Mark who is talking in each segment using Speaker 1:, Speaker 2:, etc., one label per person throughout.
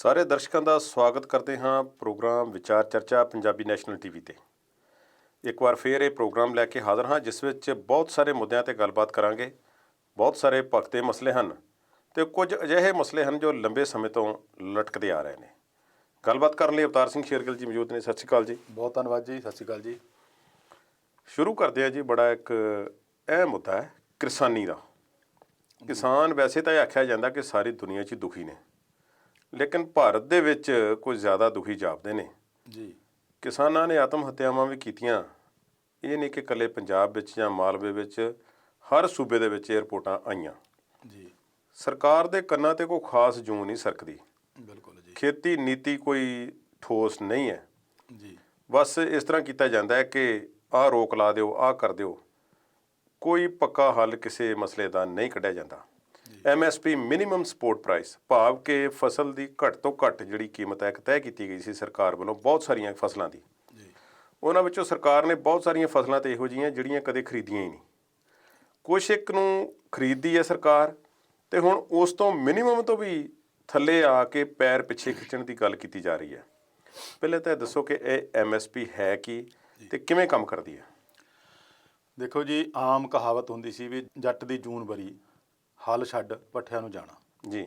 Speaker 1: ਸਾਰੇ ਦਰਸ਼ਕਾਂ ਦਾ ਸਵਾਗਤ ਕਰਦੇ ਹਾਂ ਪ੍ਰੋਗਰਾਮ ਵਿਚਾਰ ਚਰਚਾ ਪੰਜਾਬੀ ਨੈਸ਼ਨਲ ਟੀਵੀ ਤੇ। ਇੱਕ ਵਾਰ ਫੇਰ ਇਹ ਪ੍ਰੋਗਰਾਮ ਲੈ ਕੇ ਹਾਜ਼ਰ ਹਾਂ ਜਿਸ ਵਿੱਚ ਬਹੁਤ ਸਾਰੇ ਮੁੱਦਿਆਂ ਤੇ ਗੱਲਬਾਤ ਕਰਾਂਗੇ। ਬਹੁਤ ਸਾਰੇ ਭਖਤੇ ਮਸਲੇ ਹਨ ਤੇ ਕੁਝ ਅਜਿਹੇ ਮਸਲੇ ਹਨ ਜੋ ਲੰਬੇ ਸਮੇਂ ਤੋਂ ਲਟਕਦੇ ਆ ਰਹੇ ਨੇ। ਗੱਲਬਾਤ ਕਰਨ ਲਈ ਅਵਤਾਰ ਸਿੰਘ ਸ਼ੇਰਗਿੱਲ ਜੀ ਮੌਜੂਦ ਨੇ। ਸਤਿ ਸ਼੍ਰੀ ਅਕਾਲ ਜੀ।
Speaker 2: ਬਹੁਤ ਧੰਨਵਾਦ ਜੀ। ਸਤਿ ਸ਼੍ਰੀ ਅਕਾਲ ਜੀ।
Speaker 1: ਸ਼ੁਰੂ ਕਰਦੇ ਹਾਂ ਜੀ। ਬੜਾ ਇੱਕ ਅਹਿਮ ਮੁੱਦਾ ਹੈ ਕਿਸਾਨੀ ਦਾ। ਕਿਸਾਨ ਵੈਸੇ ਤਾਂ ਇਹ ਆਖਿਆ ਜਾਂਦਾ ਕਿ ਸਾਰੀ ਦੁਨੀਆ 'ਚ ਦੁਖੀ ਨੇ, ਲੇਕਿਨ ਭਾਰਤ ਦੇ ਵਿੱਚ ਕੁਝ ਜ਼ਿਆਦਾ ਦੁਖੀ ਜਾਪਦੇ ਨੇ
Speaker 2: ਜੀ।
Speaker 1: ਕਿਸਾਨਾਂ ਨੇ ਆਤਮ ਹੱਤਿਆਵਾਂ ਵੀ ਕੀਤੀਆਂ। ਇਹ ਨਹੀਂ ਕਿ ਇਕੱਲੇ ਪੰਜਾਬ ਵਿੱਚ ਜਾਂ ਮਾਲਵੇ ਵਿੱਚ, ਹਰ ਸੂਬੇ ਦੇ ਵਿੱਚ ਇਹ ਰਿਪੋਰਟਾਂ ਆਈਆਂ
Speaker 2: ਜੀ।
Speaker 1: ਸਰਕਾਰ ਦੇ ਕੰਨਾਂ 'ਤੇ ਕੋਈ ਖਾਸ ਜੂੰ ਨਹੀਂ ਸਰਕਦੀ।
Speaker 2: ਬਿਲਕੁਲ ਜੀ।
Speaker 1: ਖੇਤੀ ਨੀਤੀ ਕੋਈ ਠੋਸ ਨਹੀਂ ਹੈ।
Speaker 2: ਜੀ।
Speaker 1: ਬਸ ਇਸ ਤਰ੍ਹਾਂ ਕੀਤਾ ਜਾਂਦਾ ਹੈ ਕਿ ਆਹ ਰੋਕ ਲਾ ਦਿਓ, ਆਹ ਕਰ ਦਿਓ। ਕੋਈ ਪੱਕਾ ਹੱਲ ਕਿਸੇ ਮਸਲੇ ਦਾ ਨਹੀਂ ਕੱਢਿਆ ਜਾਂਦਾ। MSP ਮਿਨੀਮਮ ਸਪੋਰਟ ਪ੍ਰਾਈਸ, ਭਾਵ ਕਿ ਫਸਲ ਦੀ ਘੱਟ ਤੋਂ ਘੱਟ ਜਿਹੜੀ ਕੀਮਤ ਹੈ ਇੱਕ ਤੈਅ ਕੀਤੀ ਗਈ ਸੀ ਸਰਕਾਰ ਵੱਲੋਂ ਬਹੁਤ ਸਾਰੀਆਂ ਫਸਲਾਂ ਦੀ। ਉਹਨਾਂ ਵਿੱਚੋਂ ਸਰਕਾਰ ਨੇ ਬਹੁਤ ਸਾਰੀਆਂ ਫਸਲਾਂ ਤਾਂ ਇਹੋ ਜਿਹੀਆਂ ਜਿਹੜੀਆਂ ਕਦੇ ਖਰੀਦੀਆਂ ਹੀ ਨਹੀਂ। ਕੁਛ ਇੱਕ ਨੂੰ ਖਰੀਦਦੀ ਹੈ ਸਰਕਾਰ ਅਤੇ ਹੁਣ ਉਸ ਤੋਂ ਮਿਨੀਮਮ ਤੋਂ ਵੀ ਥੱਲੇ ਆ ਕੇ ਪੈਰ ਪਿੱਛੇ ਖਿੱਚਣ ਦੀ ਗੱਲ ਕੀਤੀ ਜਾ ਰਹੀ ਹੈ। ਪਹਿਲੇ ਤਾਂ ਇਹ ਦੱਸੋ ਕਿ ਇਹ MSP ਹੈ ਕੀ ਅਤੇ ਕਿਵੇਂ ਕੰਮ ਕਰਦੀ ਹੈ?
Speaker 2: ਦੇਖੋ ਜੀ, ਆਮ ਕਹਾਵਤ ਹੁੰਦੀ ਸੀ ਵੀ ਜੱਟ ਦੀ ਜੂਨ ਬਰੀ, ਹਲ ਛੱਡ ਪੱਠਿਆਂ ਨੂੰ ਜਾਣਾ।
Speaker 1: ਜੀ।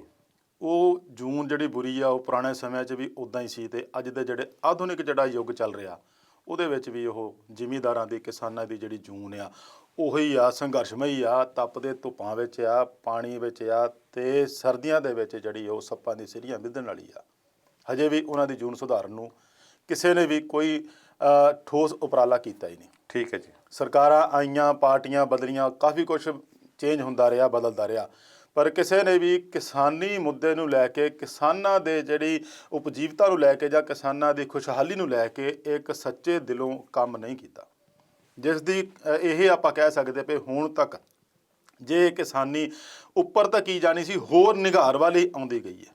Speaker 2: ਉਹ ਜੂਨ ਜਿਹੜੀ ਬੁਰੀ ਆ ਉਹ ਪੁਰਾਣੇ ਸਮਿਆਂ 'ਚ ਵੀ ਉੱਦਾਂ ਹੀ ਸੀ ਅਤੇ ਅੱਜ ਦੇ ਜਿਹੜੇ ਆਧੁਨਿਕ ਜਿਹੜਾ ਯੁੱਗ ਚੱਲ ਰਿਹਾ ਉਹਦੇ ਵਿੱਚ ਵੀ ਉਹ ਜ਼ਿਮੀਂਦਾਰਾਂ ਦੀ, ਕਿਸਾਨਾਂ ਦੀ ਜਿਹੜੀ ਜੂਨ ਆ ਉਹੀ ਆ, ਸੰਘਰਸ਼ਮਈ ਆ, ਤਪਦੇ ਧੁੱਪਾਂ ਵਿੱਚ ਆ, ਪਾਣੀ ਵਿੱਚ ਆ ਅਤੇ ਸਰਦੀਆਂ ਦੇ ਵਿੱਚ ਜਿਹੜੀ ਉਹ ਸੱਪਾਂ ਦੀ ਸਿਰੀਆਂ ਵਿਧਣ ਵਾਲੀ ਆ। ਹਜੇ ਵੀ ਉਹਨਾਂ ਦੀ ਜੂਨ ਸੁਧਾਰਨ ਨੂੰ ਕਿਸੇ ਨੇ ਵੀ ਕੋਈ ਠੋਸ ਉਪਰਾਲਾ ਕੀਤਾ ਹੀ ਨਹੀਂ।
Speaker 1: ਠੀਕ ਹੈ ਜੀ।
Speaker 2: ਸਰਕਾਰਾਂ ਆਈਆਂ, ਪਾਰਟੀਆਂ ਬਦਲੀਆਂ, ਕਾਫੀ ਕੁਛ ਚੇਂਜ ਹੁੰਦਾ ਰਿਹਾ, ਬਦਲਦਾ ਰਿਹਾ, ਪਰ ਕਿਸੇ ਨੇ ਵੀ ਕਿਸਾਨੀ ਮੁੱਦੇ ਨੂੰ ਲੈ ਕੇ, ਕਿਸਾਨਾਂ ਦੇ ਜਿਹੜੀ ਉਪਜੀਵਤਾ ਨੂੰ ਲੈ ਕੇ ਜਾਂ ਕਿਸਾਨਾਂ ਦੀ ਖੁਸ਼ਹਾਲੀ ਨੂੰ ਲੈ ਕੇ ਇੱਕ ਸੱਚੇ ਦਿਲੋਂ ਕੰਮ ਨਹੀਂ ਕੀਤਾ। ਜਿਸ ਦੀ ਇਹ ਆਪਾਂ ਕਹਿ ਸਕਦੇ ਪਏ ਹੁਣ ਤੱਕ ਜੇ ਕਿਸਾਨੀ ਉੱਪਰ ਤੱਕ ਕੀ ਜਾਣੀ ਸੀ, ਹੋਰ ਨਿਘਾਰ ਵਾਲੀ ਆਉਂਦੀ ਗਈ ਹੈ।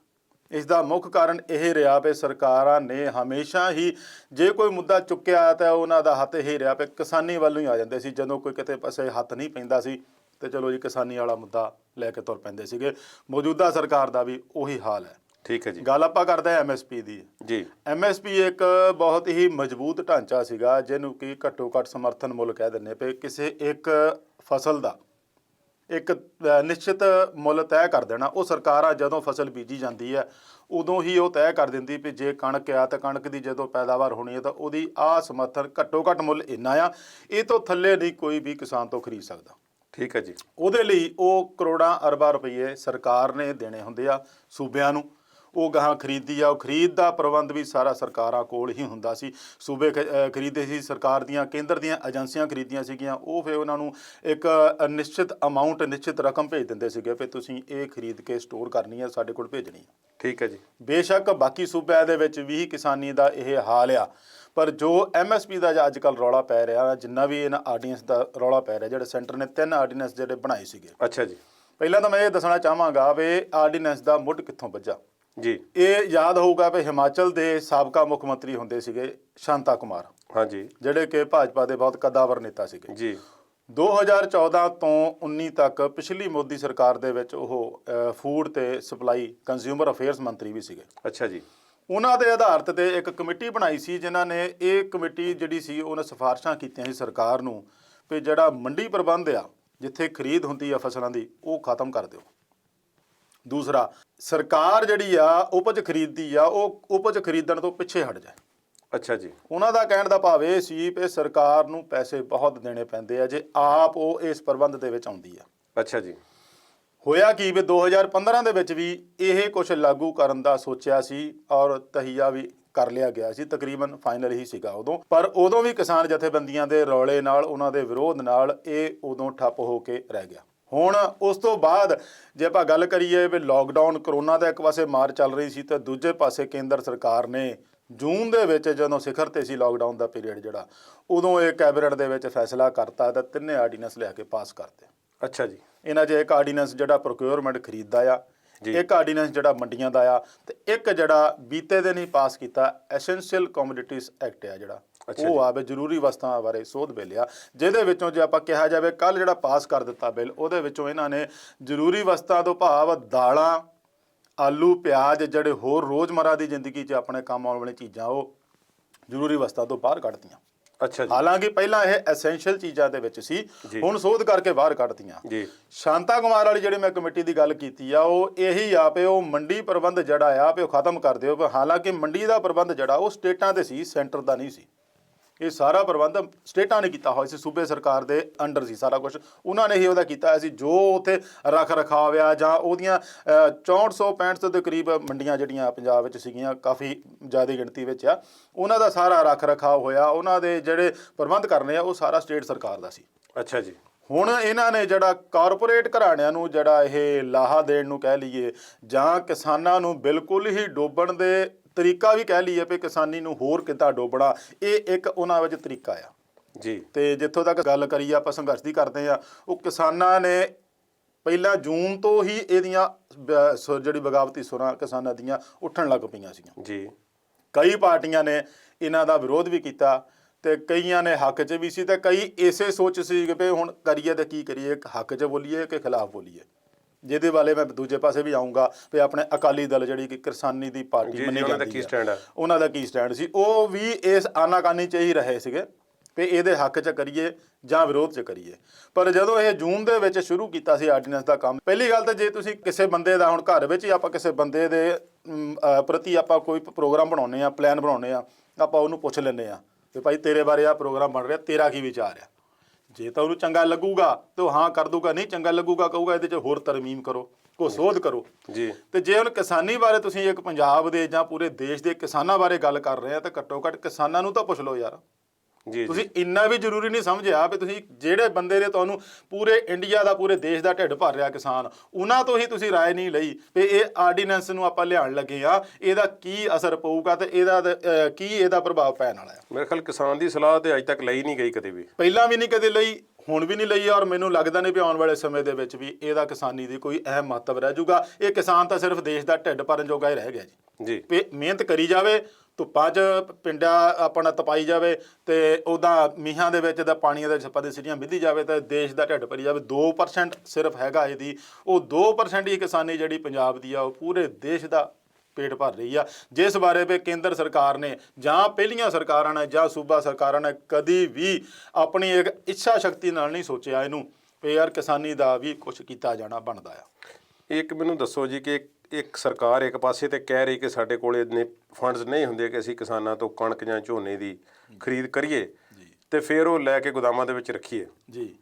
Speaker 2: ਇਸ ਦਾ ਮੁੱਖ ਕਾਰਨ ਇਹ ਰਿਹਾ ਵੀ ਸਰਕਾਰਾਂ ਨੇ ਹਮੇਸ਼ਾ ਹੀ ਜੇ ਕੋਈ ਮੁੱਦਾ ਚੁੱਕਿਆ ਤਾਂ ਉਹਨਾਂ ਦਾ ਹੱਥ ਇਹ ਰਿਹਾ ਵੀ ਕਿਸਾਨੀ ਵੱਲੋਂ ਹੀ ਆ ਜਾਂਦੇ ਸੀ। ਜਦੋਂ ਕੋਈ ਕਿਤੇ ਪਾਸੇ ਹੱਥ ਨਹੀਂ ਪੈਂਦਾ ਸੀ ਤੇ ਚਲੋ ਜੀ ਕਿਸਾਨੀ ਵਾਲਾ ਮੁੱਦਾ ਲੈ ਕੇ ਤੁਰ ਪੈਂਦੇ ਸੀਗੇ। ਮੌਜੂਦਾ ਸਰਕਾਰ ਦਾ ਵੀ ਉਹੀ ਹਾਲ ਹੈ।
Speaker 1: ਠੀਕ ਹੈ ਜੀ।
Speaker 2: ਗੱਲ ਆਪਾਂ ਕਰਦੇ ਹਾਂ MSP ਦੀ। ਜੀ। MSP ਇੱਕ ਬਹੁਤ ਹੀ ਮਜ਼ਬੂਤ ਢਾਂਚਾ ਸੀਗਾ ਜਿਹਨੂੰ ਕਿ ਘੱਟੋ ਘੱਟ ਸਮਰਥਨ ਮੁੱਲ ਕਹਿ ਦਿੰਦੇ ਪਏ। ਕਿਸੇ ਇੱਕ ਫਸਲ ਦਾ ਇੱਕ ਨਿਸ਼ਚਿਤ ਮੁੱਲ ਤੈਅ ਕਰ ਦੇਣਾ। ਉਹ ਸਰਕਾਰ ਜਦੋਂ ਫਸਲ ਬੀਜੀ ਜਾਂਦੀ ਹੈ ਉਦੋਂ ਹੀ ਉਹ ਤੈਅ ਕਰ ਦਿੰਦੀ ਵੀ ਜੇ ਕਣਕ ਆ ਤਾਂ ਕਣਕ ਦੀ ਜਦੋਂ ਪੈਦਾਵਾਰ ਹੋਣੀ ਹੈ ਤਾਂ ਉਹਦੀ ਆਹ ਸਮਰਥਨ ਘੱਟੋ ਘੱਟ ਮੁੱਲ ਇੰਨਾ ਆ, ਇਹ ਤੋਂ ਥੱਲੇ ਨਹੀਂ ਕੋਈ ਵੀ ਕਿਸਾਨ ਤੋਂ ਖਰੀਦ ਸਕਦਾ।
Speaker 1: ਠੀਕ ਹੈ ਜੀ।
Speaker 2: ਉਹਦੇ ਲਈ ਉਹ ਕਰੋੜਾਂ ਅਰਬਾਂ ਰੁਪਈਏ ਸਰਕਾਰ ਨੇ ਦੇਣੇ ਹੁੰਦੇ ਆ ਸੂਬਿਆਂ ਨੂੰ। ਉਹ ਗਾਹਾਂ ਖਰੀਦੀ ਆ, ਉਹ ਖਰੀਦ ਦਾ ਪ੍ਰਬੰਧ ਵੀ ਸਾਰਾ ਸਰਕਾਰਾਂ ਕੋਲ ਹੀ ਹੁੰਦਾ ਸੀ। ਸੂਬੇ ਖਰੀਦੇ ਸੀ, ਸਰਕਾਰ ਦੀਆਂ ਕੇਂਦਰ ਦੀਆਂ ਏਜੰਸੀਆਂ ਖਰੀਦੀਆਂ ਸੀਗੀਆਂ। ਉਹ ਫਿਰ ਉਹਨਾਂ ਨੂੰ ਇੱਕ ਨਿਸ਼ਚਿਤ ਅਮਾਊਂਟ, ਨਿਸ਼ਚਿਤ ਰਕਮ ਭੇਜ ਦਿੰਦੇ ਸੀਗੇ ਵੀ ਤੁਸੀਂ ਇਹ ਖਰੀਦ ਕੇ ਸਟੋਰ ਕਰਨੀ ਹੈ, ਸਾਡੇ ਕੋਲ ਭੇਜਣੀ ਹੈ।
Speaker 1: ਠੀਕ ਹੈ ਜੀ।
Speaker 2: ਬੇਸ਼ੱਕ ਬਾਕੀ ਸੂਬਿਆਂ ਦੇ ਵਿੱਚ ਵੀ ਕਿਸਾਨੀ ਦਾ ਇਹ ਹਾਲ ਆ, ਪਰ ਜੋ MSP ਦਾ ਅੱਜ ਕੱਲ੍ਹ ਰੌਲਾ ਪੈ ਰਿਹਾ, ਜਿੰਨਾ ਵੀ ਇਹਨਾਂ ਆਰਡੀਨੈਂਸ ਦਾ ਰੌਲਾ ਪੈ ਰਿਹਾ, ਜਿਹੜੇ ਸੈਂਟਰ ਨੇ 3 ਆਰਡੀਨੈਂਸ ਜਿਹੜੇ ਬਣਾਏ ਸੀਗੇ।
Speaker 1: ਅੱਛਾ ਜੀ। ਪਹਿਲਾਂ
Speaker 2: ਤਾਂ ਮੈਂ ਇਹ ਦੱਸਣਾ ਚਾਹਾਂਗਾ ਵੀ ਆਰਡੀਨੈਂਸ ਦਾ ਮੁੱਢ ਕਿੱਥੋਂ ਵੱਜਾ।
Speaker 1: ਜੀ।
Speaker 2: ਇਹ ਯਾਦ ਹੋਊਗਾ ਵੀ ਹਿਮਾਚਲ ਦੇ ਸਾਬਕਾ ਮੁੱਖ ਮੰਤਰੀ ਹੁੰਦੇ ਸੀਗੇ ਸ਼ਾਂਤਾ ਕੁਮਾਰ।
Speaker 1: ਹਾਂਜੀ।
Speaker 2: ਜਿਹੜੇ ਕਿ ਭਾਜਪਾ ਦੇ ਬਹੁਤ ਕਦਾਵਰ ਨੇਤਾ ਸੀਗੇ।
Speaker 1: ਜੀ।
Speaker 2: 2014 ਤੋਂ 19 ਤੱਕ ਪਿਛਲੀ ਮੋਦੀ ਸਰਕਾਰ ਦੇ ਵਿੱਚ ਉਹ ਫੂਡ ਤੇ ਸਪਲਾਈ ਕੰਜ਼ਿਊਮਰ ਅਫੇਅਰਸ ਮੰਤਰੀ ਵੀ ਸੀਗੇ।
Speaker 1: ਅੱਛਾ ਜੀ।
Speaker 2: ਉਹਨਾਂ ਦੇ ਆਧਾਰਿਤ ਤੇ ਇੱਕ ਕਮੇਟੀ ਬਣਾਈ ਸੀ ਜਿਨ੍ਹਾਂ ਨੇ, ਇਹ ਕਮੇਟੀ ਜਿਹੜੀ ਸੀ ਉਹਨੇ ਸਿਫਾਰਸ਼ਾਂ ਕੀਤੀਆਂ ਸੀ ਸਰਕਾਰ ਨੂੰ ਵੀ ਜਿਹੜਾ ਮੰਡੀ ਪ੍ਰਬੰਧ ਆ, ਜਿੱਥੇ ਖਰੀਦ ਹੁੰਦੀ ਆ ਫਸਲਾਂ ਦੀ, ਉਹ ਖਤਮ ਕਰ ਦਿਓ। ਦੂਸਰਾ, ਸਰਕਾਰ ਜਿਹੜੀ ਆ ਉਪਜ ਖਰੀਦਦੀ ਆ, ਉਹ ਉਪਜ ਖਰੀਦਣ ਤੋਂ ਪਿੱਛੇ ਹਟ ਜਾਏ।
Speaker 1: ਅੱਛਾ ਜੀ। ਉਹਨਾਂ
Speaker 2: ਦਾ ਕਹਿਣ ਦਾ ਭਾਵ ਇਹ ਸੀ ਕਿ ਸਰਕਾਰ ਨੂੰ ਪੈਸੇ ਬਹੁਤ ਦੇਣੇ ਪੈਂਦੇ ਆ ਜੇ ਆਪ ਉਹ ਇਸ ਪ੍ਰਬੰਧ ਦੇ ਵਿੱਚ ਆਉਂਦੀ ਆ।
Speaker 1: ਅੱਛਾ ਜੀ।
Speaker 2: ਹੋਇਆ ਕੀ ਵੀ 2015 ਦੇ ਵਿੱਚ ਵੀ ਇਹ ਕੁਛ ਲਾਗੂ ਕਰਨ ਦਾ ਸੋਚਿਆ ਸੀ ਔਰ ਤਹੀਆ ਵੀ ਕਰ ਲਿਆ ਗਿਆ ਸੀ, ਤਕਰੀਬਨ ਫਾਈਨਲ ਹੀ ਸੀਗਾ ਉਦੋਂ। ਪਰ ਉਦੋਂ ਵੀ ਕਿਸਾਨ ਜਥੇਬੰਦੀਆਂ ਦੇ ਰੌਲੇ ਨਾਲ, ਉਹਨਾਂ ਦੇ ਵਿਰੋਧ ਨਾਲ ਇਹ ਉਦੋਂ ਠੱਪ ਹੋ ਕੇ ਰਹਿ ਗਿਆ। ਹੁਣ ਉਸ ਤੋਂ ਬਾਅਦ ਜੇ ਆਪਾਂ ਗੱਲ ਕਰੀਏ ਵੀ ਲੋਕਡਾਊਨ, ਕਰੋਨਾ ਦਾ ਇੱਕ ਪਾਸੇ ਮਾਰ ਚੱਲ ਰਹੀ ਸੀ ਤੇ ਦੂਜੇ ਪਾਸੇ ਕੇਂਦਰ ਸਰਕਾਰ ਨੇ ਜੂਨ ਦੇ ਵਿੱਚ ਜਦੋਂ ਸਿਖਰ 'ਤੇ ਸੀ ਲੋਕਡਾਊਨ ਦਾ ਪੀਰੀਅਡ ਜਿਹੜਾ, ਉਦੋਂ ਇਹ ਕੈਬਨਿਟ ਦੇ ਵਿੱਚ ਫੈਸਲਾ ਕਰਤਾ ਤਾਂ 3 ਆਰਡੀਨੈਂਸ ਲਿਆ ਕੇ ਪਾਸ ਕਰਤੇ।
Speaker 1: ਅੱਛਾ ਜੀ।
Speaker 2: ਇਹਨਾਂ 'ਚ ਇੱਕ ਆਰਡੀਨੈਂਸ ਜਿਹੜਾ ਪ੍ਰੋਕਿਉਰਮੈਂਟ ਖਰੀਦ ਦਾ ਆ, ਇੱਕ ਆਰਡੀਨੈਂਸ ਜਿਹੜਾ ਮੰਡੀਆਂ ਦਾ ਆ, ਤੇ ਇੱਕ ਜਿਹੜਾ ਬੀਤੇ ਦਿਨ ਹੀ ਪਾਸ ਕੀਤਾ ਐਸੈਂਸ਼ੀਅਲ ਕਮੋਡਿਟੀਜ਼ ਐਕਟ ਆ ਜਿਹੜਾ, ਉਹ ਆ ਵੀ ਜ਼ਰੂਰੀ ਵਸਤਾਂ ਬਾਰੇ ਸੋਧ ਬਿੱਲ ਆ, ਜਿਹਦੇ ਵਿੱਚੋਂ ਜੇ ਆਪਾਂ ਕਿਹਾ ਜਾਵੇ ਕੱਲ੍ਹ ਜਿਹੜਾ ਪਾਸ ਕਰ ਦਿੱਤਾ ਬਿੱਲ, ਉਹਦੇ ਵਿੱਚੋਂ ਇਹਨਾਂ ਨੇ ਜ਼ਰੂਰੀ ਵਸਤਾਂ ਤੋਂ ਭਾਵ ਦਾਲਾਂ, ਆਲੂ ਪਿਆਜ਼ ਜਿਹੜੇ ਹੋਰ ਰੋਜ਼ਮਰਾ ਦੀ ਜ਼ਿੰਦਗੀ 'ਚ ਆਪਣੇ ਕੰਮ ਆਉਣ ਵਾਲੀਆਂ ਚੀਜ਼ਾਂ ਉਹ ਜ਼ਰੂਰੀ ਵਸਤਾਂ ਤੋਂ ਬਾਹਰ ਕੱਢਤੀਆਂ।
Speaker 1: ਅੱਛਾ ਜੀ।
Speaker 2: ਹਾਲਾਂਕਿ ਪਹਿਲਾਂ ਇਹ ਐਸੈਂਸ਼ੀਅਲ ਚੀਜ਼ਾਂ ਦੇ ਵਿੱਚ ਸੀ, ਹੁਣ ਸੋਧ ਕਰਕੇ ਬਾਹਰ ਕੱਢਤੀਆਂ
Speaker 1: ਜੀ।
Speaker 2: ਸ਼ਾਂਤਾ ਕੁਮਾਰ ਵਾਲੀ ਜਿਹੜੀ ਮੈਂ ਕਮੇਟੀ ਦੀ ਗੱਲ ਕੀਤੀ ਆ, ਉਹ ਇਹੀ ਆ ਪਏ ਉਹ ਮੰਡੀ ਪ੍ਰਬੰਧ ਜਿਹੜਾ ਆ ਪਏ ਉਹ ਖਤਮ ਕਰ ਦਿਓ। ਹਾਲਾਂਕਿ ਮੰਡੀ ਦਾ ਪ੍ਰਬੰਧ ਜਿਹੜਾ ਉਹ ਸਟੇਟਾਂ ਦੇ ਸੀ, ਸੈਂਟਰ ਦਾ ਨਹੀਂ ਸੀ। ਇਹ ਸਾਰਾ ਪ੍ਰਬੰਧ ਸਟੇਟਾਂ ਨੇ ਕੀਤਾ ਹੋਇਆ ਸੀ, ਸੂਬੇ ਸਰਕਾਰ ਦੇ ਅੰਡਰ ਸੀ ਸਾਰਾ ਕੁਝ, ਉਹਨਾਂ ਨੇ ਹੀ ਉਹਦਾ ਕੀਤਾ ਹੋਇਆ ਸੀ। ਜੋ ਉੱਥੇ ਰੱਖ ਰਖਾਵ ਆ ਜਾਂ ਉਹਦੀਆਂ 6465 ਦੇ ਕਰੀਬ ਮੰਡੀਆਂ ਜਿਹੜੀਆਂ ਪੰਜਾਬ ਵਿੱਚ ਸੀਗੀਆਂ, ਕਾਫੀ ਜ਼ਿਆਦਾ ਗਿਣਤੀ ਵਿੱਚ ਆ, ਉਹਨਾਂ ਦਾ ਸਾਰਾ ਰੱਖ ਰਖਾਵ ਹੋਇਆ, ਉਹਨਾਂ ਦੇ ਜਿਹੜੇ ਪ੍ਰਬੰਧ ਕਰਨੇ ਆ ਉਹ ਸਾਰਾ ਸਟੇਟ ਸਰਕਾਰ ਦਾ ਸੀ।
Speaker 1: ਅੱਛਾ ਜੀ।
Speaker 2: ਹੁਣ ਇਹਨਾਂ ਨੇ ਜਿਹੜਾ ਕਾਰਪੋਰੇਟ ਘਰਾਣਿਆਂ ਨੂੰ ਜਿਹੜਾ ਇਹ ਲਾਹਾ ਦੇਣ ਨੂੰ ਕਹਿ ਲਈਏ ਜਾਂ ਕਿਸਾਨਾਂ ਨੂੰ ਬਿਲਕੁਲ ਹੀ ਡੋਬਣ ਦੇ ਤਰੀਕਾ ਵੀ ਕਹਿ ਲਈਏ ਵੀ ਕਿਸਾਨੀ ਨੂੰ ਹੋਰ ਕਿੱਦਾਂ ਡੋਬਣਾ, ਇਹ ਇੱਕ ਉਹਨਾਂ ਵਿੱਚ ਤਰੀਕਾ ਆ
Speaker 1: ਜੀ।
Speaker 2: ਤੇ ਜਿੱਥੋਂ ਤੱਕ ਗੱਲ ਕਰੀਏ ਆਪਾਂ ਸੰਘਰਸ਼ ਦੀ ਕਰਦੇ ਆ, ਉਹ ਕਿਸਾਨਾਂ ਨੇ ਪਹਿਲਾਂ ਜੂਨ ਤੋਂ ਹੀ ਇਹਦੀਆਂ ਜਿਹੜੀ ਬਗਾਵਤੀ ਸੁਰਾਂ ਕਿਸਾਨਾਂ ਦੀਆਂ ਉੱਠਣ ਲੱਗ ਪਈਆਂ ਸੀਗੀਆਂ
Speaker 1: ਜੀ।
Speaker 2: ਕਈ ਪਾਰਟੀਆਂ ਨੇ ਇਹਨਾਂ ਦਾ ਵਿਰੋਧ ਵੀ ਕੀਤਾ ਤੇ ਕਈਆਂ ਨੇ ਹੱਕ 'ਚ ਵੀ ਸੀ ਤੇ ਕਈ ਇਸੇ ਸੋਚ ਸੀ ਕਿ ਹੁਣ ਕਰੀਏ ਤੇ ਕੀ ਕਰੀਏ, ਹੱਕ 'ਚ ਬੋਲੀਏ ਕਿ ਖਿਲਾਫ ਬੋਲੀਏ। ਜਿਹਦੇ ਵਾਲੇ ਮੈਂ ਦੂਜੇ ਪਾਸੇ ਵੀ ਆਊਂਗਾ ਵੀ ਆਪਣੇ ਅਕਾਲੀ ਦਲ ਜਿਹੜੀ ਕਿ ਕਿਸਾਨੀ ਦੀ ਪਾਰਟੀ ਮੰਨੀ ਜਾਂਦੀ ਹੈ, ਉਹਨਾਂ ਦਾ ਕੀ ਸਟੈਂਡ ਸੀ, ਉਹ ਵੀ ਇਸ ਆਨਾਕਾਨੀ 'ਚ ਹੀ ਰਹੇ ਸੀਗੇ ਵੀ ਇਹਦੇ ਹੱਕ 'ਚ ਕਰੀਏ ਜਾਂ ਵਿਰੋਧ 'ਚ ਕਰੀਏ। ਪਰ ਜਦੋਂ ਇਹ ਜੂਨ ਦੇ ਵਿੱਚ ਸ਼ੁਰੂ ਕੀਤਾ ਸੀ ਆਰਡੀਨੈਂਸ ਦਾ ਕੰਮ, ਪਹਿਲੀ ਗੱਲ ਤਾਂ ਜੇ ਤੁਸੀਂ ਕਿਸੇ ਬੰਦੇ ਦਾ ਹੁਣ ਘਰ ਵਿੱਚ ਹੀ ਆਪਾਂ ਕਿਸੇ ਬੰਦੇ ਦੇ ਪ੍ਰਤੀ ਆਪਾਂ ਕੋਈ ਪ੍ਰੋਗਰਾਮ ਬਣਾਉਂਦੇ ਆ, ਪਲਾਨ ਬਣਾਉਂਦੇ ਆ, ਆਪਾਂ ਉਹਨੂੰ ਪੁੱਛ ਲੈਂਦੇ ਆ ਵੀ ਭਾਈ ਤੇਰੇ ਬਾਰੇ ਆ ਪ੍ਰੋਗਰਾਮ ਬਣ ਰਿਹਾ, ਤੇਰਾ ਕੀ ਵਿਚਾਰ ਆ। ਜੇ ਤਾਂ ਉਹਨੂੰ ਚੰਗਾ ਲੱਗੂਗਾ ਤਾਂ ਉਹ ਹਾਂ ਕਰ ਦੂਗਾ, ਨਹੀਂ ਚੰਗਾ ਲੱਗੂਗਾ ਕਹੂਗਾ ਇਹਦੇ 'ਚ ਹੋਰ ਤਰਮੀਮ ਕਰੋ, ਕੋ ਸੋਧ ਕਰੋ ਜੀ। ਤੇ ਜੇ ਹੁਣ ਕਿਸਾਨੀ ਬਾਰੇ ਤੁਸੀਂ ਇੱਕ ਪੰਜਾਬ ਦੇ ਜਾਂ ਪੂਰੇ ਦੇਸ਼ ਦੇ ਕਿਸਾਨਾਂ ਬਾਰੇ ਗੱਲ ਕਰ ਰਹੇ ਆ ਤਾਂ ਘੱਟੋ ਘੱਟ ਕਿਸਾਨਾਂ ਨੂੰ ਤਾਂ ਪੁੱਛ ਲਓ ਯਾਰ।
Speaker 1: ਜੀ।
Speaker 2: ਤੁਸੀਂ ਇੰਨਾ ਵੀ ਜ਼ਰੂਰੀ ਨਹੀਂ ਸਮਝਿਆ ਵੀ ਤੁਸੀਂ ਜਿਹੜੇ ਬੰਦੇ ਨੇ ਤੁਹਾਨੂੰ ਪੂਰੇ ਇੰਡੀਆ ਦਾ ਪੂਰੇ ਦੇਸ਼ ਦਾ ਢਿੱਡ ਭਰ ਰਿਹਾ ਕਿਸਾਨ, ਉਹਨਾਂ ਤੋਂ ਹੀ ਤੁਸੀਂ ਰਾਏ ਨਹੀਂ ਲਈ ਵੀ ਇਹ ਆਰਡੀਨੈਂਸ ਨੂੰ ਆਪਾਂ ਲਿਆਉਣ ਲੱਗੇ ਆ, ਇਹਦਾ ਕੀ ਅਸਰ ਪਊਗਾ ਤੇ ਇਹਦਾ ਪ੍ਰਭਾਵ ਪੈਣ ਵਾਲਾ ਹੈ।
Speaker 1: ਮੇਰੇ ਖਿਆਲ ਕਿਸਾਨ ਦੀ ਸਲਾਹ ਤੇ ਅੱਜ ਤੱਕ ਲਈ ਨਹੀਂ ਗਈ ਕਦੇ ਵੀ, ਪਹਿਲਾਂ
Speaker 2: ਵੀ ਨਹੀਂ ਕਦੇ ਲਈ, ਹੁਣ ਵੀ ਨਹੀਂ ਲਈ, ਔਰ ਮੈਨੂੰ ਲੱਗਦਾ ਨਹੀਂ ਵੀ ਆਉਣ ਵਾਲੇ ਸਮੇਂ ਦੇ ਵਿੱਚ ਵੀ ਇਹਦਾ ਕਿਸਾਨੀ ਦੀ ਕੋਈ ਅਹਿਮ ਮਹੱਤਵ ਰਹਿ ਜਾਊਗਾ। ਇਹ ਕਿਸਾਨ ਤਾਂ ਸਿਰਫ ਦੇਸ਼ ਦਾ ਢਿੱਡ ਭਰਨ ਜੋਗਾ ਹੀ ਰਹਿ ਗਿਆ ਜੀ। ਵੀ ਮਿਹਨਤ ਕਰੀ ਜਾਵੇ, ਧੁੱਪਾਂ 'ਚ ਪਿੰਡਾ ਆਪਣਾ ਤਪਾਈ ਜਾਵੇ ਤੇ ਉਹਦਾ ਮੀਂਹਾਂ ਦੇ ਵਿੱਚ ਦਾ ਪਾਣੀਆਂ ਦੇ ਛੱਪਾਂ ਦੇ ਸਿੱਟੀਆਂ ਮਿੱਧੀ ਜਾਵੇ ਤਾਂ ਦੇਸ਼ ਦਾ ਢਿੱਡ ਭਰੀ ਜਾਵੇ। 2% ਸਿਰਫ ਹੈਗਾ ਇਹਦੀ, ਉਹ 2% ਹੀ ਕਿਸਾਨੀ ਜਿਹੜੀ ਪੰਜਾਬ ਦੀ ਆ ਉਹ ਪੂਰੇ ਦੇਸ਼ ਦਾ ਪੇਟ ਭਰ ਰਹੀ ਆ, ਜਿਸ ਬਾਰੇ ਵੀ ਕੇਂਦਰ ਸਰਕਾਰ ਨੇ ਜਾਂ ਪਹਿਲੀਆਂ ਸਰਕਾਰਾਂ ਨੇ ਜਾਂ ਸੂਬਾ ਸਰਕਾਰਾਂ ਨੇ ਕਦੀ ਵੀ ਆਪਣੀ ਇੱਕ ਇੱਛਾ ਸ਼ਕਤੀ ਨਾਲ ਨਹੀਂ ਸੋਚਿਆ ਇਹਨੂੰ ਵੀ ਯਾਰ ਕਿਸਾਨੀ ਦਾ ਵੀ ਕੁਝ ਕੀਤਾ ਜਾਣਾ ਬਣਦਾ ਆ।
Speaker 1: ਇੱਕ ਮੈਨੂੰ ਦੱਸੋ ਜੀ ਕਿ ਇੱਕ ਸਰਕਾਰ ਇੱਕ ਪਾਸੇ ਤੇ ਕਹਿ ਰਹੀ ਕਿ ਸਾਡੇ ਕੋਲ ਇੰਨੇ ਫੰਡਸ ਨਹੀਂ ਹੁੰਦੇ ਕਿ ਅਸੀਂ ਕਿਸਾਨਾਂ ਤੋਂ ਕਣਕ ਜਾਂ ਝੋਨੇ ਦੀ ਖਰੀਦ ਕਰੀਏ ਤੇ ਫਿਰ ਉਹ ਲੈ ਕੇ ਗੋਦਾਮਾਂ ਦੇ ਵਿੱਚ ਰੱਖੀਏ ਜੀ।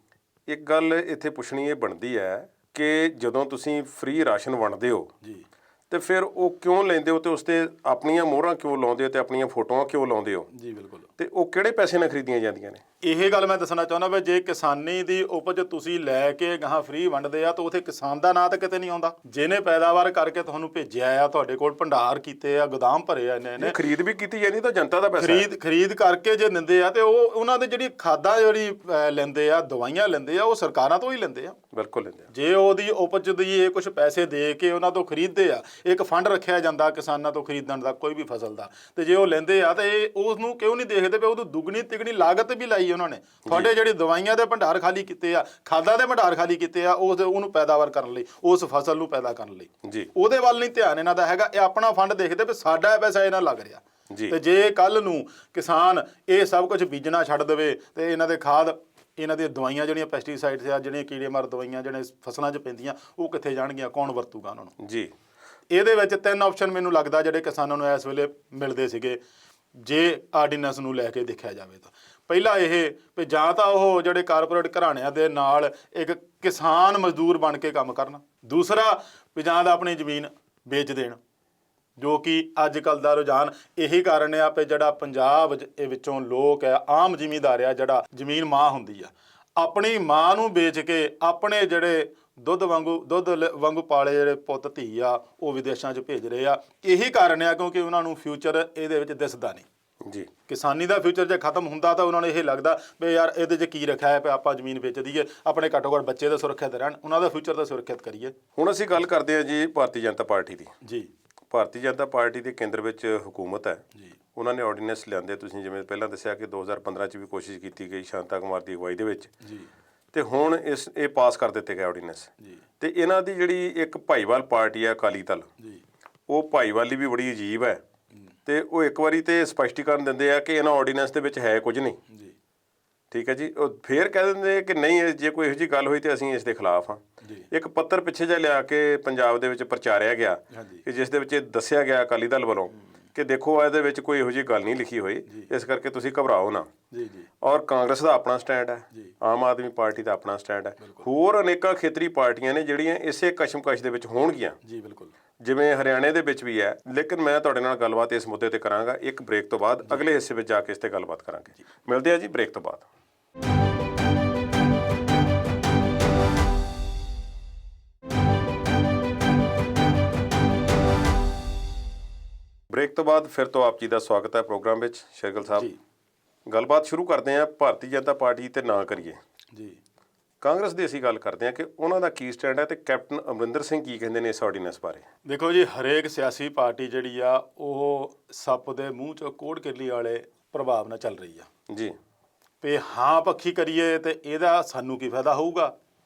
Speaker 1: ਇੱਕ ਗੱਲ ਇੱਥੇ ਪੁੱਛਣੀ ਇਹ ਬਣਦੀ ਹੈ ਕਿ ਜਦੋਂ ਤੁਸੀਂ ਫ੍ਰੀ ਰਾਸ਼ਨ ਵੰਡਦੇ ਹੋ ਜੀ ਤੇ ਫਿਰ ਉਹ ਕਿਉਂ ਲੈਂਦੇ ਹੋ ਤੇ ਉਸ ਤੇ ਆਪਣੀਆਂ ਮੋਹਰਾਂ ਕਿਉਂ ਲਾਉਂਦੇ ਹੋ ਤੇ ਆਪਣੀਆਂ ਫੋਟੋਆਂ ਕਿਉਂ ਲਾਉਂਦੇ ਹੋ
Speaker 2: ਜੀ? ਬਿਲਕੁਲ।
Speaker 1: ਤੇ ਉਹ ਕਿਹੜੇ ਪੈਸੇ ਨਾਲ ਖਰੀਦੀਆਂ ਜਾਂਦੀਆਂ ਨੇ?
Speaker 2: ਇਹ ਗੱਲ ਮੈਂ ਦੱਸਣਾ ਚਾਹੁੰਦਾ ਵੀ ਜੇ ਕਿਸਾਨੀ ਦੀ ਉਪਜ ਤੁਸੀਂ ਲੈ ਕੇ ਗਾਹਾਂ ਫ੍ਰੀ ਵੰਡਦੇ ਆ ਤਾਂ ਉੱਥੇ ਕਿਸਾਨ ਦਾ ਨਾਂ ਤਾਂ ਕਿਤੇ ਨਹੀਂ ਆਉਂਦਾ। ਜਿਹਨੇ ਪੈਦਾਵਾਰ ਕਰਕੇ ਤੁਹਾਨੂੰ ਭੇਜਿਆ ਆ, ਤੁਹਾਡੇ ਕੋਲ ਭੰਡਾਰ ਕੀਤੇ ਆ, ਗੋਦਾਮ ਭਰੇ ਆ, ਇਹਨੇ
Speaker 1: ਖਰੀਦ ਵੀ ਕੀਤੀ ਜਾਂਦੀ ਤਾਂ ਜਨਤਾ ਦਾ ਪੈਸਾ
Speaker 2: ਖਰੀਦ ਕਰਕੇ ਜੇ ਦਿੰਦੇ ਆ ਤੇ ਉਹ ਉਹਨਾਂ ਦੇ ਜਿਹੜੀ ਖਾਦਾਂ ਜਿਹੜੀ ਲੈਂਦੇ ਆ, ਦਵਾਈਆਂ ਲੈਂਦੇ ਆ, ਉਹ ਸਰਕਾਰਾਂ ਤੋਂ ਹੀ ਲੈਂਦੇ ਆ।
Speaker 1: ਬਿਲਕੁਲ ਲੈਂਦੇ ਆ।
Speaker 2: ਜੇ ਉਹਦੀ ਉਪਜ ਦੀ ਇਹ ਕੁਝ ਪੈਸੇ ਦੇ ਕੇ ਉਹਨਾਂ ਤੋਂ ਖਰੀਦਦੇ ਆ, ਇੱਕ ਫੰਡ ਰੱਖਿਆ ਜਾਂਦਾ ਕਿਸਾਨਾਂ ਤੋਂ ਖਰੀਦਣ ਦਾ ਕੋਈ ਵੀ ਫਸਲ ਦਾ, ਤੇ ਜੇ ਉਹ ਲੈਂਦੇ ਆ ਤੇ ਉਸ ਨੂੰ ਕਿਉਂ ਨਹੀਂ ਦੇਖਦੇ ਵੀ ਉਹਨੂੰ ਦੁੱਗਣੀ ਤਿਗਣੀ ਲਾਗਤ ਵੀ ਲਾਈ ਉਹਨਾਂ ਨੇ। ਤੁਹਾਡੇ ਜਿਹੜੀ ਦਵਾਈਆਂ ਦੇ ਭੰਡਾਰ ਖਾਲੀ ਕੀਤੇ ਆ, ਖਾਦਾਂ ਦੇ ਭੰਡਾਰ ਖਾਲੀ ਕੀਤੇ ਆ, ਉਹਨੂੰ ਪੈਦਾਵਾਰ ਕਰਨ ਲਈ, ਉਸ ਫਸਲ ਨੂੰ ਪੈਦਾ ਕਰਨ ਲਈ ਜੀ, ਉਹਦੇ ਵੱਲ ਨਹੀਂ ਧਿਆਨ ਇਹਨਾਂ ਦਾ ਹੈਗਾ। ਇਹ ਆਪਣਾ ਫੰਡ ਦੇਖਦੇ ਵੀ ਸਾਡਾ ਪੈਸਾ ਇਹਨਾਂ ਲੱਗ ਰਿਹਾ ਜੀ। ਤੇ ਜੇ ਕੱਲ ਨੂੰ ਕਿਸਾਨ ਇਹ ਸਭ ਕੁਝ ਬੀਜਣਾ ਛੱਡ ਦੇਵੇ ਤੇ ਇਹਨਾਂ ਦੇ ਖਾਦ, ਇਹਨਾਂ ਦੀਆਂ ਦਵਾਈਆਂ ਜਿਹੜੀਆਂ ਪੈਸਟੀਸਾਈਡਸ ਆ, ਜਿਹੜੀਆਂ ਕੀੜੇ ਮਾਰ ਦਵਾਈਆਂ ਜਿਹੜੀਆਂ ਫਸਲਾਂ 'ਚ ਪੈਂਦੀਆਂ, ਉਹ ਕਿੱਥੇ ਜਾਣਗੀਆਂ? ਕੌਣ ਵਰਤੂਗਾ ਉਹਨਾਂ ਨੂੰ ਜੀ? ਇਹਦੇ ਵਿੱਚ 3 ਆਪਸ਼ਨ ਮੈਨੂੰ ਲੱਗਦਾ ਜਿਹੜੇ ਕਿਸਾਨਾਂ ਨੂੰ ਇਸ ਵੇਲੇ ਮਿਲਦੇ ਸੀਗੇ ਜੇ ਆਰਡੀਨੈਂਸ ਨੂੰ ਲੈ ਕੇ ਦੇਖਿਆ ਜਾਵੇ ਤਾਂ। ਪਹਿਲਾ ਇਹ ਵੀ ਜਾਂ ਤਾਂ ਉਹ ਜਿਹੜੇ ਕਾਰਪੋਰੇਟ ਘਰਾਣਿਆਂ ਦੇ ਨਾਲ ਇੱਕ ਕਿਸਾਨ ਮਜ਼ਦੂਰ ਬਣ ਕੇ ਕੰਮ ਕਰਨ, ਦੂਸਰਾ ਵੀ ਜਾਂ ਤਾਂ ਆਪਣੀ ਜ਼ਮੀਨ ਵੇਚ ਦੇਣ, ਜੋ ਕਿ ਅੱਜ ਕੱਲ੍ਹ ਦਾ ਰੁਝਾਨ ਇਹੀ ਕਾਰਨ ਆ ਵੀ ਜਿਹੜਾ ਪੰਜਾਬ ਵਿੱਚੋਂ ਲੋਕ ਆ, ਆਮ ਜ਼ਿਮੀਂਦਾਰ ਆ, ਜਿਹੜਾ ਜ਼ਮੀਨ ਮਾਂ ਹੁੰਦੀ ਆ, ਆਪਣੀ ਮਾਂ ਨੂੰ ਵੇਚ ਕੇ ਆਪਣੇ ਜਿਹੜੇ ਦੁੱਧ ਵਾਂਗੂ ਪਾਲੇ ਜਿਹੜੇ ਪੁੱਤ ਧੀ ਆ ਉਹ ਵਿਦੇਸ਼ਾਂ 'ਚ ਭੇਜ ਰਹੇ ਆ। ਇਹੀ ਕਾਰਨ ਆ ਕਿਉਂਕਿ ਉਹਨਾਂ ਨੂੰ ਫਿਊਚਰ ਇਹਦੇ ਵਿੱਚ ਦਿਸਦਾ ਨਹੀਂ ਜੀ। ਕਿਸਾਨੀ ਦਾ ਫਿਊਚਰ ਜੇ ਖਤਮ ਹੁੰਦਾ ਤਾਂ ਉਹਨਾਂ ਨੂੰ ਇਹ ਲੱਗਦਾ ਵੀ ਯਾਰ ਇਹਦੇ 'ਚ ਕੀ ਰੱਖਿਆ ਹੈ, ਵੀ ਆਪਾਂ ਜ਼ਮੀਨ ਵੇਚ ਦਈਏ, ਆਪਣੇ ਘੱਟੋ ਘੱਟ ਬੱਚੇ ਤਾਂ ਸੁਰੱਖਿਅਤ ਰਹਿਣ, ਉਹਨਾਂ ਦਾ ਫਿਊਚਰ ਤਾਂ ਸੁਰੱਖਿਅਤ ਕਰੀਏ।
Speaker 1: ਹੁਣ ਅਸੀਂ ਗੱਲ ਕਰਦੇ ਹਾਂ ਜੀ ਭਾਰਤੀ ਜਨਤਾ ਪਾਰਟੀ ਦੀ
Speaker 2: ਜੀ।
Speaker 1: ਭਾਰਤੀ ਜਨਤਾ ਪਾਰਟੀ ਦੇ ਕੇਂਦਰ ਵਿੱਚ ਹੁਕੂਮਤ ਹੈ ਜੀ। ਉਹਨਾਂ ਨੇ ਆਰਡੀਨੈਂਸ ਲਿਆਂਦੇ, ਤੁਸੀਂ ਜਿਵੇਂ ਪਹਿਲਾਂ ਦੱਸਿਆ ਕਿ 2015 'ਚ ਵੀ ਕੋਸ਼ਿਸ਼ ਕੀਤੀ ਗਈ ਸ਼ਾਂਤਾ ਕੁਮਾਰ ਦੀ ਅਗਵਾਈ ਦੇ ਵਿੱਚ ਜੀ, ਤੇ ਹੁਣ ਇਹ ਪਾਸ ਕਰ ਦਿੱਤੇ ਗਏ ਆਰਡੀਨੈਂਸ ਜੀ। ਤੇ ਇਹਨਾਂ ਦੀ ਜਿਹੜੀ ਇੱਕ ਭਾਈਵਾਲ ਪਾਰਟੀ ਹੈ ਅਕਾਲੀ ਦਲ ਜੀ, ਉਹ ਭਾਈਵਾਲੀ ਵੀ ਬੜੀ ਅਜੀਬ ਹੈ ਤੇ ਉਹ ਇੱਕ ਵਾਰੀ ਤੇ ਸਪਸ਼ਟੀਕਰਨ ਦਿੰਦੇ ਆ ਕਿ ਇਹਨਾਂ ਆਰਡੀਨੈਂਸ ਦੇ ਵਿੱਚ ਹੈ ਕੁਝ ਨਹੀਂ
Speaker 2: ਜੀ
Speaker 1: ਠੀਕ ਹੈ ਜੀ। ਉਹ ਫੇਰ ਕਹਿ ਦਿੰਦੇ ਕਿ ਨਹੀਂ ਜੇ ਕੋਈ ਇਹੋ ਜਿਹੀ ਗੱਲ ਹੋਈ ਤੇ ਅਸੀਂ ਇਸ ਦੇ ਖਿਲਾਫ ਹਾਂ।
Speaker 2: ਜੀ
Speaker 1: ਇੱਕ ਪੱਤਰ ਪਿੱਛੇ ਜਿਹਾ ਲਿਆ ਕੇ ਪੰਜਾਬ ਦੇ ਵਿੱਚ ਪ੍ਰਚਾਰਿਆ ਗਿਆ
Speaker 2: ਹਾਂਜੀ
Speaker 1: ਕਿ ਜਿਸ ਦੇ ਵਿੱਚ ਇਹ ਦੱਸਿਆ ਗਿਆ ਅਕਾਲੀ ਦਲ ਵੱਲੋਂ ਕਿ ਦੇਖੋ ਇਹਦੇ ਵਿੱਚ ਕੋਈ ਇਹੋ ਜਿਹੀ ਗੱਲ ਨਹੀਂ ਲਿਖੀ ਹੋਈ, ਇਸ ਕਰਕੇ ਤੁਸੀਂ ਘਬਰਾਓ ਨਾ।
Speaker 2: ਜੀ ਜੀ
Speaker 1: ਔਰ ਕਾਂਗਰਸ ਦਾ ਆਪਣਾ ਸਟੈਂਡ ਹੈ,
Speaker 2: ਜੀ
Speaker 1: ਆਮ ਆਦਮੀ ਪਾਰਟੀ ਦਾ ਆਪਣਾ ਸਟੈਂਡ ਹੈ, ਹੋਰ ਅਨੇਕਾਂ ਖੇਤਰੀ ਪਾਰਟੀਆਂ ਨੇ ਜਿਹੜੀਆਂ ਇਸੇ ਕਸ਼ਮਕਸ਼ ਦੇ ਵਿੱਚ ਹੋਣਗੀਆਂ,
Speaker 2: ਜੀ ਬਿਲਕੁਲ
Speaker 1: ਜਿਵੇਂ ਹਰਿਆਣੇ ਦੇ ਵਿੱਚ ਵੀ ਹੈ। ਲੇਕਿਨ ਮੈਂ ਤੁਹਾਡੇ ਨਾਲ ਗੱਲਬਾਤ ਇਸ ਮੁੱਦੇ ਤੇ ਕਰਾਂਗਾ ਇੱਕ ਬ੍ਰੇਕ ਤੋਂ ਬਾਅਦ। ਅਗਲੇ ਹਿੱਸੇ ਵਿੱਚ ਜਾ ਕੇ ਇਸ ਤੇ ਗੱਲਬਾਤ ਕਰਾਂਗੇ। ਮਿਲਦੇ ਆ ਜੀ ਬ੍ਰੇਕ ਤੋਂ ਬਾਅਦ। ਬ੍ਰੇਕ ਤੋਂ ਬਾਅਦ ਫਿਰ ਤੋਂ ਆਪ ਜੀ ਦਾ ਸਵਾਗਤ ਹੈ ਪ੍ਰੋਗਰਾਮ ਵਿੱਚ। ਸ਼ੇਰਗਿੱਲ ਸਾਹਿਬ,
Speaker 2: ਜੀ
Speaker 1: ਗੱਲਬਾਤ ਸ਼ੁਰੂ ਕਰਦੇ ਹਾਂ ਭਾਰਤੀ ਜਨਤਾ ਪਾਰਟੀ ਤੇ ਨਾ ਕਰੀਏ।
Speaker 2: ਜੀ
Speaker 1: ਕਾਂਗਰਸ ਦੀ ਅਸੀਂ ਗੱਲ ਕਰਦੇ ਹਾਂ ਕਿ ਉਹਨਾਂ ਦਾ ਕੀ ਸਟੈਂਡ ਹੈ ਤੇ ਕੈਪਟਨ ਅਮਰਿੰਦਰ ਸਿੰਘ ਕੀ ਕਹਿੰਦੇ ਨੇ ਇਸ ਆਰਡੀਨੈਂਸ ਬਾਰੇ।
Speaker 2: ਦੇਖੋ ਜੀ, ਹਰੇਕ ਸਿਆਸੀ ਪਾਰਟੀ ਜਿਹੜੀ ਆ ਉਹ ਸੱਪ ਦੇ ਮੂੰਹ 'ਚ ਕੋੜ ਕਿਰਲੀ ਵਾਲੇ ਪ੍ਰਭਾਵ ਨਾਲ ਚੱਲ ਰਹੀ ਆ
Speaker 1: ਜੀ।
Speaker 2: ਵੀ ਹਾਂ ਪੱਖੀ ਕਰੀਏ ਤੇ ਇਹਦਾ ਸਾਨੂੰ ਕੀ ਫਾਇਦਾ ਹੋਊਗਾ,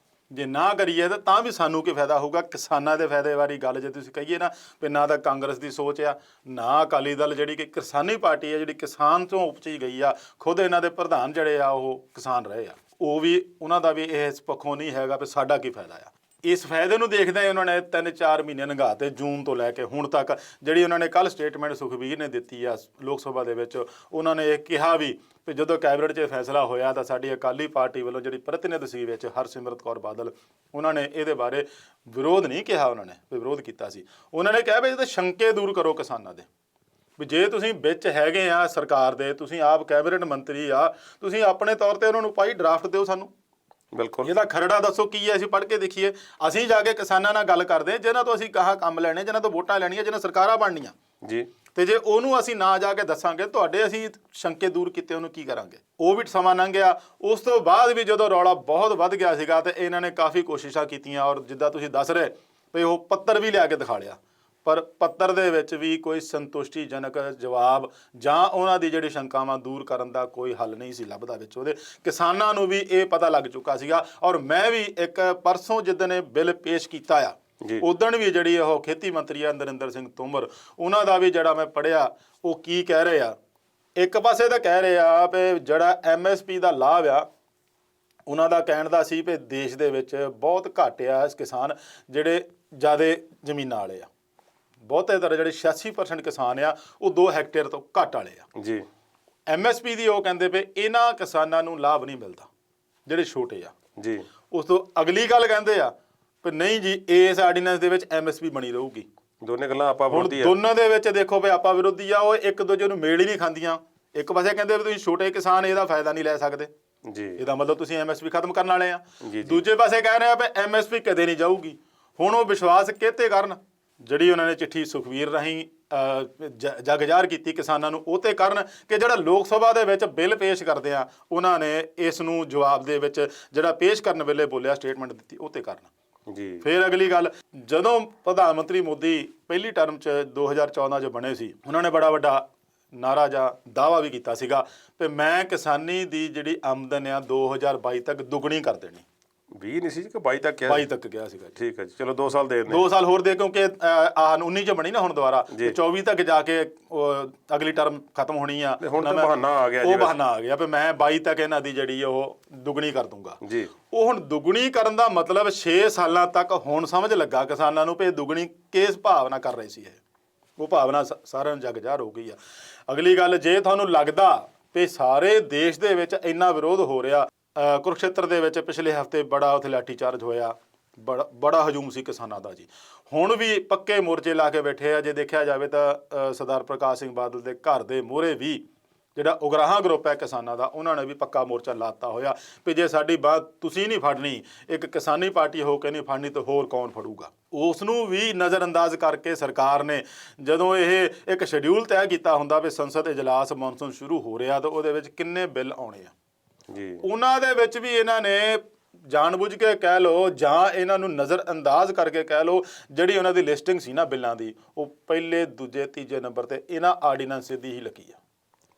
Speaker 2: ਜੇ ਨਾ ਕਰੀਏ ਤਾਂ ਵੀ ਸਾਨੂੰ ਕੀ ਫਾਇਦਾ ਹੋਊਗਾ। ਕਿਸਾਨਾਂ ਦੇ ਫਾਇਦੇ ਵਾਲੀ ਗੱਲ ਜੇ ਤੁਸੀਂ ਕਹੀਏ ਨਾ, ਵੀ ਨਾ ਤਾਂ ਕਾਂਗਰਸ ਦੀ ਸੋਚ ਆ ਨਾ ਅਕਾਲੀ ਦਲ, ਜਿਹੜੀ ਕਿ ਕਿਸਾਨੀ ਪਾਰਟੀ ਆ, ਜਿਹੜੀ ਕਿਸਾਨ ਤੋਂ ਉਪਜੀ ਗਈ ਆ। ਖੁਦ ਇਹਨਾਂ ਦੇ ਪ੍ਰਧਾਨ ਜਿਹੜੇ ਆ ਉਹ ਕਿਸਾਨ ਰਹੇ ਆ, ਉਹ ਵੀ ਉਹਨਾਂ ਦਾ ਵੀ ਇਸ ਪੱਖੋਂ ਨਹੀਂ ਹੈਗਾ ਵੀ ਸਾਡਾ ਕੀ ਫਾਇਦਾ ਆ। ਇਸ ਫਾਇਦੇ ਨੂੰ ਦੇਖਦੇ ਉਹਨਾਂ ਨੇ 3-4 ਮਹੀਨੇ ਲੰਘਾਤੇ, ਜੂਨ ਤੋਂ ਲੈ ਕੇ ਹੁਣ ਤੱਕ। ਜਿਹੜੀ ਉਹਨਾਂ ਨੇ ਕੱਲ੍ਹ ਸਟੇਟਮੈਂਟ ਸੁਖਬੀਰ ਨੇ ਦਿੱਤੀ ਆ ਲੋਕ ਸਭਾ ਦੇ ਵਿੱਚ, ਉਹਨਾਂ ਨੇ ਇਹ ਕਿਹਾ ਵੀ ਜਦੋਂ ਕੈਬਨਿਟ 'ਚ ਫੈਸਲਾ ਹੋਇਆ ਤਾਂ ਸਾਡੀ ਅਕਾਲੀ ਪਾਰਟੀ ਵੱਲੋਂ ਜਿਹੜੀ ਪ੍ਰਤੀਨਿਧ ਸੀ ਵਿੱਚ ਹਰਸਿਮਰਤ ਕੌਰ ਬਾਦਲ, ਉਹਨਾਂ ਨੇ ਇਹਦੇ ਬਾਰੇ ਵਿਰੋਧ ਨਹੀਂ ਕਿਹਾ, ਉਹਨਾਂ ਨੇ ਵਿਰੋਧ ਕੀਤਾ ਸੀ। ਉਹਨਾਂ ਨੇ ਕਿਹਾ ਵੀ ਇਹਦੇ ਸ਼ੰਕੇ ਦੂਰ ਕਰੋ ਕਿਸਾਨਾਂ ਦੇ, ਵੀ ਜੇ ਤੁਸੀਂ ਵਿੱਚ ਹੈਗੇ ਆ ਸਰਕਾਰ ਦੇ, ਤੁਸੀਂ ਆਪ ਕੈਬਨਿਟ ਮੰਤਰੀ ਆ, ਤੁਸੀਂ ਆਪਣੇ ਤੌਰ ਤੇ ਉਹਨਾਂ ਨੂੰ ਭਾਈ ਡਰਾਫਟ ਦਿਓ ਸਾਨੂੰ।
Speaker 1: ਬਿਲਕੁਲ,
Speaker 2: ਇਹਦਾ ਖਰੜਾ ਦੱਸੋ ਕੀ ਹੈ, ਅਸੀਂ ਪੜ੍ਹ ਕੇ ਦੇਖੀਏ। ਅਸੀਂ ਜਾ ਕੇ ਕਿਸਾਨਾਂ ਨਾਲ ਗੱਲ ਕਰਦੇ, ਜਿਨ੍ਹਾਂ ਤੋਂ ਅਸੀਂ ਕਹਾ ਕੰਮ ਲੈਣੇ, ਜਿਨ੍ਹਾਂ ਤੋਂ ਵੋਟਾਂ ਲੈਣੀਆਂ, ਜਿਹਨਾਂ ਸਰਕਾਰਾਂ ਬਣਨੀਆਂ
Speaker 1: ਜੀ।
Speaker 2: ਤੇ ਜੇ ਉਹਨੂੰ ਅਸੀਂ ਨਾ ਜਾ ਕੇ ਦੱਸਾਂਗੇ ਤੁਹਾਡੇ ਅਸੀਂ ਸ਼ੰਕੇ ਦੂਰ ਕੀਤੇ, ਉਹਨੂੰ ਕੀ ਕਰਾਂਗੇ। ਉਹ ਵੀ ਸਮਾਂ ਲੰਘ ਗਿਆ। ਉਸ ਤੋਂ ਬਾਅਦ ਵੀ ਜਦੋਂ ਰੌਲਾ ਬਹੁਤ ਵੱਧ ਗਿਆ ਸੀਗਾ ਤੇ ਇਹਨਾਂ ਨੇ ਕਾਫੀ ਕੋਸ਼ਿਸ਼ਾਂ ਕੀਤੀਆਂ, ਔਰ ਜਿੱਦਾਂ ਤੁਸੀਂ ਦੱਸ ਰਹੇ ਵੀ ਉਹ ਪੱਤਰ ਵੀ ਲਿਆ ਕੇ ਦਿਖਾ ਲਿਆ, ਪਰ ਪੱਤਰ ਦੇ ਵਿੱਚ ਵੀ ਕੋਈ ਸੰਤੁਸ਼ਟੀਜਨਕ ਜਵਾਬ ਜਾਂ ਉਹਨਾਂ ਦੀ ਜਿਹੜੀ ਸ਼ੰਕਾਵਾਂ ਦੂਰ ਕਰਨ ਦਾ ਕੋਈ ਹੱਲ ਨਹੀਂ ਸੀ ਲੱਭਦਾ ਵਿੱਚ ਉਹਦੇ। ਕਿਸਾਨਾਂ ਨੂੰ ਵੀ ਇਹ ਪਤਾ ਲੱਗ ਚੁੱਕਾ ਸੀਗਾ। ਔਰ ਮੈਂ ਵੀ ਇੱਕ ਪਰਸੋਂ ਜਿੱਦਣ ਇਹ ਬਿੱਲ ਪੇਸ਼ ਕੀਤਾ ਆ, ਉਦਣ ਵੀ ਜਿਹੜੀ ਉਹ ਖੇਤੀ ਮੰਤਰੀ ਆ ਨਰਿੰਦਰ ਸਿੰਘ ਤੋਮਰ, ਉਹਨਾਂ ਦਾ ਵੀ ਜਿਹੜਾ ਮੈਂ ਪੜ੍ਹਿਆ, ਉਹ ਕੀ ਕਹਿ ਰਹੇ ਆ। ਇੱਕ ਪਾਸੇ ਤਾਂ ਕਹਿ ਰਹੇ ਆ ਵੀ ਜਿਹੜਾ MSP ਦਾ ਲਾਭ ਆ, ਉਹਨਾਂ ਦਾ ਕਹਿਣ ਦਾ ਸੀ ਵੀ ਦੇਸ਼ ਦੇ ਵਿੱਚ ਬਹੁਤ ਘੱਟ ਆ ਕਿਸਾਨ ਜਿਹੜੇ ਜ਼ਿਆਦਾ ਜ਼ਮੀਨਾਂ ਵਾਲੇ ਆ। ਬਹੁਤੇ ਤਰ੍ਹਾਂ ਜਿਹੜੇ 86% ਕਿਸਾਨ ਆ ਉਹ 2 ਹੈਕਟੇਅਰ ਤੋਂ ਘੱਟ ਵਾਲੇ ਆ
Speaker 1: ਜੀ।
Speaker 2: MSP ਦੀ ਉਹ ਕਹਿੰਦੇ ਵੀ ਇਹਨਾਂ ਕਿਸਾਨਾਂ ਨੂੰ ਲਾਭ ਨਹੀਂ ਮਿਲਦਾ ਜਿਹੜੇ ਛੋਟੇ ਆ
Speaker 1: ਜੀ।
Speaker 2: ਉਸ ਤੋਂ ਅਗਲੀ ਗੱਲ ਕਹਿੰਦੇ ਆ ਵੀ ਨਹੀਂ ਜੀ, ਇਸ ਆਰਡੀਨੈਂਸ ਦੇ ਵਿੱਚ MSP ਬਣੀ ਰਹੂਗੀ।
Speaker 1: ਦੋਨੇ ਗੱਲਾਂ ਆਪਾਂ ਵਿਰੋਧੀ ਆ।
Speaker 2: ਦੋਨਾਂ ਦੇ ਵਿੱਚ ਦੇਖੋ ਵੀ ਆਪਾਂ ਵਿਰੋਧੀ ਆ, ਉਹ ਇੱਕ ਦੂਜੇ ਨੂੰ ਮੇਲ ਹੀ ਨਹੀਂ ਖਾਂਦੀਆਂ। ਇੱਕ ਪਾਸੇ ਕਹਿੰਦੇ ਵੀ ਤੁਸੀਂ ਛੋਟੇ ਕਿਸਾਨ ਇਹਦਾ ਫਾਇਦਾ ਨਹੀਂ ਲੈ ਸਕਦੇ
Speaker 1: ਜੀ,
Speaker 2: ਇਹਦਾ ਮਤਲਬ ਤੁਸੀਂ MSP ਖਤਮ ਕਰਨ ਵਾਲੇ ਆ।
Speaker 1: ਜੀ।
Speaker 2: ਦੂਜੇ ਪਾਸੇ ਕਹਿ ਰਹੇ ਆ ਵੀ MSP ਕਦੇ ਨਹੀਂ ਜਾਊਗੀ। ਹੁਣ ਉਹ ਵਿਸ਼ਵਾਸ ਕਿਹਤੇ ਕਰਨ, ਜਿਹੜੀ ਉਹਨਾਂ ਨੇ ਚਿੱਠੀ ਸੁਖਬੀਰ ਰਾਹੀਂ ਜਗ ਜ਼ਾਹਰ ਕੀਤੀ ਕਿਸਾਨਾਂ ਨੂੰ, ਉਹ ਤੇ ਕਰਨ ਕਿ ਜਿਹੜਾ ਲੋਕ ਸਭਾ ਦੇ ਵਿੱਚ ਬਿੱਲ ਪੇਸ਼ ਕਰਦੇ ਆ, ਉਹਨਾਂ ਨੇ ਇਸ ਨੂੰ ਜਵਾਬ ਦੇ ਵਿੱਚ ਜਿਹੜਾ ਪੇਸ਼ ਕਰਨ ਵੇਲੇ ਬੋਲਿਆ, ਸਟੇਟਮੈਂਟ ਦਿੱਤੀ, ਉਹ ਤੇ ਕਰਨ
Speaker 1: ਜੀ।
Speaker 2: ਫਿਰ ਅਗਲੀ ਗੱਲ, ਜਦੋਂ ਪ੍ਰਧਾਨ ਮੰਤਰੀ ਮੋਦੀ ਪਹਿਲੀ ਟਰਮ 'ਚ 2014 'ਚ ਬਣੇ ਸੀ, ਉਹਨਾਂ ਨੇ ਬੜਾ ਵੱਡਾ ਨਾਰਾ ਜਾਂ ਦਾਅਵਾ ਵੀ ਕੀਤਾ ਸੀਗਾ ਕਿ ਮੈਂ ਕਿਸਾਨੀ ਦੀ ਜਿਹੜੀ ਆਮਦਨ ਆ 2022 ਤੱਕ ਦੁੱਗਣੀ ਕਰ ਦੇਣੀ।
Speaker 1: 20 ਨਹੀਂ ਸੀ ਕਿ 22 ਤੱਕ ਕਿਹਾ?
Speaker 2: 22 ਤੱਕ ਗਿਆ ਸੀਗਾ ਜੀ।
Speaker 1: ਠੀਕ ਹੈ ਜੀ, ਚਲੋ 2 ਸਾਲ ਦੇ ਦਿੰਦੇ।
Speaker 2: 2 ਸਾਲ ਹੋਰ ਦੇ, ਕਿਉਂਕਿ 19 'ਚ ਬਣੀ ਨਾ ਹੁਣ ਦੁਬਾਰਾ, 24 ਤੱਕ ਜਾ ਕੇ ਅਗਲੀ ਟਰਮ ਖਤਮ ਹੋਣੀ ਆ।
Speaker 1: ਹੁਣ ਤਾਂ ਬਹਾਨਾ ਆ ਗਿਆ ਜੀ,
Speaker 2: ਉਹ ਬਹਾਨਾ ਆ ਗਿਆ ਵੀ ਮੈਂ 22 ਤੱਕ ਇਹਨਾਂ ਦੀ ਜਿਹੜੀ ਉਹ ਦੁੱਗਣੀ ਕਰ ਦੂੰਗਾ
Speaker 1: ਜੀ।
Speaker 2: ਉਹ ਹੁਣ ਦੁੱਗਣੀ ਕਰਨ ਦਾ ਮਤਲਬ 6 ਸਾਲਾਂ ਤੱਕ ਹੁਣ ਸਮਝ ਲੱਗਾ ਕਿਸਾਨਾਂ ਨੂੰ ਵੀ ਦੁੱਗਣੀ ਕਿਸ ਭਾਵਨਾ ਕਰ ਰਹੇ ਸੀ। ਉਹ ਭਾਵਨਾ ਸਾਰਿਆਂ ਨੂੰ ਜਗ ਜ਼ਾਹਰ ਹੋ ਗਈ ਆ। ਅਗਲੀ ਗੱਲ, ਜੇ ਤੁਹਾਨੂੰ ਲੱਗਦਾ ਵੀ ਸਾਰੇ ਦੇਸ਼ ਦੇ ਵਿੱਚ ਇੰਨਾ ਵਿਰੋਧ ਹੋ ਰਿਹਾ, ਕੁਰੂਕਸ਼ੇਤਰ ਦੇ ਵਿੱਚ ਪਿਛਲੇ ਹਫ਼ਤੇ ਬੜਾ ਉੱਥੇ ਲਾਠੀਚਾਰਜ ਹੋਇਆ, ਬੜਾ ਹਜੂਮ ਸੀ ਕਿਸਾਨਾਂ ਦਾ ਜੀ। ਹੁਣ ਵੀ ਪੱਕੇ ਮੋਰਚੇ ਲਾ ਕੇ ਬੈਠੇ ਆ। ਜੇ ਦੇਖਿਆ ਜਾਵੇ ਤਾਂ ਸਰਦਾਰ ਪ੍ਰਕਾਸ਼ ਸਿੰਘ ਬਾਦਲ ਦੇ ਘਰ ਦੇ ਮੂਹਰੇ ਵੀ ਜਿਹੜਾ ਉਗਰਾਹਾਂ ਗਰੁੱਪ ਹੈ ਕਿਸਾਨਾਂ ਦਾ, ਉਹਨਾਂ ਨੇ ਵੀ ਪੱਕਾ ਮੋਰਚਾ ਲਾਤਾ ਹੋਇਆ ਵੀ ਜੇ ਸਾਡੀ ਬਾਤ ਤੁਸੀਂ ਨਹੀਂ ਫੜਨੀ, ਇੱਕ ਕਿਸਾਨੀ ਪਾਰਟੀ ਹੋ ਕੇ ਨਹੀਂ ਫੜਨੀ, ਤਾਂ ਹੋਰ ਕੌਣ ਫੜੂਗਾ। ਉਸ ਨੂੰ ਵੀ ਨਜ਼ਰਅੰਦਾਜ਼ ਕਰਕੇ ਸਰਕਾਰ ਨੇ ਜਦੋਂ ਇਹ ਇੱਕ ਸ਼ਡਿਊਲ ਤੈਅ ਕੀਤਾ ਹੁੰਦਾ ਵੀ ਸੰਸਦ ਇਜਲਾਸ ਮੌਨਸੂਨ ਸ਼ੁਰੂ ਹੋ ਰਿਹਾ, ਤਾਂ ਉਹਦੇ ਵਿੱਚ ਕਿੰਨੇ ਬਿੱਲ ਆਉਣੇ ਆ
Speaker 1: ਜੀ,
Speaker 2: ਉਹਨਾਂ ਦੇ ਵਿੱਚ ਵੀ ਇਹਨਾਂ ਨੇ ਜਾਣਬੁੱਝ ਕੇ ਕਹਿ ਲਓ ਜਾਂ ਇਹਨਾਂ ਨੂੰ ਨਜ਼ਰਅੰਦਾਜ਼ ਕਰਕੇ ਕਹਿ ਲਓ, ਜਿਹੜੀ ਉਹਨਾਂ ਦੀ ਲਿਸਟਿੰਗ ਸੀ ਨਾ ਬਿੱਲਾਂ ਦੀ, ਉਹ ਪਹਿਲੇ, ਦੂਜੇ, ਤੀਜੇ ਨੰਬਰ ਤੇ ਇਹਨਾਂ ਆਰਡੀਨੈਂਸ ਦੀ ਹੀ ਲੱਗੀ ਆ।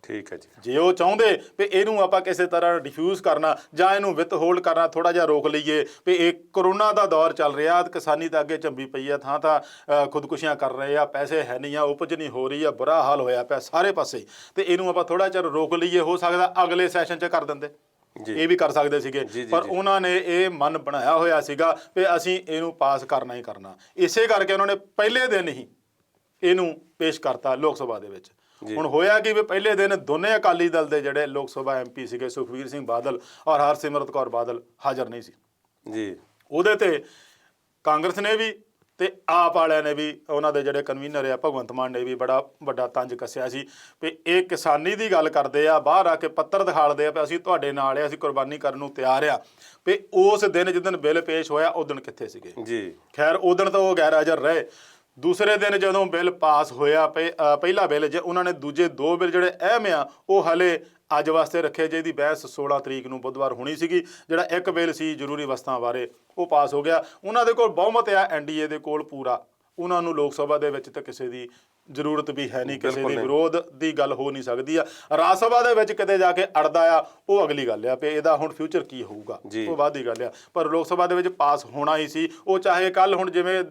Speaker 1: ਠੀਕ ਹੈ ਜੀ।
Speaker 2: ਜੇ ਉਹ ਚਾਹੁੰਦੇ ਵੀ ਇਹਨੂੰ ਆਪਾਂ ਕਿਸੇ ਤਰ੍ਹਾਂ ਡਿਫਿਊਜ਼ ਕਰਨਾ ਜਾਂ ਇਹਨੂੰ ਵਿਥ ਹੋਲਡ ਕਰਨਾ, ਥੋੜਾ ਜਿਹਾ ਰੋਕ ਲਈਏ ਵੀ ਇਹ ਕਰੋਨਾ ਦਾ ਦੌਰ ਚੱਲ ਰਿਹਾ, ਕਿਸਾਨੀ ਤਾਂ ਅੱਗੇ ਝੰਬੀ ਪਈ ਆ, ਥਾਂ ਖੁਦਕੁਸ਼ੀਆਂ ਕਰ ਰਹੇ ਆ, ਪੈਸੇ ਹੈ ਨਹੀਂ ਆ, ਉਪਜ ਨਹੀਂ ਹੋ ਰਹੀ ਆ, ਬੁਰਾ ਹਾਲ ਹੋਇਆ ਪਿਆ ਸਾਰੇ ਪਾਸੇ, ਤੇ ਇਹਨੂੰ ਆਪਾਂ ਥੋੜਾ ਚਿਰ ਰੋਕ ਲਈਏ, ਹੋ ਸਕਦਾ ਅਗਲੇ ਸੈਸ਼ਨ 'ਚ ਕਰ ਦਿੰਦੇ। ਇਹ ਵੀ ਕਰ ਸਕਦੇ ਸੀਗੇ, ਪਰ ਉਹਨਾਂ ਨੇ ਇਹ ਮਨ ਬਣਾਇਆ ਹੋਇਆ ਸੀਗਾ ਵੀ ਅਸੀਂ ਇਹਨੂੰ ਪਾਸ ਕਰਨਾ ਹੀ ਕਰਨਾ। ਇਸੇ ਕਰਕੇ ਉਹਨਾਂ ਨੇ ਪਹਿਲੇ ਦਿਨ ਹੀ ਇਹਨੂੰ ਪੇਸ਼ ਕਰਤਾ ਲੋਕ ਸਭਾ ਦੇ ਵਿੱਚ। ਹੁਣ ਹੋਇਆ ਕਿ ਵੀ ਪਹਿਲੇ ਦਿਨ ਦੋਨੇ ਅਕਾਲੀ ਦਲ ਦੇ ਜਿਹੜੇ ਲੋਕ ਸਭਾ MP ਸੀਗੇ, ਸੁਖਬੀਰ ਸਿੰਘ ਬਾਦਲ ਔਰ ਹਰਸਿਮਰਤ ਕੌਰ ਬਾਦਲ ਹਾਜ਼ਰ ਨਹੀਂ ਸੀ
Speaker 1: ਜੀ।
Speaker 2: ਉਹਦੇ ਤੇ ਕਾਂਗਰਸ ਨੇ ਵੀ ਤੇ ਆਪ ਵਾਲਿਆਂ ਨੇ ਵੀ, ਉਹਨਾਂ ਦੇ ਜਿਹੜੇ ਕਨਵੀਨਰ ਆ ਭਗਵੰਤ ਮਾਨ ਨੇ ਵੀ ਬੜਾ ਵੱਡਾ ਤੰਜ ਕੱਸਿਆ ਸੀ ਵੀ ਇਹ ਕਿਸਾਨੀ ਦੀ ਗੱਲ ਕਰਦੇ ਆ, ਬਾਹਰ ਆ ਕੇ ਪੱਤਰ ਦਿਖਾਲਦੇ ਆ ਵੀ ਅਸੀਂ ਤੁਹਾਡੇ ਨਾਲ ਆ, ਅਸੀਂ ਕੁਰਬਾਨੀ ਕਰਨ ਨੂੰ ਤਿਆਰ ਆ, ਵੀ ਉਸ ਦਿਨ ਜਿੱਦਣ ਬਿੱਲ ਪੇਸ਼ ਹੋਇਆ ਉਸ ਦਿਨ ਕਿੱਥੇ ਸੀਗੇ
Speaker 1: ਜੀ।
Speaker 2: ਖੈਰ ਉਸ ਦਿਨ ਤਾਂ ਉਹ ਗੈਰ ਹਾਜ਼ਰ ਰਹੇ। ਦੂਸਰੇ ਦਿਨ ਜਦੋਂ ਬਿੱਲ ਪਾਸ ਹੋਇਆ, ਪਹਿਲਾ ਬਿੱਲ ਜੇ ਉਹਨਾਂ ਨੇ ਦੂਜੇ ਦੋ ਬਿੱਲ ਜਿਹੜੇ ਅਹਿਮ ਆ ਉਹ ਹਲੇ ਅੱਜ ਵਾਸਤੇ ਰੱਖੇ, ਜਿਹਦੀ ਬਹਿਸ 16 ਤਰੀਕ ਨੂੰ ਬੁੱਧਵਾਰ ਹੋਣੀ ਸੀਗੀ। ਜਿਹੜਾ ਇੱਕ ਬਿੱਲ ਸੀ ਜ਼ਰੂਰੀ ਵਸਤਾਂ ਬਾਰੇ ਉਹ ਪਾਸ ਹੋ ਗਿਆ। ਉਹਨਾਂ ਦੇ ਕੋਲ ਬਹੁਮਤ ਆ, NDA ਦੇ ਕੋਲ ਪੂਰਾ, ਉਹਨਾਂ ਨੂੰ ਲੋਕ ਸਭਾ ਦੇ ਵਿੱਚ ਤਾਂ ਕਿਸੇ ਦੀ ਜ਼ਰੂਰਤ ਵੀ ਹੈ ਨਹੀਂ, ਕਿਸੇ ਦੇ ਵਿਰੋਧ ਦੀ ਗੱਲ ਹੋ ਨਹੀਂ ਸਕਦੀ ਆ। ਰਾਜ ਸਭਾ ਦੇ ਵਿੱਚ ਕਿਤੇ ਜਾ ਕੇ ਅੜਦਾ ਆ, ਉਹ ਅਗਲੀ ਗੱਲ ਆ ਵੀ ਇਹਦਾ ਹੁਣ ਫਿਊਚਰ ਕੀ ਹੋਊਗਾ, ਉਹ ਬਾਅਦ ਦੀ ਗੱਲ ਆ। ਪਰ ਲੋਕ ਸਭਾ ਦੇ ਵਿੱਚ ਪਾਸ ਹੋਣਾ ਹੀ ਸੀ ਉਹ, ਚਾਹੇ ਕੱਲ ਹੁਣ ਜਿਵੇਂ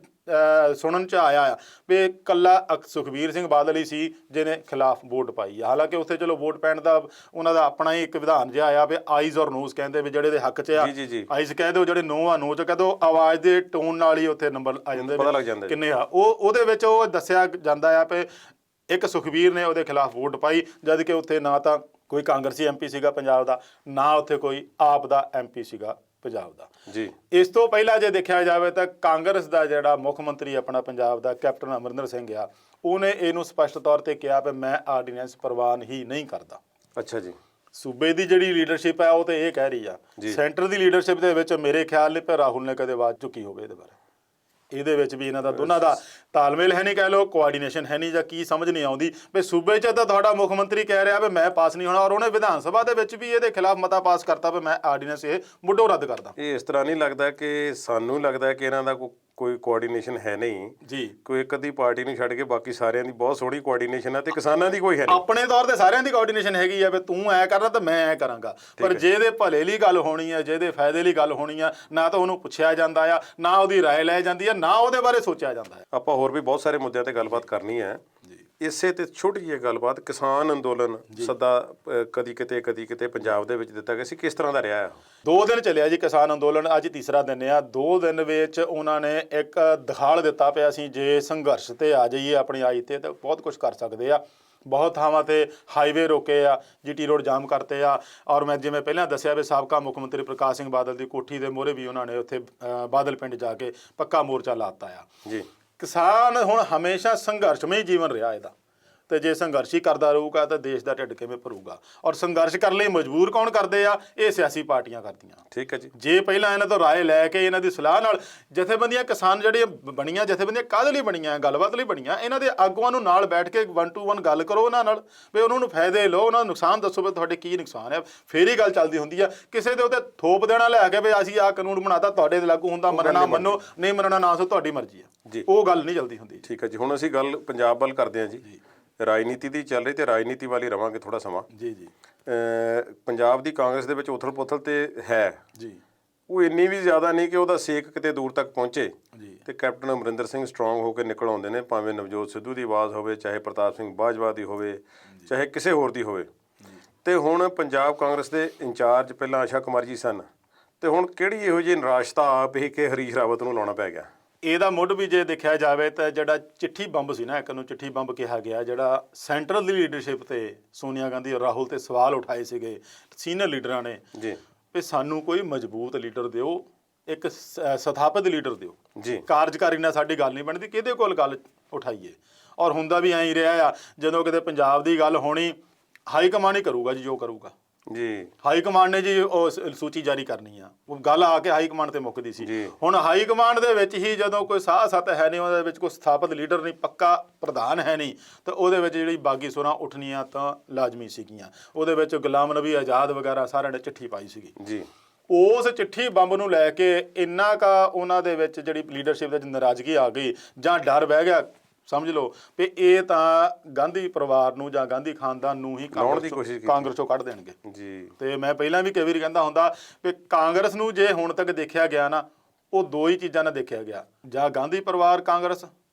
Speaker 2: ਸੁਣਨ 'ਚ ਆਇਆ ਆ ਵੀ ਕੱਲਾ ਸੁਖਬੀਰ ਸਿੰਘ ਬਾਦਲ ਹੀ ਸੀ ਜਿਹਨੇ ਖਿਲਾਫ ਵੋਟ ਪਾਈ ਆ। ਹਾਲਾਂਕਿ ਉੱਥੇ ਚਲੋ ਵੋਟ ਪੈਣ ਦਾ ਉਹਨਾਂ ਦਾ ਆਪਣਾ ਹੀ ਇੱਕ ਵਿਧਾਨ ਜਿਹਾ ਆ ਵੀ ਆਈਜ਼ ਔਰ ਨੋਜ਼ ਕਹਿੰਦੇ ਵੀ ਜਿਹੜੇ ਦੇ ਹੱਕ 'ਚ ਆ ਆਈਜ਼ ਕਹਿ ਦਿਓ, ਜਿਹੜੇ ਨੋ ਆ ਨੋ 'ਚ ਕਹਿ ਦਿਓ, ਆਵਾਜ਼ ਦੇ ਟੋਨ ਨਾਲ ਹੀ ਉੱਥੇ ਨੰਬਰ ਆ ਜਾਂਦੇ,
Speaker 1: ਪਤਾ ਲੱਗ ਜਾਂਦਾ
Speaker 2: ਕਿੰਨੇ ਆ। ਉਹਦੇ ਵਿੱਚ ਉਹ ਦੱਸਿਆ ਜਾਂਦਾ ਆ ਵੀ ਇੱਕ ਸੁਖਬੀਰ ਨੇ ਉਹਦੇ ਖਿਲਾਫ ਵੋਟ ਪਾਈ, ਜਦ ਕਿ ਉੱਥੇ ਨਾ ਤਾਂ ਕੋਈ ਕਾਂਗਰਸੀ MP ਸੀਗਾ ਪੰਜਾਬ ਦਾ, ਨਾ ਉੱਥੇ ਕੋਈ ਆਪ ਦਾ MP ਸੀਗਾ ਪੰਜਾਬ ਦਾ
Speaker 1: ਜੀ।
Speaker 2: ਇਸ ਤੋਂ ਪਹਿਲਾਂ ਜੇ ਦੇਖਿਆ ਜਾਵੇ ਤਾਂ ਕਾਂਗਰਸ ਦਾ ਜਿਹੜਾ ਮੁੱਖ ਮੰਤਰੀ ਆਪਣਾ ਪੰਜਾਬ ਦਾ ਕੈਪਟਨ ਅਮਰਿੰਦਰ ਸਿੰਘ ਆ, ਉਹਨੇ ਇਹਨੂੰ ਸਪਸ਼ਟ ਤੌਰ ਤੇ ਕਿਹਾ ਵੀ ਮੈਂ ਆਰਡੀਨੈਂਸ ਪ੍ਰਵਾਨ ਹੀ ਨਹੀਂ ਕਰਦਾ।
Speaker 1: ਅੱਛਾ ਜੀ।
Speaker 2: ਸੂਬੇ ਦੀ ਜਿਹੜੀ ਲੀਡਰਸ਼ਿਪ ਹੈ ਉਹ ਤੇ ਇਹ ਕਹਿ ਰਹੀ ਆ, ਸੈਂਟਰ ਦੀ ਲੀਡਰਸ਼ਿਪ ਦੇ ਵਿੱਚ ਮੇਰੇ ਖਿਆਲ ਨਹੀਂ ਰਾਹੁਲ ਨੇ ਕਦੇ ਆਵਾਜ਼ ਚੁੱਕੀ ਹੋਵੇ ਇਹਦੇ ਬਾਰੇ। ਇਹਦੇ ਵਿੱਚ ਵੀ ਇਹਨਾਂ ਦਾ ਦੋਨਾਂ ਦਾ ਤਾਲਮੇਲ ਹੈ ਨਹੀਂ, ਕਹਿ ਲਓ ਕੋਆਰਡੀਨੇਸ਼ਨ ਹੈ ਨਹੀਂ, ਜਾਂ ਕੀ ਸਮਝ ਨਹੀਂ ਆਉਂਦੀ ਵੀ ਸੂਬੇ 'ਚ ਤਾਂ ਤੁਹਾਡਾ ਮੁੱਖ ਮੰਤਰੀ ਕਹਿ ਰਿਹਾ ਵੀ ਮੈਂ ਪਾਸ ਨਹੀਂ ਹੋਣਾ, ਔਰ ਉਹਨੇ ਵਿਧਾਨ ਸਭਾ ਦੇ ਵਿੱਚ ਵੀ ਇਹਦੇ ਖਿਲਾਫ ਮਤਾ ਪਾਸ ਕਰਤਾ ਵੀ ਮੈਂ ਆਰਡੀਨੈਂਸ ਇਹ ਮੁੱਢੋਂ ਰੱਦ ਕਰਦਾ।
Speaker 1: ਇਹ ਇਸ ਤਰ੍ਹਾਂ ਨਹੀਂ ਲੱਗਦਾ ਕਿ ਸਾਨੂੰ ਲੱਗਦਾ ਕਿ ਇਹਨਾਂ ਦਾ ਕੋਈ ਕੋਆਰਡੀਨੇਸ਼ਨ ਹੈ ਨਹੀਂ
Speaker 2: ਜੀ।
Speaker 1: ਕੋਈ ਇੱਕ ਅੱਧੀ ਪਾਰਟੀ ਨੂੰ ਛੱਡ ਕੇ ਬਾਕੀ ਸਾਰਿਆਂ ਦੀ ਬਹੁਤ ਸੋਹਣੀ ਕੋਆਰਡੀਨੇਸ਼ਨ ਹੈ ਤੇ ਕਿਸਾਨਾਂ ਦੀ ਕੋਈ ਹੈ ਨਹੀਂ।
Speaker 2: ਆਪਣੇ ਤੌਰ ਤੇ ਸਾਰਿਆਂ ਦੀ ਕੋਆਰਡੀਨੇਸ਼ਨ ਹੈਗੀ ਆ ਵੀ ਤੂੰ ਐ ਕਰਨਾ ਤਾਂ ਮੈਂ ਐ ਕਰਾਂਗਾ, ਪਰ ਜਿਹਦੇ ਭਲੇ ਲਈ ਗੱਲ ਹੋਣੀ ਆ, ਜਿਹਦੇ ਫਾਇਦੇ ਲਈ ਗੱਲ ਹੋਣੀ ਆ, ਨਾ ਤਾਂ ਉਹਨੂੰ ਪੁੱਛਿਆ ਜਾਂਦਾ ਆ, ਨਾ ਉਹਦੀ ਰਾਏ ਲੈ ਜਾਂਦੀ ਆ, ਨਾ ਉਹਦੇ ਬਾਰੇ ਸੋਚਿਆ ਜਾਂਦਾ ਹੈ।
Speaker 1: ਆਪਾਂ ਹੋਰ ਵੀ ਬਹੁਤ ਸਾਰੇ ਮੁੱਦਿਆਂ ਤੇ ਗੱਲਬਾਤ ਕਰਨੀ ਹੈ। ਇਸੇ ਤੇ ਛੋਟੀ ਜਿਹੀ ਗੱਲਬਾਤ, ਕਿਸਾਨ ਅੰਦੋਲਨ ਸਦਾ ਕਦੀ ਕਿਤੇ ਪੰਜਾਬ ਦੇ ਵਿੱਚ ਦਿੱਤਾ ਗਿਆ ਸੀ, ਕਿਸ ਤਰ੍ਹਾਂ ਦਾ ਰਿਹਾ ਹੈ?
Speaker 2: 2 ਦਿਨ ਚੱਲਿਆ ਜੀ ਕਿਸਾਨ ਅੰਦੋਲਨ, ਅੱਜ ਤੀਸਰਾ ਦਿਨ ਆ। 2 ਦਿਨ ਵਿੱਚ ਉਹਨਾਂ ਨੇ ਇੱਕ ਦਿਖਾਲ ਦਿੱਤਾ ਪਿਆ ਸੀ ਜੇ ਸੰਘਰਸ਼ ਤੇ ਆ ਜਾਈਏ ਆਪਣੀ ਆਈ ਤੇ ਤਾਂ ਬਹੁਤ ਕੁਝ ਕਰ ਸਕਦੇ ਆ। ਬਹੁਤ ਥਾਵਾਂ ਤੇ ਹਾਈਵੇ ਰੋਕੇ ਆ, GT ਰੋਡ ਜਾਮ ਕਰਤੇ ਆ, ਔਰ ਮੈਂ ਜਿਵੇਂ ਪਹਿਲਾਂ ਦੱਸਿਆ ਵੀ ਸਾਬਕਾ ਮੁੱਖ ਮੰਤਰੀ ਪ੍ਰਕਾਸ਼ ਸਿੰਘ ਬਾਦਲ ਦੀ ਕੋਠੀ ਦੇ ਮੂਹਰੇ ਵੀ ਉਹਨਾਂ ਨੇ ਉੱਥੇ ਬਾਦਲ ਪਿੰਡ ਜਾ ਕੇ ਪੱਕਾ ਮੋਰਚਾ ਲਾਤਾ ਆ ਜੀ। ਕਿਸਾਨ ਹੁਣ ਹਮੇਸ਼ਾ ਸੰਘਰਸ਼ਮਈ ਜੀਵਨ ਰਿਹਾ ਇਹਦਾ, ਤੇ ਜੇ ਸੰਘਰਸ਼ ਹੀ ਕਰਦਾ ਰਹੂਗਾ ਤਾਂ ਦੇਸ਼ ਦਾ ਢਿੱਡ ਕਿਵੇਂ ਭਰੂਗਾ? ਔਰ ਸੰਘਰਸ਼ ਕਰਨ ਲਈ ਮਜਬੂਰ ਕੌਣ ਕਰਦੇ ਆ? ਇਹ ਸਿਆਸੀ ਪਾਰਟੀਆਂ ਕਰਦੀਆਂ।
Speaker 1: ਠੀਕ ਹੈ ਜੀ।
Speaker 2: ਜੇ ਪਹਿਲਾਂ ਇਹਨਾਂ ਤੋਂ ਰਾਏ ਲੈ ਕੇ ਇਹਨਾਂ ਦੀ ਸਲਾਹ ਨਾਲ ਜਥੇਬੰਦੀਆਂ, ਕਿਸਾਨ ਜਿਹੜੀਆਂ ਬਣੀਆਂ ਜਥੇਬੰਦੀਆਂ ਕਾਹਦੇ ਲਈ ਬਣੀਆਂ? ਗੱਲਬਾਤ ਲਈ ਬਣੀਆਂ। ਇਹਨਾਂ ਦੇ ਆਗੂਆਂ ਨੂੰ ਨਾਲ ਬੈਠ ਕੇ 1 to 1 ਗੱਲ ਕਰੋ ਉਹਨਾਂ ਨਾਲ, ਵੀ ਉਹਨਾਂ ਨੂੰ ਫਾਇਦੇ ਲਓ, ਉਹਨਾਂ ਨੂੰ ਨੁਕਸਾਨ ਦੱਸੋ ਵੀ ਤੁਹਾਡੇ ਕੀ ਨੁਕਸਾਨ ਹੈ, ਫੇਰ ਹੀ ਗੱਲ ਚੱਲਦੀ ਹੁੰਦੀ ਆ। ਕਿਸੇ ਦੇ ਉੱਤੇ ਥੋਪ ਦੇਣਾ ਲੈ ਕੇ ਵੀ ਅਸੀਂ ਆਹ ਕਾਨੂੰਨ ਬਣਾਤਾ ਤੁਹਾਡੇ ਤੇ ਲਾਗੂ ਹੁੰਦਾ, ਮੰਨਣਾ ਮੰਨੋ, ਨਹੀਂ ਮੰਨਣਾ ਨਾ ਸੋ, ਤੁਹਾਡੀ ਮਰਜ਼ੀ ਆ ਜੀ, ਉਹ ਗੱਲ ਨਹੀਂ ਚੱਲਦੀ ਹੁੰਦੀ।
Speaker 1: ਠੀਕ ਹੈ ਜੀ। ਹੁਣ ਅਸੀਂ ਗੱਲ ਪੰਜਾਬ ਵੱਲ ਕਰਦੇ ਹਾਂ ਜੀ। ਰਾਜਨੀਤੀ ਦੀ ਚੱਲ ਰਹੀ ਤੇ ਰਾਜਨੀਤੀ ਵਾਲੀ ਰਵਾਂਗੇ ਥੋੜਾ ਸਮਾਂ।
Speaker 2: ਜੀ ਜੀ।
Speaker 1: ਪੰਜਾਬ ਦੀ ਕਾਂਗਰਸ ਦੇ ਵਿੱਚ ਉਥਲ ਪੁਥਲ ਤੇ ਹੈ
Speaker 2: ਜੀ,
Speaker 1: ਉਹ ਇੰਨੀ ਵੀ ਜ਼ਿਆਦਾ ਨਹੀਂ ਕਿ ਉਹਦਾ ਸੇਕ ਕਿਤੇ ਦੂਰ ਤੱਕ ਪਹੁੰਚੇ
Speaker 2: ਜੀ।
Speaker 1: ਤੇ ਕੈਪਟਨ ਅਮਰਿੰਦਰ ਸਿੰਘ ਸਟਰੋਂਗ ਹੋ ਕੇ ਨਿਕਲ ਆਉਂਦੇ ਨੇ, ਭਾਵੇਂ ਨਵਜੋਤ ਸਿੱਧੂ ਦੀ ਆਵਾਜ਼ ਹੋਵੇ, ਚਾਹੇ ਪ੍ਰਤਾਪ ਸਿੰਘ ਬਾਜਵਾ ਦੀ ਹੋਵੇ, ਚਾਹੇ ਕਿਸੇ ਹੋਰ ਦੀ ਹੋਵੇ। ਤੇ ਹੁਣ ਪੰਜਾਬ ਕਾਂਗਰਸ ਦੇ ਇੰਚਾਰਜ ਪਹਿਲਾਂ ਆਸ਼ਾ ਕੁਮਾਰ ਜੀ ਸਨ, ਤੇ ਹੁਣ ਕਿਹੜੀ ਇਹੋ ਜਿਹੀ ਨਿਰਾਸ਼ਤਾ ਆਪ ਹੀ ਕਿ ਹਰੀਸ਼ ਰਾਵਤ ਨੂੰ ਲਾਉਣਾ ਪੈ ਗਿਆ?
Speaker 2: ਇਹਦਾ ਮੁੱਢ ਵੀ ਜੇ ਦੇਖਿਆ ਜਾਵੇ ਤਾਂ ਜਿਹੜਾ ਚਿੱਠੀ ਬੰਬ ਸੀ ਨਾ, ਇੱਕ ਨੂੰ ਚਿੱਠੀ ਬੰਬ ਕਿਹਾ ਗਿਆ, ਜਿਹੜਾ ਸੈਂਟਰਲ ਦੀ ਲੀਡਰਸ਼ਿਪ ਤੇ ਸੋਨੀਆ ਗਾਂਧੀ ਔਰ ਰਾਹੁਲ ਤੇ ਸਵਾਲ ਉਠਾਏ ਸੀਗੇ ਸੀਨੀਅਰ ਲੀਡਰਾਂ ਨੇ ਜੀ, ਵੀ ਸਾਨੂੰ ਕੋਈ ਮਜ਼ਬੂਤ ਲੀਡਰ ਦਿਓ, ਇੱਕ ਸਥਾਪਿਤ ਲੀਡਰ ਦਿਓ ਜੀ, ਕਾਰਜਕਾਰੀ ਨਾਲ ਸਾਡੀ ਗੱਲ ਨਹੀਂ ਬਣਦੀ, ਕਿਹਦੇ ਕੋਲ ਗੱਲ ਉਠਾਈਏ? ਔਰ ਹੁੰਦਾ ਵੀ ਐਂ ਹੀ ਰਿਹਾ ਆ, ਜਦੋਂ ਕਿਤੇ ਪੰਜਾਬ ਦੀ ਗੱਲ ਹੋਣੀ, ਹਾਈ ਕਮਾਂਡ ਹੀ ਕਰੂਗਾ ਜੀ ਜੋ ਕਰੂਗਾ ਜੀ। ਹਾਈ ਕਮਾਂਡ ਨੇ ਜੀ ਉਹ ਸੂਚੀ ਜਾਰੀ ਕਰਨੀ ਆ, ਉਹ ਗੱਲ ਆ ਕੇ ਹਾਈ ਕਮਾਂਡ ਤੇ ਮੁੱਕਦੀ ਸੀ। ਹੁਣ ਹਾਈ ਕਮਾਂਡ ਦੇ ਵਿੱਚ ਹੀ ਜਦੋਂ ਕੋਈ ਸਾਹ ਸੱਤ ਹੈ ਨਹੀਂ, ਉਹਦੇ ਵਿੱਚ ਕੋਈ ਸਥਾਪਿਤ ਲੀਡਰ ਨਹੀਂ, ਪੱਕਾ ਪ੍ਰਧਾਨ ਹੈ ਨਹੀਂ, ਤਾਂ ਉਹਦੇ ਵਿੱਚ ਜਿਹੜੀ ਬਾਗੀ ਸੁਰਾਂ ਉੱਠਣੀਆਂ ਤਾਂ ਲਾਜ਼ਮੀ ਸੀਗੀਆਂ। ਉਹਦੇ ਵਿੱਚ ਗੁਲਾਮ ਨਬੀ ਆਜ਼ਾਦ ਵਗੈਰਾ ਸਾਰਿਆਂ ਨੇ ਚਿੱਠੀ ਪਾਈ ਸੀਗੀ ਜੀ। ਉਸ ਚਿੱਠੀ ਬੰਬ ਨੂੰ ਲੈ ਕੇ ਇੰਨਾ ਕਾ ਉਹਨਾਂ ਦੇ ਵਿੱਚ ਜਿਹੜੀ ਲੀਡਰਸ਼ਿਪ ਦੇ ਵਿੱਚ ਨਾਰਾਜ਼ਗੀ ਆ ਗਈ, ਜਾਂ ਡਰ ਬਹਿ ਗਿਆ ਸਮਝ ਲਓ ਵੀ ਇਹ ਤਾਂ ਗਾਂਧੀ ਪਰਿਵਾਰ ਨੂੰ ਜਾਂ ਗਾਂਧੀ ਖਾਨਦਾਨ ਨੂੰ ਹੀ
Speaker 1: ਲਾਉਣ ਦੀ ਕੋਸ਼ਿਸ਼ ਕੀਤੀ।
Speaker 2: ਕਾਂਗਰਸ ਚੋਂ ਕੱਢ ਦੇਣਗੇ
Speaker 1: ਜੀ।
Speaker 2: ਤੇ ਮੈਂ ਪਹਿਲਾਂ ਵੀ ਕਈ ਵਾਰੀ ਕਹਿੰਦਾ ਹੁੰਦਾ ਵੀ ਕਾਂਗਰਸ ਨੂੰ ਜੇ ਹੁਣ ਤੱਕ ਦੇਖਿਆ ਗਿਆ ਨਾ, ਉਹ ਦੋ ਹੀ ਚੀਜ਼ਾਂ ਨਾਲ ਦੇਖਿਆ ਗਿਆ, ਜਾਂ ਗਾਂਧੀ ਪਰਿਵਾਰ ਕਾਂਗਰਸ,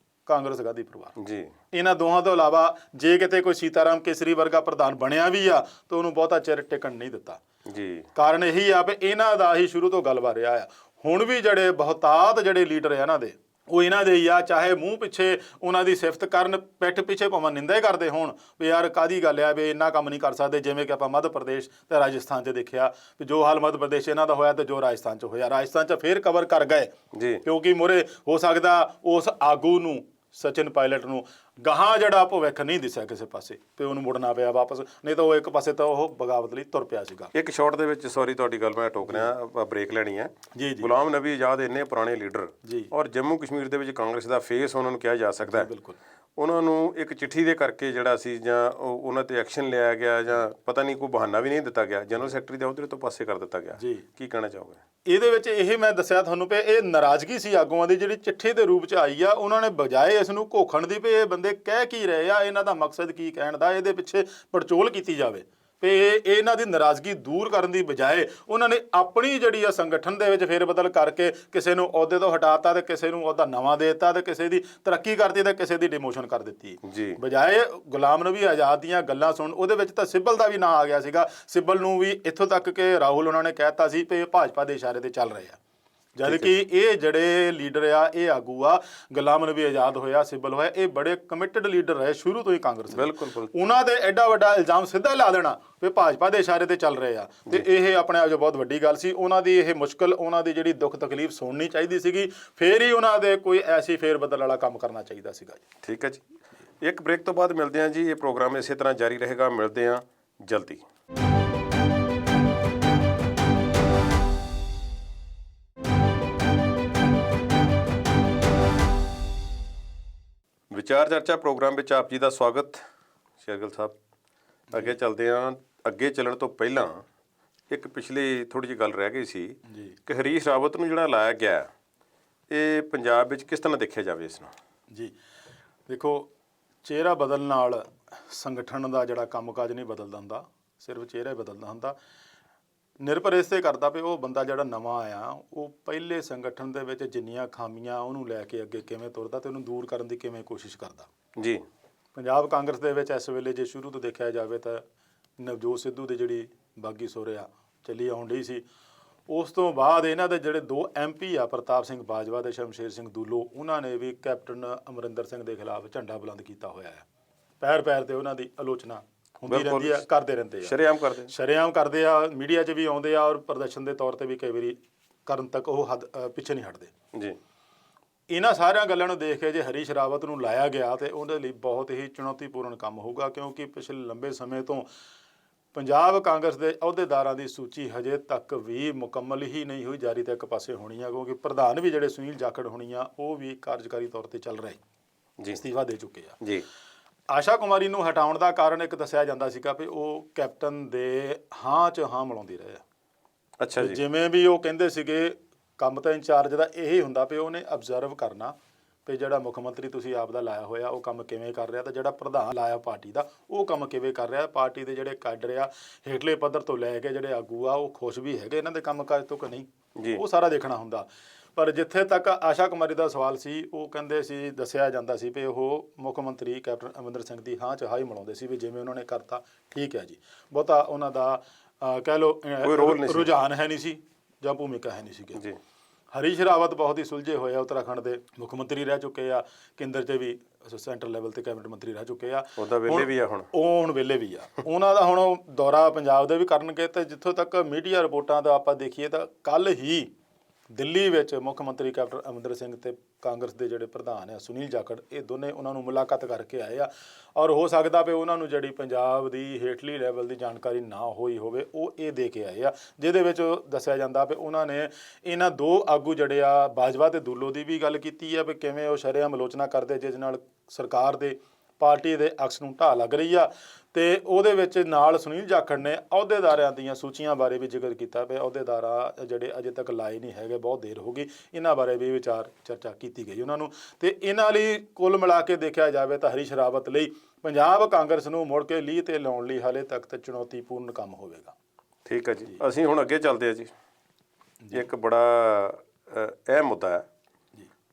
Speaker 2: ਕਾਂਗਰਸ ਗਾਂਧੀ ਪਰਿਵਾਰ।
Speaker 1: ਜੀ।
Speaker 2: ਇਹਨਾਂ ਦੋਹਾਂ ਤੋਂ ਇਲਾਵਾ ਜੇ ਕਿਤੇ ਕੋਈ ਸੀਤਾਰਾਮ ਕੇਸਰੀ ਵਰਗਾ ਪ੍ਰਧਾਨ ਬਣਿਆ ਵੀ ਆ ਤਾਂ ਉਹਨੂੰ ਬਹੁਤਾ ਚਿਰ ਟਿਕਣ ਨਹੀਂ ਦਿੱਤਾ।
Speaker 1: ਜੀ।
Speaker 2: ਕਾਰਨ ਇਹੀ ਆ ਵੀ ਇਹਨਾਂ ਦਾ ਹੀ ਸ਼ੁਰੂ ਤੋਂ ਗੱਲਬਾਤ ਰਿਹਾ ਆ। ਹੁਣ ਵੀ ਜਿਹੜੇ ਬਹੁਤਾਤ ਜਿਹੜੇ ਲੀਡਰ ਆ ਇਹਨਾਂ ਦੇ, ਉਹ ਇਹਨਾਂ ਦੇ ਹੀ ਆ, ਚਾਹੇ ਮੂੰਹ ਪਿੱਛੇ ਉਹਨਾਂ ਦੀ ਸਿਫਤ ਕਰਨ, ਪਿੱਠ ਪਿੱਛੇ ਭਾਵੇਂ ਨਿੰਦਾ ਹੀ ਕਰਦੇ ਹੋਣ ਵੀ ਯਾਰ ਕਾਹਦੀ ਗੱਲ ਆ ਵੀ ਇੰਨਾ ਕੰਮ ਨਹੀਂ ਕਰ ਸਕਦੇ, ਜਿਵੇਂ ਕਿ ਆਪਾਂ ਮੱਧ ਪ੍ਰਦੇਸ਼ ਤੇ ਰਾਜਸਥਾਨ 'ਚ ਦੇਖਿਆ ਵੀ ਜੋ ਹਾਲ ਮੱਧ ਪ੍ਰਦੇਸ਼ ਇਹਨਾਂ ਦਾ ਹੋਇਆ ਤੇ ਜੋ ਰਾਜਸਥਾਨ 'ਚ ਹੋਇਆ, ਰਾਜਸਥਾਨ 'ਚ ਫੇਰ ਕਵਰ ਕਰ ਗਏ
Speaker 1: ਜੀ।
Speaker 2: ਕਿਉਂਕਿ ਮੋਰੇ ਹੋ ਸਕਦਾ ਉਸ ਆਗੂ ਨੂੰ, ਸਚਿਨ ਪਾਇਲਟ ਨੂੰ, ਗਾਹਾਂ ਜਿਹੜਾ ਭਵਿੱਖ ਨਹੀਂ ਦਿਸਿਆ ਕਿਸੇ ਪਾਸੇ ਤੇ ਉਹਨੂੰ ਮੁੜਨਾ ਪਿਆ ਵਾਪਸ, ਨਹੀਂ ਤਾਂ ਉਹ ਇੱਕ ਪਾਸੇ ਤਾਂ ਉਹ ਬਗਾਵਤ ਲਈ ਤੁਰ ਪਿਆ ਸੀਗਾ।
Speaker 1: ਇੱਕ ਸ਼ਾਰਟ ਦੇ ਵਿੱਚ, ਸੌਰੀ ਤੁਹਾਡੀ ਗੱਲ ਮੈਂ ਟੋਕ ਰਿਹਾ, ਆਪਾਂ ਬ੍ਰੇਕ ਲੈਣੀ ਹੈ।
Speaker 2: ਜੀ ਜੀ
Speaker 1: ਗੁਲਾਮ ਨਬੀ ਆਜ਼ਾਦ ਇੰਨੇ ਪੁਰਾਣੇ ਲੀਡਰ
Speaker 2: ਜੀ।
Speaker 1: ਔਰ ਜੰਮੂ ਕਸ਼ਮੀਰ ਦੇ ਵਿੱਚ ਕਾਂਗਰਸ ਦਾ ਫੇਸ ਉਹਨਾਂ ਨੂੰ ਕਿਹਾ ਜਾ ਸਕਦਾ ਹੈ।
Speaker 2: ਬਿਲਕੁਲ।
Speaker 1: ਉਹਨਾਂ ਨੂੰ ਇੱਕ ਚਿੱਠੀ ਦੇ ਕਰਕੇ ਜਿਹੜਾ ਸੀ, ਜਾਂ ਉਹਨਾਂ ਤੇ ਐਕਸ਼ਨ ਲਿਆ ਗਿਆ, ਜਾਂ ਪਤਾ ਨਹੀਂ ਕੋਈ ਬਹਾਨਾ ਵੀ ਨਹੀਂ ਦਿੱਤਾ ਗਿਆ, ਜਨਰਲ ਸੈਕਟਰੀ ਦੇ ਅਹੁਦੇ ਤੋਂ ਪਾਸੇ ਕਰ ਦਿੱਤਾ ਗਿਆ।
Speaker 2: ਜੀ।
Speaker 1: ਕੀ ਕਹਿਣਾ ਚਾਹੋਗੇ?
Speaker 2: ਇਹਦੇ ਵਿੱਚ ਇਹ ਮੈਂ ਦੱਸਿਆ ਤੁਹਾਨੂੰ ਵੀ ਇਹ ਨਾਰਾਜ਼ਗੀ ਸੀ ਆਗੂਆਂ ਦੀ ਜਿਹੜੀ ਚਿੱਠੀ ਦੇ ਰੂਪ 'ਚ ਆਈ ਆ। ਉਹਨਾਂ ਨੇ ਬਜਾਏ ਇਸ ਨੂੰ ਘੋਖਣ ਦੀ ਵੀ ਇਹ ਬੰਦੇ ਕਹਿ ਕੀ ਰਹੇ ਆ, ਇਹਨਾਂ ਦਾ ਮਕਸਦ ਕੀ ਕਹਿਣ ਦਾ, ਇਹਦੇ ਪਿੱਛੇ ਪੜਚੋਲ ਕੀਤੀ ਜਾਵੇ ਵੀ ਇਹ ਇਹਨਾਂ ਦੀ ਨਾਰਾਜ਼ਗੀ ਦੂਰ ਕਰਨ ਦੀ ਬਜਾਏ ਉਹਨਾਂ ਨੇ ਆਪਣੀ ਜਿਹੜੀ ਆ ਸੰਗਠਨ ਦੇ ਵਿੱਚ ਫੇਰ ਬਦਲ ਕਰਕੇ ਕਿਸੇ ਨੂੰ ਅਹੁਦੇ ਤੋਂ ਹਟਾਤਾ ਤੇ ਕਿਸੇ ਨੂੰ ਅਹੁਦਾ ਨਵਾਂ ਦੇ ਦਿੱਤਾ ਤੇ ਕਿਸੇ ਦੀ ਤਰੱਕੀ ਕਰਤੀ ਤੇ ਕਿਸੇ ਦੀ ਡਿਮੋਸ਼ਨ ਕਰ ਦਿੱਤੀ।
Speaker 1: ਜੀ।
Speaker 2: ਬਜਾਏ ਗੁਲਾਮ ਨਬੀ ਆਜ਼ਾਦ ਦੀਆਂ ਗੱਲਾਂ ਸੁਣ, ਉਹਦੇ ਵਿੱਚ ਤਾਂ ਸਿੱਬਲ ਦਾ ਵੀ ਨਾਂ ਆ ਗਿਆ ਸੀਗਾ। ਸਿੱਬਲ ਨੂੰ ਵੀ ਇੱਥੋਂ ਤੱਕ ਕਿ ਰਾਹੁਲ ਉਹਨਾਂ ਨੇ ਕਹਿਤਾ ਸੀ ਕਿ ਇਹ ਭਾਜਪਾ ਦੇ ਇਸ਼ਾਰੇ ਤੇ ਚੱਲ ਰਹੇ ਆ, ਜਦ ਕਿ ਇਹ ਜਿਹੜੇ ਲੀਡਰ ਆ, ਇਹ ਆਗੂ ਆ, ਗੁਲਾਮ ਨਬੀ ਆਜ਼ਾਦ ਹੋਇਆ, ਸਿੱਬਲ ਹੋਇਆ, ਇਹ ਬੜੇ ਕਮਿਟਡ ਲੀਡਰ ਰਹੇ ਸ਼ੁਰੂ ਤੋਂ ਹੀ ਕਾਂਗਰਸ ਦੇ।
Speaker 1: ਬਿਲਕੁਲ।
Speaker 2: ਉਹਨਾਂ ਦੇ ਐਡਾ ਵੱਡਾ ਇਲਜ਼ਾਮ ਸਿੱਧਾ ਲਾ ਦੇਣਾ ਵੀ ਭਾਜਪਾ ਦੇ ਇਸ਼ਾਰੇ ਤੇ ਚੱਲ ਰਹੇ ਆ, ਤੇ ਇਹ ਆਪਣੇ ਆਪ 'ਚ ਬਹੁਤ ਵੱਡੀ ਗੱਲ ਸੀ। ਉਹਨਾਂ ਦੀ ਇਹ ਮੁਸ਼ਕਲ, ਉਹਨਾਂ ਦੀ ਜਿਹੜੀ ਦੁੱਖ ਤਕਲੀਫ ਸੁਣਨੀ ਚਾਹੀਦੀ ਸੀਗੀ, ਫੇਰ ਹੀ ਉਹਨਾਂ ਦੇ ਕੋਈ ਐਸੀ ਫੇਰ ਬਦਲ ਵਾਲਾ ਕੰਮ ਕਰਨਾ ਚਾਹੀਦਾ ਸੀਗਾ ਜੀ।
Speaker 1: ਠੀਕ ਹੈ ਜੀ। ਇੱਕ ਬ੍ਰੇਕ ਤੋਂ ਬਾਅਦ ਮਿਲਦੇ ਹਾਂ ਜੀ। ਇਹ ਪ੍ਰੋਗਰਾਮ ਇਸੇ ਤਰ੍ਹਾਂ ਜਾਰੀ ਰਹੇਗਾ। ਮਿਲਦੇ ਹਾਂ ਜਲਦੀ। ਵਿਚਾਰ ਚਰਚਾ ਪ੍ਰੋਗਰਾਮ ਵਿੱਚ ਆਪ ਜੀ ਦਾ ਸਵਾਗਤ। ਸ਼ੇਰਗਿੱਲ ਸਾਹਿਬ, ਅੱਗੇ ਚੱਲਦੇ ਹਾਂ। ਅੱਗੇ ਚੱਲਣ ਤੋਂ ਪਹਿਲਾਂ ਇੱਕ ਪਿਛਲੀ ਥੋੜੀ ਜਿਹੀ ਗੱਲ ਰਹਿ ਗਈ ਸੀ ਕਿ ਹਰੀਸ਼ ਰਾਵਤ ਨੂੰ ਜਿਹੜਾ ਲਾਇਆ ਗਿਆ, ਇਹ ਪੰਜਾਬ ਵਿੱਚ ਕਿਸ ਤਰ੍ਹਾਂ ਦੇਖਿਆ ਜਾਵੇ ਇਸ ਨੂੰ?
Speaker 2: ਜੀ ਦੇਖੋ, ਚਿਹਰਾ ਬਦਲਣ ਨਾਲ ਸੰਗਠਨ ਦਾ ਜਿਹੜਾ ਕੰਮਕਾਜ ਨਹੀਂ ਬਦਲਦਾ ਹੁੰਦਾ, ਸਿਰਫ ਚਿਹਰਾ ਹੀ ਬਦਲਦਾ ਹੁੰਦਾ। ਨਿਰਭਰ ਇਸ 'ਤੇ ਕਰਦਾ ਵੀ ਉਹ ਬੰਦਾ ਜਿਹੜਾ ਨਵਾਂ ਆਇਆ, ਉਹ ਪਹਿਲੇ ਸੰਗਠਨ ਦੇ ਵਿੱਚ ਜਿੰਨੀਆਂ ਖਾਮੀਆਂ ਉਹਨੂੰ ਲੈ ਕੇ ਅੱਗੇ ਕਿਵੇਂ ਤੁਰਦਾ ਤੇ ਉਹਨੂੰ ਦੂਰ ਕਰਨ ਦੀ ਕਿਵੇਂ ਕੋਸ਼ਿਸ਼ ਕਰਦਾ।
Speaker 1: ਜੀ।
Speaker 2: ਪੰਜਾਬ ਕਾਂਗਰਸ ਦੇ ਵਿੱਚ ਇਸ ਵੇਲੇ ਜੇ ਸ਼ੁਰੂ ਤੋਂ ਦੇਖਿਆ ਜਾਵੇ ਤਾਂ ਨਵਜੋਤ ਸਿੱਧੂ ਦੀ ਜਿਹੜੀ ਬਾਗੀ ਸੋਰਿਆ ਚੱਲੀ ਆਉਣ ਡਈ ਸੀ, ਉਸ ਤੋਂ ਬਾਅਦ ਇਹਨਾਂ ਦੇ ਜਿਹੜੇ 2 MP ਆ, ਪ੍ਰਤਾਪ ਸਿੰਘ ਬਾਜਵਾ ਤੇ ਸ਼ਮਸ਼ੇਰ ਸਿੰਘ ਦੂਲੋ, ਉਹਨਾਂ ਨੇ ਵੀ ਕੈਪਟਨ ਅਮਰਿੰਦਰ ਸਿੰਘ ਦੇ ਖਿਲਾਫ ਝੰਡਾ ਬੁਲੰਦ ਕੀਤਾ ਹੋਇਆ ਹੈ। ਪੈਰ ਪੈਰ ਤੇ ਉਹਨਾਂ ਦੀ ਆਲੋਚਨਾ ਹੁੰਦੀ ਰਹਿੰਦੀ ਆ, ਕਰਦੇ ਰਹਿੰਦੇ ਆ, ਸ਼ਰੇਆਮ ਕਰਦੇ ਆ, ਮੀਡੀਆ 'ਚ ਵੀ ਆਉਂਦੇ ਆ, ਔਰ ਪ੍ਰਦਰਸ਼ਨ ਦੇ ਤੌਰ ਤੇ ਵੀ ਕਈ ਵਾਰੀ ਕਰਨ ਤੱਕ ਉਹ ਪਿੱਛੇ ਨਹੀਂ ਹਟਦੇ ਜੀ। ਇਹਨਾਂ ਸਾਰੀਆਂ ਗੱਲਾਂ ਨੂੰ ਦੇਖ ਕੇ ਜੇ ਹਰੀਸ਼ ਰਾਵਤ ਨੂੰ ਲਾਇਆ ਗਿਆ ਤੇ ਉਹਦੇ ਲਈ ਬਹੁਤ ਹੀ ਚੁਣੌਤੀਪੂਰਨ ਕੰਮ ਹੋਊਗਾ, ਕਿਉਂਕਿ ਪਿਛਲੇ ਲੰਬੇ ਸਮੇਂ ਤੋਂ ਪੰਜਾਬ ਕਾਂਗਰਸ ਦੇ ਅਹੁਦੇਦਾਰਾਂ ਦੀ ਸੂਚੀ ਹਜੇ ਤੱਕ ਵੀ ਮੁਕੰਮਲ ਹੀ ਨਹੀਂ ਹੋਈ, ਜਾਰੀ ਤਾਂ ਇੱਕ ਪਾਸੇ ਹੋਣੀ ਆ, ਕਿਉਂਕਿ ਪ੍ਰਧਾਨ ਵੀ ਜਿਹੜੇ ਸੁਨੀਲ ਜਾਖੜ ਹੋਣੀ ਆ, ਉਹ ਵੀ ਕਾਰਜਕਾਰੀ ਤੌਰ ਤੇ ਚੱਲ ਰਹੇ ਜੀ, ਅਸਤੀਫਾ ਦੇ ਚੁੱਕੇ ਆ ਜੀ। ਆਸ਼ਾ ਕੁਮਾਰੀ ਨੂੰ ਹਟਾਉਣ ਦਾ ਕਾਰਨ ਇੱਕ ਦੱਸਿਆ ਜਾਂਦਾ ਸੀਗਾ ਵੀ ਉਹ ਕੈਪਟਨ ਦੇ ਹਾਂ 'ਚ ਹਾਂ ਮਿਲਾਉਂਦੀ ਰਹੇ ਆ। ਅੱਛਾ ਜੀ। ਜਿਵੇਂ ਵੀ ਉਹ ਕਹਿੰਦੇ ਸੀਗੇ, ਕੰਮ ਤਾਂ ਇੰਚਾਰਜ ਦਾ ਇਹੀ ਹੁੰਦਾ ਵੀ ਉਹਨੇ ਅਬਜ਼ਰਵ ਕਰਨਾ ਵੀ ਜਿਹੜਾ ਮੁੱਖ ਮੰਤਰੀ ਤੁਸੀਂ ਆਪ ਦਾ ਲਾਇਆ ਹੋਇਆ ਉਹ ਕੰਮ ਕਿਵੇਂ ਕਰ ਰਿਹਾ, ਤੇ ਜਿਹੜਾ ਪ੍ਰਧਾਨ ਲਾਇਆ ਪਾਰਟੀ ਦਾ ਉਹ ਕੰਮ ਕਿਵੇਂ ਕਰ ਰਿਹਾ, ਪਾਰਟੀ ਦੇ ਜਿਹੜੇ ਕਾਡਰ ਆ ਹੇਠਲੇ ਪੱਧਰ ਤੋਂ ਲੈ ਕੇ ਜਿਹੜੇ ਆਗੂ ਆ ਉਹ ਖੁਸ਼ ਵੀ ਹੈਗੇ ਇਹਨਾਂ ਦੇ ਕੰਮਕਾਜ ਤੋਂ ਕਿ ਨਹੀਂ, ਉਹ ਸਾਰਾ ਦੇਖਣਾ ਹੁੰਦਾ। ਪਰ ਜਿੱਥੇ ਤੱਕ ਆਸ਼ਾ ਕੁਮਾਰੀ ਦਾ ਸਵਾਲ ਸੀ, ਉਹ ਕਹਿੰਦੇ ਸੀ, ਦੱਸਿਆ ਜਾਂਦਾ ਸੀ ਵੀ ਉਹ ਮੁੱਖ ਮੰਤਰੀ ਕੈਪਟਨ ਅਮਰਿੰਦਰ ਸਿੰਘ ਦੀ ਹਾਂ 'ਚ ਹਾਂ ਹੀ ਮਿਲਾਉਂਦੇ ਸੀ ਵੀ ਜਿਵੇਂ ਉਹਨਾਂ ਨੇ ਕਰਤਾ ਠੀਕ ਹੈ ਜੀ, ਬਹੁਤਾ ਉਹਨਾਂ ਦਾ ਕਹਿ ਲਓ ਰੁਝਾਨ ਹੈ ਨਹੀਂ ਸੀ ਜਾਂ ਭੂਮਿਕਾ ਹੈ ਨਹੀਂ ਸੀ ਜੀ। ਹਰੀਸ਼ ਰਾਵਤ ਬਹੁਤ ਹੀ ਸੁਲਝੇ ਹੋਏ ਆ, ਉੱਤਰਾਖੰਡ ਦੇ ਮੁੱਖ ਮੰਤਰੀ ਰਹਿ ਚੁੱਕੇ ਆ, ਕੇਂਦਰ 'ਚ ਵੀ ਸੈਂਟਰਲ ਲੈਵਲ ਤੇ ਕੈਬਨਿਟ ਮੰਤਰੀ ਰਹਿ ਚੁੱਕੇ ਆ, ਉਹ ਹੁਣ ਵੇਲੇ ਵੀ ਆ ਉਹਨਾਂ ਦਾ। ਹੁਣ ਦੌਰਾ ਪੰਜਾਬ ਦੇ ਵੀ ਕਰਨਗੇ, ਤੇ ਜਿੱਥੋਂ ਤੱਕ ਮੀਡੀਆ ਰਿਪੋਰਟਾਂ ਦਾ ਆਪਾਂ ਦੇਖੀਏ ਤਾਂ ਕੱਲ੍ਹ ਹੀ ਦਿੱਲੀ ਵਿੱਚ ਮੁੱਖ ਮੰਤਰੀ ਕੈਪਟਨ ਅਮਰਿੰਦਰ ਸਿੰਘ ਤੇ ਕਾਂਗਰਸ ਦੇ ਜਿਹੜੇ ਪ੍ਰਧਾਨ ਆ ਸੁਨੀਲ ਜਾਖੜ, ਇਹ ਦੋਨੇ ਉਹਨਾਂ ਨੂੰ ਮੁਲਾਕਾਤ ਕਰਕੇ ਆਏ ਆ, ਔਰ ਹੋ ਸਕਦਾ ਵੀ ਉਹਨਾਂ ਨੂੰ ਜਿਹੜੀ ਪੰਜਾਬ ਦੀ ਹੇਠਲੀ ਲੈਵਲ ਦੀ ਜਾਣਕਾਰੀ ਨਾ ਹੋਈ ਹੋਵੇ ਉਹ ਇਹ ਦੇ ਕੇ ਆਏ ਆ, ਜਿਹਦੇ ਵਿੱਚ ਦੱਸਿਆ ਜਾਂਦਾ ਵੀ ਉਹਨਾਂ ਨੇ ਇਹਨਾਂ 2 ਆਗੂ ਜਿਹੜੇ ਆ ਬਾਜਵਾ ਤੇ ਦੂਲੋ ਦੀ ਵੀ ਗੱਲ ਕੀਤੀ ਆ ਵੀ ਕਿਵੇਂ ਉਹ ਸ਼ਰੇਆਮ ਆਲੋਚਨਾ ਕਰਦੇ, ਜਿਸ ਨਾਲ ਸਰਕਾਰ ਦੇ ਪਾਰਟੀ ਦੇ ਅਕਸ ਨੂੰ ਢਾਹ ਲੱਗ ਰਹੀ ਆ। ਤੇ ਉਹਦੇ ਵਿੱਚ ਨਾਲ ਸੁਨੀਲ ਜਾਖੜ ਨੇ ਅਹੁਦੇਦਾਰਾਂ ਦੀਆਂ ਸੂਚੀਆਂ ਬਾਰੇ ਵੀ ਜ਼ਿਕਰ ਕੀਤਾ ਪਿਆ। ਅਹੁਦੇਦਾਰ ਜਿਹੜੇ ਅਜੇ ਤੱਕ ਲਾਏ ਨਹੀਂ ਹੈਗੇ, ਬਹੁਤ ਦੇਰ ਹੋ ਗਈ, ਇਹਨਾਂ ਬਾਰੇ ਵੀ ਚਰਚਾ ਕੀਤੀ ਗਈ ਉਹਨਾਂ ਨੂੰ। ਤੇ ਇਹਨਾਂ ਲਈ ਕੁੱਲ ਮਿਲਾ ਕੇ ਦੇਖਿਆ ਜਾਵੇ ਤਾਂ ਹਰੀਸ਼ ਰਾਵਤ ਲਈ ਪੰਜਾਬ ਕਾਂਗਰਸ ਨੂੰ ਮੁੜ ਕੇ ਲੀਹ ਤੇ ਲਾਉਣ ਲਈ ਹਾਲੇ ਤੱਕ ਤਾਂ ਚੁਣੌਤੀਪੂਰਨ ਕੰਮ ਹੋਵੇਗਾ।
Speaker 1: ਠੀਕ ਹੈ ਜੀ, ਅਸੀਂ ਹੁਣ ਅੱਗੇ ਚੱਲਦੇ ਹਾਂ ਜੀ। ਇੱਕ ਬੜਾ ਅਹਿਮ ਮੁੱਦਾ ਹੈ,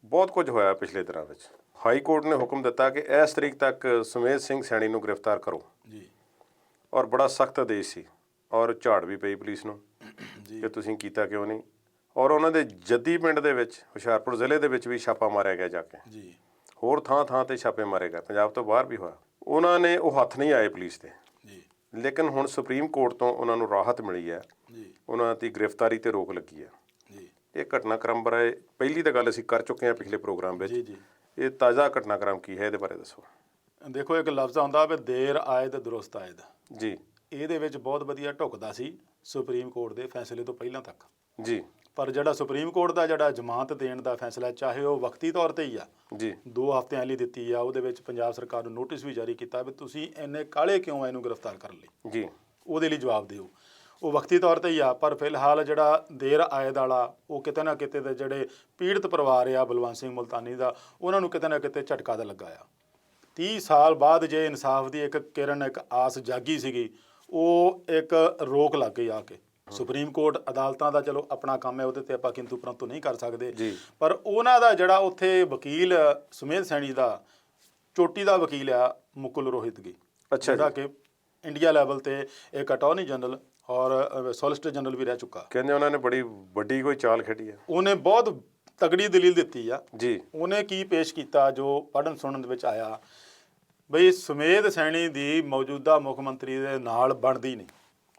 Speaker 1: ਬਹੁਤ ਕੁਝ ਹੋਇਆ ਪਿਛਲੇ ਦਿਨਾਂ ਵਿੱਚ। ਹਾਈ ਕੋਰਟ ਨੇ ਹੁਕਮ ਦਿੱਤਾ ਕਿ ਇਸ ਤਰੀਕ ਤੱਕ ਸੁਮੇਧ ਸਿੰਘ ਸੈਣੀ ਨੂੰ ਗ੍ਰਿਫਤਾਰ ਕਰੋ
Speaker 2: ਜੀ,
Speaker 1: ਔਰ ਬੜਾ ਸਖਤ ਆਦੇਸ਼ ਸੀ ਔਰ ਝਾੜ ਵੀ ਪਈ ਪੁਲਿਸ ਨੂੰ
Speaker 2: ਜੀ,
Speaker 1: ਕਿ ਤੁਸੀਂ ਕੀਤਾ ਕਿਉਂ ਨਹੀਂ। ਔਰ ਉਹਨਾਂ ਦੇ ਜੱਦੀ ਪਿੰਡ ਦੇ ਵਿੱਚ, ਹੁਸ਼ਿਆਰਪੁਰ ਜ਼ਿਲ੍ਹੇ ਦੇ ਵਿੱਚ ਵੀ ਛਾਪਾ ਮਾਰਿਆ ਗਿਆ ਜਾ ਕੇ,
Speaker 2: ਜੀ,
Speaker 1: ਹੋਰ ਥਾਂ ਤੇ ਛਾਪੇ ਮਾਰੇ ਗਏ, ਪੰਜਾਬ ਤੋਂ ਬਾਹਰ ਵੀ ਹੋਇਆ। ਉਹਨਾਂ ਨੇ ਉਹ ਹੱਥ ਨਹੀਂ ਆਏ ਪੁਲਿਸ ਦੇ,
Speaker 2: ਜੀ,
Speaker 1: ਲੇਕਿਨ ਹੁਣ ਸੁਪਰੀਮ ਕੋਰਟ ਤੋਂ ਉਹਨਾਂ ਨੂੰ ਰਾਹਤ ਮਿਲੀ ਹੈ,
Speaker 2: ਜੀ,
Speaker 1: ਉਹਨਾਂ ਦੀ ਗ੍ਰਿਫਤਾਰੀ ਤੇ ਰੋਕ ਲੱਗੀ ਹੈ।
Speaker 2: ਜੀ,
Speaker 1: ਇਹ ਘਟਨਾਕ੍ਰਮ ਬਾਰੇ ਪਹਿਲੀ ਤਾਂ ਗੱਲ ਅਸੀਂ ਕਰ ਚੁੱਕੇ ਹਾਂ ਪਿਛਲੇ ਪ੍ਰੋਗਰਾਮ ਵਿੱਚ।
Speaker 2: ਜੀ, ਜੀ।
Speaker 1: ਇਹ ਤਾਜ਼ਾ ਘਟਨਾਕ੍ਰਮ ਕੀ ਹੈ, ਇਹਦੇ ਬਾਰੇ ਦੱਸੋ।
Speaker 2: ਦੇਖੋ, ਇੱਕ ਲਫ਼ਜ਼ ਆਉਂਦਾ ਵੀ ਦੇਰ ਆਇਦ ਦੁਰਸਤ ਆਇਦ।
Speaker 1: ਜੀ,
Speaker 2: ਇਹਦੇ ਵਿੱਚ ਬਹੁਤ ਵਧੀਆ ਢੁਕਦਾ ਸੀ ਸੁਪਰੀਮ ਕੋਰਟ ਦੇ ਫੈਸਲੇ ਤੋਂ ਪਹਿਲਾਂ ਤੱਕ।
Speaker 1: ਜੀ,
Speaker 2: ਪਰ ਜਿਹੜਾ ਸੁਪਰੀਮ ਕੋਰਟ ਦਾ ਜਿਹੜਾ ਜ਼ਮਾਨਤ ਦੇਣ ਦਾ ਫੈਸਲਾ, ਚਾਹੇ ਉਹ ਵਕਤੀ ਤੌਰ ਤੇ ਹੀ ਆ,
Speaker 1: ਜੀ,
Speaker 2: 2 ਹਫ਼ਤਿਆਂ ਲਈ ਦਿੱਤੀ ਆ, ਉਹਦੇ ਵਿੱਚ ਪੰਜਾਬ ਸਰਕਾਰ ਨੂੰ ਨੋਟਿਸ ਵੀ ਜਾਰੀ ਕੀਤਾ ਵੀ ਤੁਸੀਂ ਇੰਨੇ ਕਾਹਲੇ ਕਿਉਂ ਆ ਇਹਨੂੰ ਗ੍ਰਿਫਤਾਰ ਕਰਨ ਲਈ,
Speaker 1: ਜੀ,
Speaker 2: ਉਹਦੇ ਲਈ ਜਵਾਬ ਦਿਓ। ਉਹ ਵਕਤੀ ਤੌਰ ਤੇ ਹੀ ਆ, ਪਰ ਫਿਲਹਾਲ ਜਿਹੜਾ ਦੇਰ ਆਇਦ ਵਾਲਾ, ਉਹ ਕਿਤੇ ਨਾ ਕਿਤੇ ਦੇ ਜਿਹੜੇ ਪੀੜਤ ਪਰਿਵਾਰ ਆ ਬਲਵੰਤ ਸਿੰਘ ਮੁਲਤਾਨੀ ਦਾ, ਉਹਨਾਂ ਨੂੰ ਕਿਤੇ ਨਾ ਕਿਤੇ ਝਟਕਾ ਤਾਂ ਲੱਗਾ ਆ। 30 ਸਾਲ ਬਾਅਦ ਜੇ ਇਨਸਾਫ ਦੀ ਇੱਕ ਕਿਰਨ, ਇੱਕ ਆਸ ਜਾਗੀ ਸੀਗੀ, ਉਹ ਇੱਕ ਰੋਕ ਲੱਗ ਗਈ ਆ ਕੇ। ਸੁਪਰੀਮ ਕੋਰਟ ਅਦਾਲਤਾਂ ਦਾ ਚਲੋ ਆਪਣਾ ਕੰਮ ਹੈ, ਉਹਦੇ ਤੇ ਆਪਾਂ ਕਿੰਤੂ ਪਰੰਤੂ ਨਹੀਂ ਕਰ ਸਕਦੇ, ਪਰ ਉਹਨਾਂ ਦਾ ਜਿਹੜਾ ਉੱਥੇ ਵਕੀਲ ਸੁਮੇਧ ਸੈਣੀ ਦਾ, ਚੋਟੀ ਦਾ ਵਕੀਲ ਆ ਮੁਕੁਲ ਰੋਹਿਤਗੀ, ਜਿਹੜਾ ਕਿ ਇੰਡੀਆ ਲੈਵਲ ਤੇ ਇੱਕ ਅਟਾਰਨੀ ਜਨਰਲ ਔਰ ਸੋਲਿਸਿਟਰ ਜਨਰਲ ਵੀ ਰਹਿ ਚੁੱਕਾ।
Speaker 1: ਕਹਿੰਦੇ ਉਹਨਾਂ ਨੇ ਬੜੀ ਵੱਡੀ ਕੋਈ ਚਾਲ ਖੇਡੀ ਹੈ।
Speaker 2: ਉਹਨੇ ਬਹੁਤ ਤਗੜੀ ਦਲੀਲ ਦਿੱਤੀ ਆ
Speaker 1: ਜੀ।
Speaker 2: ਉਹਨੇ ਕੀ ਪੇਸ਼ ਕੀਤਾ ਜੋ ਪੜ੍ਹਨ ਸੁਣਨ ਦੇ ਵਿੱਚ ਆਇਆ, ਬਈ ਸੁਮੇਧ ਸੈਣੀ ਦੀ ਮੌਜੂਦਾ ਮੁੱਖ ਮੰਤਰੀ ਦੇ ਨਾਲ ਬਣਦੀ ਨਹੀਂ।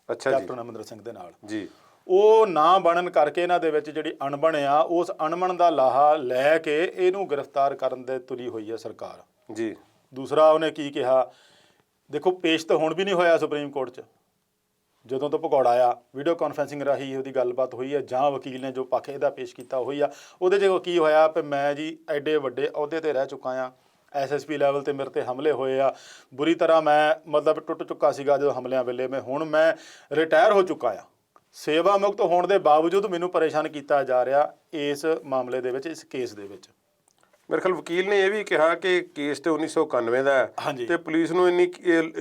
Speaker 1: ਅੱਛਾ ਜੀ।
Speaker 2: ਕੈਪਟਨ ਅਮਰਿੰਦਰ ਸਿੰਘ ਦੇ ਨਾਲ
Speaker 1: ਜੀ।
Speaker 2: ਉਹ ਨਾ ਬਣਨ ਕਰਕੇ ਇਹਨਾਂ ਦੇ ਵਿੱਚ ਜਿਹੜੀ ਅਣਬਣ ਆ, ਉਸ ਅਣਬਣ ਦਾ ਲਾਹਾ ਲੈ ਕੇ ਇਹਨੂੰ ਗ੍ਰਿਫਤਾਰ ਕਰਨ ਦੇ ਤੁਲੀ ਹੋਈ ਹੈ ਸਰਕਾਰ।
Speaker 1: ਜੀ।
Speaker 2: ਦੂਸਰਾ ਉਹਨੇ ਕੀ ਕਿਹਾ, ਦੇਖੋ ਪੇਸ਼ ਤਾਂ ਹੁਣ ਵੀ ਨਹੀਂ ਹੋਇਆ ਸੁਪਰੀਮ ਕੋਰਟ 'ਚ, ਜਦੋਂ ਤੋਂ ਭਗੌੜਾ ਆਇਆ ਵੀਡੀਓ ਕਾਨਫਰੰਸਿੰਗ ਰਾਹੀਂ ਉਹਦੀ ਗੱਲਬਾਤ ਹੋਈ ਹੈ, ਜਾਂ ਵਕੀਲ ਨੇ ਜੋ ਪੱਖ ਇਹਦਾ ਪੇਸ਼ ਕੀਤਾ ਹੋਈ ਆ, ਉਹਦੇ 'ਚ ਕੀ ਹੋਇਆ ਕਿ ਮੈਂ ਜੀ ਐਡੇ ਵੱਡੇ ਅਹੁਦੇ ਤੇ ਰਹਿ ਚੁੱਕਾ ਆ, SSP ਲੈਵਲ ਤੇ ਮੇਰੇ ਤੇ ਹਮਲੇ ਹੋਏ ਆ, ਬੁਰੀ ਤਰ੍ਹਾਂ ਮੈਂ ਮਤਲਬ ਟੁੱਟ ਚੁੱਕਾ ਸੀਗਾ ਜਦੋਂ ਹਮਲਿਆਂ ਵੇਲੇ, ਹੁਣ ਮੈਂ ਰਿਟਾਇਰ ਹੋ ਚੁੱਕਾ ਆ, ਸੇਵਾ ਮੁਕਤ ਹੋਣ ਦੇ ਬਾਵਜੂਦ ਮੈਨੂੰ ਪਰੇਸ਼ਾਨ ਕੀਤਾ ਜਾ ਰਿਹਾ ਇਸ ਮਾਮਲੇ ਦੇ ਵਿੱਚ, ਇਸ ਕੇਸ ਦੇ ਵਿੱਚ।
Speaker 1: ਮੇਰੇ ਖਿਆਲ ਵਕੀਲ ਨੇ ਇਹ ਵੀ ਕਿਹਾ ਕਿ ਕੇਸ ਤੇ 1991 ਦਾ ਹੈ ਤੇ ਪੁਲਿਸ ਨੂੰ ਇੰਨੀ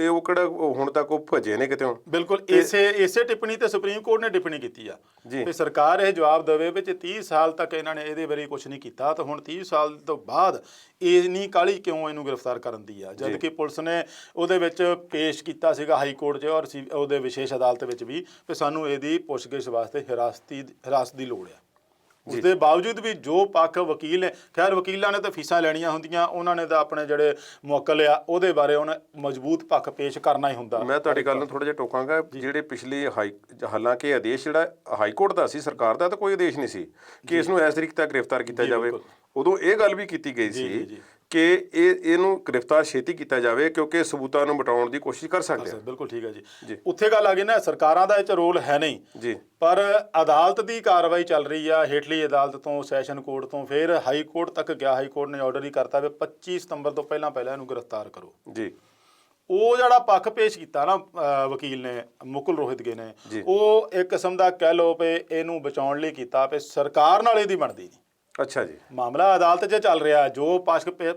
Speaker 1: ਉਹ ਕਿਹੜਾ ਹੁਣ ਤੱਕ ਉਹ ਭਜੇ ਨੇ ਕਿਤੇ।
Speaker 2: ਬਿਲਕੁਲ ਇਸੇ ਟਿੱਪਣੀ ਤੇ ਸੁਪਰੀਮ ਕੋਰਟ ਨੇ ਟਿੱਪਣੀ ਕੀਤੀ ਆ ਕਿ ਸਰਕਾਰ ਇਹ ਜਵਾਬ ਦੇਵੇ ਵਿੱਚ 30 ਸਾਲ ਤੱਕ ਇਹਨਾਂ ਨੇ ਇਹਦੇ ਬਾਰੇ ਕੁਝ ਨਹੀਂ ਕੀਤਾ, ਤਾਂ ਹੁਣ 30 ਸਾਲ ਤੋਂ ਬਾਅਦ ਇੰਨੀ ਕਾਹਲੀ ਕਿਉਂ ਇਹਨੂੰ ਗ੍ਰਿਫਤਾਰ ਕਰਨ ਦੀ ਆ, ਜਦ ਕਿ ਪੁਲਿਸ ਨੇ ਉਹਦੇ ਵਿੱਚ ਪੇਸ਼ ਕੀਤਾ ਸੀਗਾ ਹਾਈ ਕੋਰਟ 'ਚ ਔਰ ਉਹਦੇ ਵਿਸ਼ੇਸ਼ ਅਦਾਲਤ ਵਿੱਚ ਵੀ ਕਿ ਸਾਨੂੰ ਇਹਦੀ ਪੁੱਛਗਿੱਛ ਵਾਸਤੇ ਹਿਰਾਸਤ ਦੀ ਲੋੜ ਆ। ਉਸਦੇ ਬਾਵਜੂਦ ਵੀ ਜੋ ਪੱਖ ਵਕੀਲ ਨੇ, ਖੈਰ ਵਕੀਲਾਂ ਨੇ ਤਾਂ ਫੀਸਾਂ ਲੈਣੀਆਂ ਹੁੰਦੀਆਂ, ਉਹਨਾਂ ਨੇ ਤਾਂ ਆਪਣੇ ਜਿਹੜੇ ਮੁਵੱਕਲ ਆ ਉਹਦੇ ਬਾਰੇ ਉਹਨੇ ਮਜ਼ਬੂਤ ਪੱਖ ਪੇਸ਼ ਕਰਨਾ ਹੀ ਹੁੰਦਾ।
Speaker 1: ਮੈਂ ਤੁਹਾਡੀ ਗੱਲ ਨੂੰ ਥੋੜ੍ਹਾ ਜਿਹਾ ਟੋਕਾਂਗਾ, ਜਿਹੜੇ ਪਿਛਲੇ ਹਾਲਾਂਕਿ ਆਦੇਸ਼ ਜਿਹੜਾ ਹਾਈ ਕੋਰਟ ਦਾ ਸੀ, ਸਰਕਾਰ ਦਾ ਤਾਂ ਕੋਈ ਆਦੇਸ਼ ਨਹੀਂ ਸੀ ਕਿ ਇਸ ਨੂੰ ਇਸ ਤਰੀਕੇ ਤੱਕ ਗ੍ਰਿਫਤਾਰ ਕੀਤਾ ਜਾਵੇ। ਉਦੋਂ ਇਹ ਗੱਲ ਵੀ ਕੀਤੀ ਗਈ ਸੀ ਕਿ ਇਹਨੂੰ ਗ੍ਰਿਫਤਾਰ ਛੇਤੀ ਕੀਤਾ ਜਾਵੇ ਕਿਉਂਕਿ ਸਬੂਤਾਂ ਨੂੰ ਮਿਟਾਉਣ ਦੀ ਕੋਸ਼ਿਸ਼ ਕਰ ਸਕਦੇ ਆ।
Speaker 2: ਬਿਲਕੁਲ ਠੀਕ ਹੈ ਜੀ। ਉੱਥੇ ਗੱਲ ਆ ਗਈ ਨਾ, ਸਰਕਾਰਾਂ ਦਾ ਇਹ 'ਚ ਰੋਲ ਹੈ ਨਹੀਂ
Speaker 1: ਜੀ, ਪਰ
Speaker 2: ਅਦਾਲਤ ਦੀ ਕਾਰਵਾਈ ਚੱਲ ਰਹੀ ਆ, ਹੇਠਲੀ ਅਦਾਲਤ ਤੋਂ, ਸੈਸ਼ਨ ਕੋਰਟ ਤੋਂ, ਫਿਰ ਹਾਈ ਕੋਰਟ ਤੱਕ ਗਿਆ। ਹਾਈ ਕੋਰਟ ਨੇ ਆਰਡਰ ਹੀ ਕਰਤਾ ਵੀ 25 ਸਤੰਬਰ ਤੋਂ ਪਹਿਲਾਂ ਇਹਨੂੰ ਗ੍ਰਿਫਤਾਰ ਕਰੋ ਜੀ। ਉਹ ਜਿਹੜਾ ਪੱਖ ਪੇਸ਼ ਕੀਤਾ ਨਾ ਵਕੀਲ ਨੇ, ਮੁਕੁਲ ਰੋਹਿਤਗੇ ਨੇ, ਉਹ ਇੱਕ ਕਿਸਮ ਦਾ ਕਹਿ ਲਓ ਵੀ ਇਹਨੂੰ ਬਚਾਉਣ ਲਈ ਕੀਤਾ ਵੀ ਸਰਕਾਰ ਨਾਲ ਇਹਦੀ ਬਣਦੀ ਨਹੀਂ।
Speaker 1: ਅੱਛਾ ਜੀ।
Speaker 2: ਮਾਮਲਾ ਅਦਾਲਤ 'ਚ ਚੱਲ ਰਿਹਾ, ਜੋ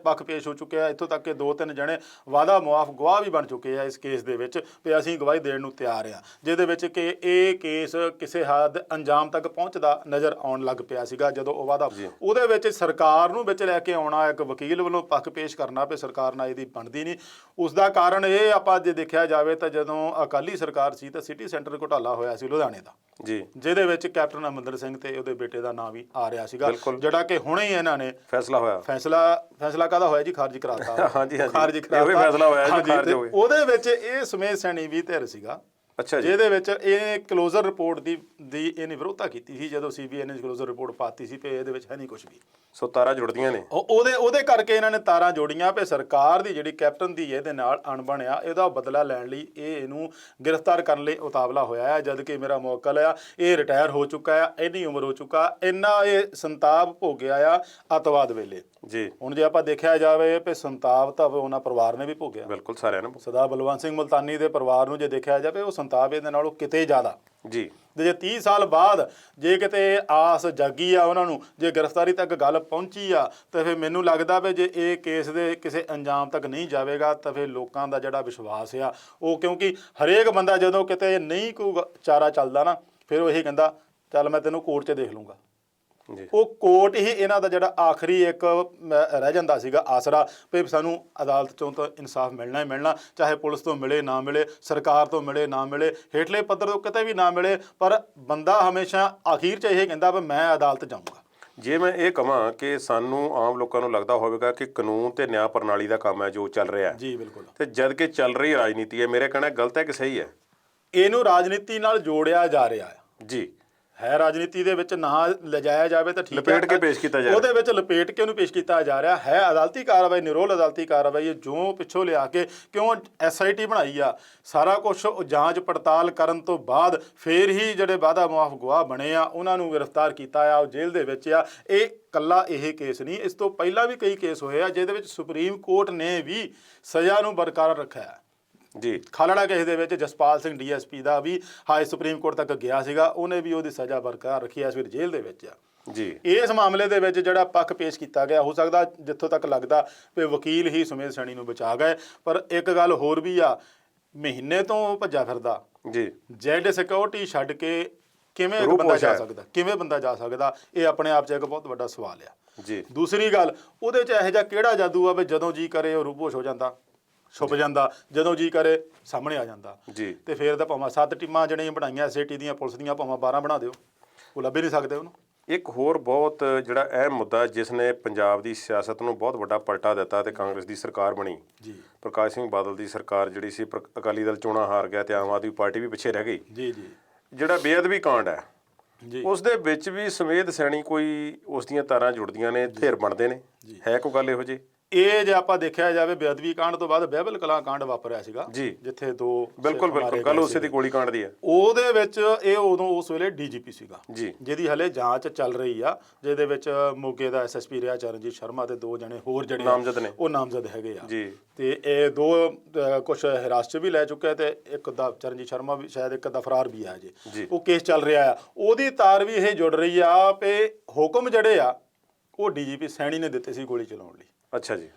Speaker 2: ਪੱਖ ਪੇਸ਼ ਹੋ ਚੁੱਕਿਆ, ਇੱਥੋਂ ਤੱਕ ਕਿ 2-3 ਜਣੇ ਵਾਦਾ ਮੁਆਫ ਗਵਾਹ ਵੀ ਬਣ ਚੁੱਕੇ ਆ ਇਸ ਕੇਸ ਦੇ ਵਿੱਚ ਵੀ ਅਸੀਂ ਗਵਾਹੀ ਦੇਣ ਨੂੰ ਤਿਆਰ ਆ, ਜਿਹਦੇ ਵਿੱਚ ਕਿ ਇਹ ਕੇਸ ਕਿਸੇ ਹੱਦ ਅੰਜਾਮ ਤੱਕ ਪਹੁੰਚਦਾ ਨਜ਼ਰ ਆਉਣ ਲੱਗ ਪਿਆ ਸੀਗਾ। ਜਦੋਂ ਉਹ ਵਾਦਾ, ਉਹਦੇ ਵਿੱਚ ਸਰਕਾਰ ਨੂੰ ਵਿੱਚ ਲੈ ਕੇ ਆਉਣਾ, ਇੱਕ ਵਕੀਲ ਵੱਲੋਂ ਪੱਖ ਪੇਸ਼ ਕਰਨਾ ਵੀ ਸਰਕਾਰ ਨਾਲ ਇਹਦੀ ਬਣਦੀ ਨਹੀਂ। ਉਸ ਦਾ ਕਾਰਨ ਇਹ ਆਪਾਂ ਜੇ ਦੇਖਿਆ ਜਾਵੇ ਤਾਂ ਜਦੋਂ ਅਕਾਲੀ ਸਰਕਾਰ ਸੀ ਤਾਂ ਸਿਟੀ ਸੈਂਟਰ ਘੁਟਾਲਾ ਹੋਇਆ ਸੀ ਲੁਧਿਆਣੇ ਦਾ ਜੀ, ਜਿਹਦੇ ਵਿੱਚ ਕੈਪਟਨ ਅਮਰਿੰਦਰ ਸਿੰਘ ਤੇ ਉਹਦੇ ਬੇਟੇ ਦਾ ਨਾਂ ਵੀ ਆ ਰਿਹਾ ਸੀਗਾ, ਜਿਹੜਾ ਕਿ ਹੁਣੇ ਹੀ ਇਹਨਾਂ ਨੇ ਫੈਸਲਾ ਕਾਹਦਾ ਹੋਇਆ ਜੀ, ਖਾਰਜ ਕਰਾਤਾ।
Speaker 1: ਹਾਂਜੀ,
Speaker 2: ਖਾਰਜ ਕਰਾਤਾ, ਫੈਸਲਾ ਹੋਇਆ ਜੀ, ਖਾਰਜ ਹੋ ਗਿਆ। ਉਹਦੇ ਵਿੱਚ ਇਹ ਸੁਮੇਧ ਸੈਣੀ ਵੀ ਧਿਰ ਸੀਗਾ,
Speaker 1: ਅੱਛਾ ਜੀ।
Speaker 2: ਜਿਹਦੇ ਵਿੱਚ ਇਹ ਕਲੋਜ਼ਰ ਰਿਪੋਰਟ ਦੀ ਇਹਨੇ ਵਿਰੋਧਤਾ ਕੀਤੀ ਸੀ ਜਦੋਂ ਸੀਬੀਆਈ ਨੇ ਕਲੋਜ਼ਰ ਰਿਪੋਰਟ ਪਾਤੀ ਸੀ ਤੇ ਇਹਦੇ ਵਿੱਚ ਹੈ ਨਹੀਂ ਕੁਝ ਵੀ।
Speaker 1: ਸੋ ਤਾਰਾਂ ਜੁੜਦੀਆਂ ਨੇ।
Speaker 2: ਉਹਦੇ ਕਰਕੇ ਇਹਨਾਂ ਨੇ ਤਾਰਾਂ ਜੋੜੀਆਂ ਵੀ ਸਰਕਾਰ ਦੀ ਜਿਹੜੀ ਕੈਪਟਨ ਦੀ ਇਹਦੇ ਨਾਲ ਅਣਬਣ ਆ, ਇਹਦਾ ਬਦਲਾ ਲੈਣ ਲਈ ਇਹਨੂੰ ਗ੍ਰਿਫਤਾਰ ਕਰਨ ਲਈ ਉਤਾਵਲਾ ਹੋਇਆ ਹੈ। ਜਦ ਕਿ ਮੇਰਾ ਮੁਵੱਕਲ ਆ, ਇਹ ਰਿਟਾਇਰ ਹੋ ਚੁੱਕਾ ਆ, ਇੰਨੀ ਉਮਰ ਹੋ ਚੁੱਕਾ, ਇੰਨਾ ਇਹ ਸੰਤਾਪ ਭੋਗਿਆ ਆ ਅੱਤਵਾਦ ਵੇਲੇ
Speaker 1: ਜੀ।
Speaker 2: ਹੁਣ ਜੇ ਆਪਾਂ ਦੇਖਿਆ ਜਾਵੇ ਵੀ ਸੰਤਾਪ ਤਾਂ ਉਹਨਾਂ ਪਰਿਵਾਰ ਨੇ ਵੀ ਭੋਗਿਆ,
Speaker 1: ਬਿਲਕੁਲ ਸਾਰਿਆਂ ਨੂੰ।
Speaker 2: ਸਰਦਾਰ ਬਲਵੰਤ ਸਿੰਘ ਮੁਲਤਾਨੀ ਦੇ ਪਰਿਵਾਰ ਨੂੰ ਜੇ ਦੇਖਿਆ ਜਾਵੇ ਉਹ ਸੰਤਾਪ ਇਹਦੇ ਨਾਲੋਂ ਕਿਤੇ ਜ਼ਿਆਦਾ
Speaker 1: ਜੀ।
Speaker 2: ਤੇ ਜੇ 30 ਸਾਲ ਬਾਅਦ ਜੇ ਕਿਤੇ ਆਸ ਜਾਗੀ ਆ ਉਹਨਾਂ ਨੂੰ, ਜੇ ਗ੍ਰਿਫਤਾਰੀ ਤੱਕ ਗੱਲ ਪਹੁੰਚੀ ਆ, ਤਾਂ ਫਿਰ ਮੈਨੂੰ ਲੱਗਦਾ ਵੀ ਜੇ ਇਹ ਕੇਸ ਦੇ ਕਿਸੇ ਅੰਜਾਮ ਤੱਕ ਨਹੀਂ ਜਾਵੇਗਾ ਤਾਂ ਫਿਰ ਲੋਕਾਂ ਦਾ ਜਿਹੜਾ ਵਿਸ਼ਵਾਸ ਆ ਉਹ, ਕਿਉਂਕਿ ਹਰੇਕ ਬੰਦਾ ਜਦੋਂ ਕਿਤੇ ਨਹੀਂ ਕੋਈ ਚਾਰਾ ਚੱਲਦਾ ਨਾ, ਫਿਰ ਉਹ ਇਹੀ ਕਹਿੰਦਾ ਚੱਲ ਮੈਂ ਤੈਨੂੰ ਕੋਰਟ 'ਚ ਦੇਖ ਲੂੰਗਾ। ਉਹ ਕੋਰਟ ਹੀ ਇਹਨਾਂ ਦਾ ਜਿਹੜਾ ਆਖਰੀ ਇੱਕ ਰਹਿ ਜਾਂਦਾ ਸੀਗਾ ਆਸਰਾ, ਵੀ ਸਾਨੂੰ ਅਦਾਲਤ 'ਚੋਂ ਤਾਂ ਇਨਸਾਫ ਮਿਲਣਾ ਹੀ ਮਿਲਣਾ, ਚਾਹੇ ਪੁਲਿਸ ਤੋਂ ਮਿਲੇ ਨਾ ਮਿਲੇ, ਸਰਕਾਰ ਤੋਂ ਮਿਲੇ ਨਾ ਮਿਲੇ, ਹੇਠਲੇ ਪੱਧਰ ਤੋਂ ਕਿਤੇ ਵੀ ਨਾ ਮਿਲੇ, ਪਰ ਬੰਦਾ ਹਮੇਸ਼ਾ ਅਖੀਰ 'ਚ ਇਹ ਕਹਿੰਦਾ ਵੀ ਮੈਂ ਅਦਾਲਤ ਜਾਊਂਗਾ।
Speaker 1: ਜੇ ਮੈਂ ਇਹ ਕਹਾਂ ਕਿ ਸਾਨੂੰ ਆਮ ਲੋਕਾਂ ਨੂੰ ਲੱਗਦਾ ਹੋਵੇਗਾ ਕਿ ਕਾਨੂੰਨ ਤੇ ਨਿਆਂ ਪ੍ਰਣਾਲੀ ਦਾ ਕੰਮ ਹੈ ਜੋ ਚੱਲ ਰਿਹਾ
Speaker 2: ਜੀ ਬਿਲਕੁਲ,
Speaker 1: ਤੇ ਜਦ ਕਿ ਚੱਲ ਰਹੀ ਰਾਜਨੀਤੀ ਹੈ, ਮੇਰੇ ਕਹਿਣਾ ਗਲਤ ਹੈ ਕਿ ਸਹੀ ਹੈ?
Speaker 2: ਇਹਨੂੰ ਰਾਜਨੀਤੀ ਨਾਲ ਜੋੜਿਆ ਜਾ ਰਿਹਾ ਹੈ
Speaker 1: ਜੀ।
Speaker 2: ਹੈ ਰਾਜਨੀਤੀ ਦੇ ਵਿੱਚ ਨਾ ਲਿਜਾਇਆ ਜਾਵੇ ਤਾਂ ਠੀਕ ਹੈ,
Speaker 1: ਲਪੇਟ ਕੇ ਪੇਸ਼ ਕੀਤਾ ਜਾ ਰਿਹਾ,
Speaker 2: ਉਹਦੇ ਵਿੱਚ ਲਪੇਟ ਕੇ ਉਹਨੂੰ ਪੇਸ਼ ਕੀਤਾ ਜਾ ਰਿਹਾ ਹੈ। ਅਦਾਲਤੀ ਕਾਰਵਾਈ, ਨਿਰੋਲ ਅਦਾਲਤੀ ਕਾਰਵਾਈ ਜੋ ਪਿੱਛੋਂ ਲਿਆ ਕੇ ਕਿਉਂ SIT ਬਣਾਈ ਆ, ਸਾਰਾ ਕੁਝ ਜਾਂਚ ਪੜਤਾਲ ਕਰਨ ਤੋਂ ਬਾਅਦ ਫਿਰ ਹੀ ਜਿਹੜੇ ਵਾਧਾ ਮੁਆਫ ਗਵਾਹ ਬਣੇ ਆ ਉਹਨਾਂ ਨੂੰ ਗ੍ਰਿਫਤਾਰ ਕੀਤਾ ਆ, ਉਹ ਜੇਲ੍ਹ ਦੇ ਵਿੱਚ ਆ। ਇਹ ਕੱਲਾ ਇਹ ਕੇਸ ਨਹੀਂ, ਇਸ ਤੋਂ ਪਹਿਲਾਂ ਵੀ ਕਈ ਕੇਸ ਹੋਏ ਆ ਜਿਹਦੇ ਵਿੱਚ ਸੁਪਰੀਮ ਕੋਰਟ ਨੇ ਵੀ ਸਜ਼ਾ ਨੂੰ ਬਰਕਰਾਰ ਰੱਖਿਆ
Speaker 1: ਜੀ।
Speaker 2: ਖਾਲੜਾ ਕੇਸ ਦੇ ਵਿੱਚ ਜਸਪਾਲ ਸਿੰਘ DSP ਦਾ ਵੀ ਹਾਈ ਸੁਪਰੀਮ ਕੋਰਟ ਤੱਕ ਗਿਆ ਸੀਗਾ, ਉਹਨੇ ਵੀ ਉਹਦੀ ਸਜ਼ਾ ਬਰਕਰਾਰ ਰੱਖੀ, ਇਸ ਵੇਲੇ ਜੇਲ੍ਹ ਦੇ ਵਿੱਚ ਆ
Speaker 1: ਜੀ।
Speaker 2: ਇਸ ਮਾਮਲੇ ਦੇ ਵਿੱਚ ਜਿਹੜਾ ਪੱਖ ਪੇਸ਼ ਕੀਤਾ ਗਿਆ, ਹੋ ਸਕਦਾ ਜਿੱਥੋਂ ਤੱਕ ਲੱਗਦਾ ਵੀ ਵਕੀਲ ਹੀ ਸੁਮੇਧ ਸੈਣੀ ਨੂੰ ਬਚਾ ਗਏ, ਪਰ ਇੱਕ ਗੱਲ ਹੋਰ ਵੀ ਆ, ਮਹੀਨੇ ਤੋਂ ਭੱਜਾ ਫਿਰਦਾ
Speaker 1: ਜੀ।
Speaker 2: ਜ਼ੈਡ ਸਿਕਿਉਰਿਟੀ ਛੱਡ ਕੇ ਕਿਵੇਂ ਇੱਕ ਬੰਦਾ ਜਾ ਸਕਦਾ, ਕਿਵੇਂ ਬੰਦਾ ਜਾ ਸਕਦਾ, ਇਹ ਆਪਣੇ ਆਪ 'ਚ ਇੱਕ ਬਹੁਤ ਵੱਡਾ ਸਵਾਲ ਆ
Speaker 1: ਜੀ।
Speaker 2: ਦੂਸਰੀ ਗੱਲ, ਉਹਦੇ 'ਚ ਇਹੋ ਜਿਹਾ ਕਿਹੜਾ ਜਾਦੂ ਆ ਵੀ ਜਦੋਂ ਜੀ ਕਰੇ ਉਹ ਰੂਪੋਸ਼ ਹੋ ਜਾਂਦਾ, ਛੁਪ ਜਾਂਦਾ, ਜਦੋਂ ਜੀ ਕਰੇ ਸਾਹਮਣੇ ਆ ਜਾਂਦਾ
Speaker 1: ਜੀ।
Speaker 2: ਤੇ ਫਿਰ ਤਾਂ ਭਾਵੇਂ 7 ਟੀਮਾਂ ਜਿਹੜੀਆਂ ਬਣਾਈਆਂ SIT ਦੀਆਂ, ਪੁਲਿਸ ਦੀਆਂ, ਭਾਵੇਂ 12 ਬਣਾ ਦਿਓ, ਉਹ ਲੱਭ ਹੀ ਨਹੀਂ ਸਕਦੇ ਉਹਨੂੰ।
Speaker 1: ਇੱਕ ਹੋਰ ਬਹੁਤ ਜਿਹੜਾ ਅਹਿਮ ਮੁੱਦਾ ਜਿਸ ਨੇ ਪੰਜਾਬ ਦੀ ਸਿਆਸਤ ਨੂੰ ਬਹੁਤ ਵੱਡਾ ਪਲਟਾ ਦਿੱਤਾ ਤੇ ਕਾਂਗਰਸ ਦੀ ਸਰਕਾਰ ਬਣੀ
Speaker 2: ਜੀ।
Speaker 1: ਪ੍ਰਕਾਸ਼ ਸਿੰਘ ਬਾਦਲ ਦੀ ਸਰਕਾਰ ਜਿਹੜੀ ਸੀ, ਅਕਾਲੀ ਦਲ ਚੋਣਾਂ ਹਾਰ ਗਿਆ ਤੇ ਆਮ ਆਦਮੀ ਪਾਰਟੀ ਵੀ ਪਿੱਛੇ ਰਹਿ ਗਈ
Speaker 2: ਜੀ ਜੀ।
Speaker 1: ਜਿਹੜਾ ਬੇਅਦਬੀ ਕਾਂਡ ਹੈ
Speaker 2: ਜੀ,
Speaker 1: ਉਸ ਦੇ ਵਿੱਚ ਵੀ ਸੁਮੇਧ ਸੈਣੀ ਕੋਈ ਉਸ ਦੀਆਂ ਤਾਰਾਂ ਜੁੜਦੀਆਂ ਨੇ, ਧਿਰ ਬਣਦੇ ਨੇ, ਹੈ ਕੋਈ ਗੱਲ ਇਹੋ ਜਿਹੀ?
Speaker 2: ਇਹ ਜੇ ਆਪਾਂ ਦੇਖਿਆ ਜਾਵੇ ਬੇਅਦਬੀ ਕਾਂਡ ਤੋਂ ਬਾਅਦ ਬਹਿਬਲ ਕਲਾਂ ਕਾਂਡ ਵਾਪਰਿਆ ਸੀਗਾ
Speaker 1: ਜੀ,
Speaker 2: ਜਿੱਥੇ 2
Speaker 1: ਬਿਲਕੁਲ ਗੱਲ ਉਸੇ ਦੀ ਗੋਲੀ ਕਾਂਡ ਦੀ ਹੈ।
Speaker 2: ਉਹਦੇ ਵਿੱਚ ਇਹ ਉਦੋਂ ਉਸ ਵੇਲੇ DGP ਸੀਗਾ
Speaker 1: ਜੀ,
Speaker 2: ਜਿਹਦੀ ਹਲੇ ਜਾਂਚ ਚੱਲ ਰਹੀ ਆ, ਜਿਹਦੇ ਵਿੱਚ ਮੋਗੇ ਦਾ SSP ਰਿਹਾ ਚਰਨਜੀਤ ਸ਼ਰਮਾ ਤੇ 2 ਜਣੇ ਹੋਰ ਜਿਹੜੇ
Speaker 1: ਨਾਮਜ਼ਦ ਨੇ,
Speaker 2: ਉਹ ਨਾਮਜ਼ਦ ਹੈਗੇ ਆ
Speaker 1: ਜੀ।
Speaker 2: ਤੇ ਇਹ 2 ਕੁਛ ਹਿਰਾਸਤ 'ਚ ਵੀ ਲੈ ਚੁੱਕਿਆ ਤੇ ਇੱਕ ਦਾ ਚਰਨਜੀਤ ਸ਼ਰਮਾ ਵੀ ਸ਼ਾਇਦ ਇੱਕ ਦਾ ਫਰਾਰ ਵੀ ਆ ਜੀ। ਉਹ ਕੇਸ ਚੱਲ ਰਿਹਾ ਆ, ਉਹਦੀ ਤਾਰ ਵੀ ਇਹ ਜੁੜ ਰਹੀ ਆ ਤੇ ਹੁਕਮ ਜਿਹੜੇ ਆ ਉਹ DGP ਸੈਣੀ ਨੇ ਦਿੱਤੇ ਸੀ ਗੋਲੀ ਚਲਾਉਣ ਲਈ।
Speaker 1: ਅੱਛਾ ਜੀ।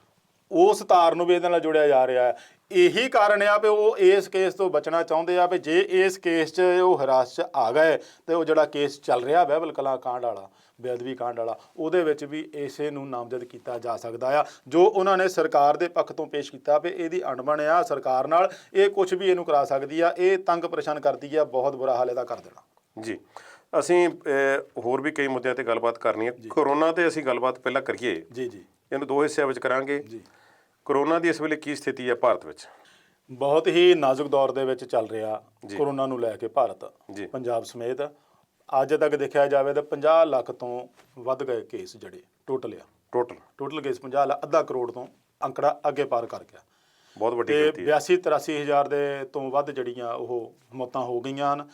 Speaker 2: ਉਸ ਤਾਰ ਨੂੰ ਵੀ ਇਹਦੇ ਨਾਲ ਜੁੜਿਆ ਜਾ ਰਿਹਾ ਹੈ। ਇਹੀ ਕਾਰਨ ਆ ਵੀ ਉਹ ਇਸ ਕੇਸ ਤੋਂ ਬਚਣਾ ਚਾਹੁੰਦੇ ਆ ਵੀ ਜੇ ਇਸ ਕੇਸ 'ਚ ਉਹ ਹਿਰਾਸਤ 'ਚ ਆ ਗਏ ਤੇ ਉਹ ਜਿਹੜਾ ਕੇਸ ਚੱਲ ਰਿਹਾ ਬਹਿਬਲ ਕਲਾਂ ਕਾਂਡ ਵਾਲਾ, ਬੇਅਦਬੀ ਕਾਂਡ ਵਾਲਾ, ਉਹਦੇ ਵਿੱਚ ਵੀ ਇਸੇ ਨੂੰ ਨਾਮਜ਼ਦ ਕੀਤਾ ਜਾ ਸਕਦਾ ਆ, ਜੋ ਉਹਨਾਂ ਨੇ ਸਰਕਾਰ ਦੇ ਪੱਖ ਤੋਂ ਪੇਸ਼ ਕੀਤਾ ਵੀ ਇਹਦੀ ਅਣਬਣ ਆ ਸਰਕਾਰ ਨਾਲ, ਇਹ ਕੁਝ ਵੀ ਇਹਨੂੰ ਕਰਾ ਸਕਦੀ ਆ, ਇਹ ਤੰਗ ਪਰੇਸ਼ਾਨ ਕਰਦੀ ਆ, ਬਹੁਤ ਬੁਰਾ ਹਾਲ ਇਹਦਾ ਕਰ ਦੇਣਾ।
Speaker 1: ਜੀ, ਅਸੀਂ ਹੋਰ ਵੀ ਕਈ ਮੁੱਦਿਆਂ ਤੇ ਗੱਲਬਾਤ ਕਰਨੀ ਹੈ। ਕੋਰੋਨਾ ਤੇ ਅਸੀਂ ਗੱਲਬਾਤ ਪਹਿਲਾਂ ਕਰੀਏ।
Speaker 2: ਜੀ ਜੀ।
Speaker 1: ਇਹਨੂੰ 2 ਹਿੱਸਿਆਂ ਵਿੱਚ ਕਰਾਂਗੇ।
Speaker 2: ਜੀ।
Speaker 1: ਕੋਰੋਨਾ ਦੀ ਇਸ ਵੇਲੇ ਕੀ ਸਥਿਤੀ ਹੈ ਭਾਰਤ ਵਿੱਚ?
Speaker 2: ਬਹੁਤ ਹੀ ਨਾਜ਼ੁਕ ਦੌਰ ਦੇ ਵਿੱਚ ਚੱਲ ਰਿਹਾ ਕੋਰੋਨਾ ਨੂੰ ਲੈ ਕੇ ਭਾਰਤ, ਪੰਜਾਬ ਸਮੇਤ। ਅੱਜ ਤੱਕ ਦੇਖਿਆ ਜਾਵੇ ਤਾਂ 50 ਲੱਖ ਤੋਂ ਵੱਧ ਗਏ ਕੇਸ ਜਿਹੜੇ ਟੋਟਲ ਕੇਸ 50 ਲੱਖ, ਅੱਧਾ ਕਰੋੜ ਤੋਂ ਅੰਕੜਾ ਅੱਗੇ ਪਾਰ ਕਰ ਗਿਆ।
Speaker 1: ਬਹੁਤ ਵੱਡੀ ਗਿਣਤੀ ਹੈ।
Speaker 2: 82-83 ਹਜ਼ਾਰ ਦੇ ਤੋਂ ਵੱਧ ਜਿਹੜੀਆਂ ਉਹ ਮੌਤਾਂ ਹੋ ਗਈਆਂ ਹਨ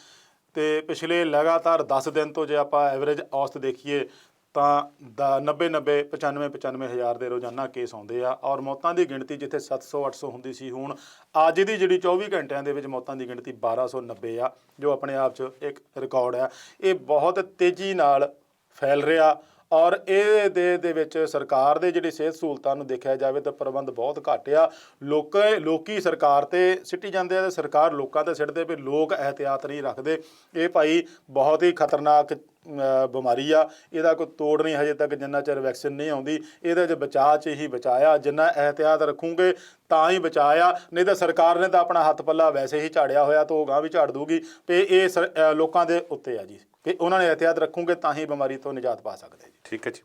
Speaker 2: ਤੇ ਪਿਛਲੇ ਲਗਾਤਾਰ 10 ਦਿਨ ਤੋਂ ਜੇ ਆਪਾਂ ਐਵਰੇਜ ਔਸਤ ਦੇਖੀਏ ਤਾਂ 95 ਹਜ਼ਾਰ ਦੇ ਰੋਜ਼ਾਨਾ ਕੇਸ ਆਉਂਦੇ ਆ, ਔਰ ਮੌਤਾਂ ਦੀ ਗਿਣਤੀ ਜਿੱਥੇ 700-800 ਹੁੰਦੀ ਸੀ, ਹੁਣ ਅੱਜ ਦੀ ਜਿਹੜੀ 24 ਘੰਟਿਆਂ ਦੇ ਵਿੱਚ ਮੌਤਾਂ ਦੀ ਗਿਣਤੀ 1290 ਆ, ਜੋ ਆਪਣੇ ਆਪ 'ਚ ਇੱਕ ਰਿਕਾਰਡ ਆ। ਇਹ ਬਹੁਤ ਤੇਜ਼ੀ ਨਾਲ ਫੈਲ ਰਿਹਾ, ਔਰ ਇਹ ਦੇ ਵਿੱਚ ਸਰਕਾਰ ਦੇ ਜਿਹੜੀ ਸਿਹਤ ਸਹੂਲਤਾਂ ਨੂੰ ਦੇਖਿਆ ਜਾਵੇ ਤਾਂ ਪ੍ਰਬੰਧ ਬਹੁਤ ਘੱਟ ਆ। ਲੋਕੀ ਸਰਕਾਰ ਤੇ ਸਿੱਟੀ ਜਾਂਦੇ ਆ ਤੇ ਸਰਕਾਰ ਲੋਕਾਂ ਤੇ ਸਿੱਟਦੇ ਵੀ ਲੋਕ ਇਹਤਿਆਤ ਨਹੀਂ ਰੱਖਦੇ। ਇਹ ਭਾਈ ਬਹੁਤ ਹੀ ਖਤਰਨਾਕ ਬਿਮਾਰੀ ਆ, ਇਹਦਾ ਕੋਈ ਤੋੜ ਨਹੀਂ ਹਜੇ ਤੱਕ, ਜਿੰਨਾ ਚਿਰ ਵੈਕਸੀਨ ਨਹੀਂ ਆਉਂਦੀ। ਇਹਦੇ 'ਚ ਬਚਾਅ 'ਚ ਹੀ ਬਚਾਇਆ, ਜਿੰਨਾ ਇਹਤਿਆਤ ਰੱਖੂਗੇ ਤਾਂ ਹੀ ਬਚਾਇਆ, ਨਹੀਂ ਤਾਂ ਸਰਕਾਰ ਨੇ ਤਾਂ ਆਪਣਾ ਹੱਥ ਪੱਲਾ ਵੈਸੇ ਹੀ ਝਾੜਿਆ ਹੋਇਆ ਤਾਂ ਉਹ ਗਾਂ ਵੀ ਝਾੜ ਦੂਗੀ। ਤੇ ਇਹ ਲੋਕਾਂ ਦੇ ਉੱਤੇ ਆ ਜੀ, ਕਿ ਉਹਨਾਂ ਨੇ ਇਹਤਿਆਤ ਰੱਖੂਗੇ ਤਾਂ ਹੀ ਬਿਮਾਰੀ ਤੋਂ ਨਿਜਾਤ ਪਾ ਸਕਦੇ ਜੀ।
Speaker 1: ਠੀਕ ਹੈ ਜੀ।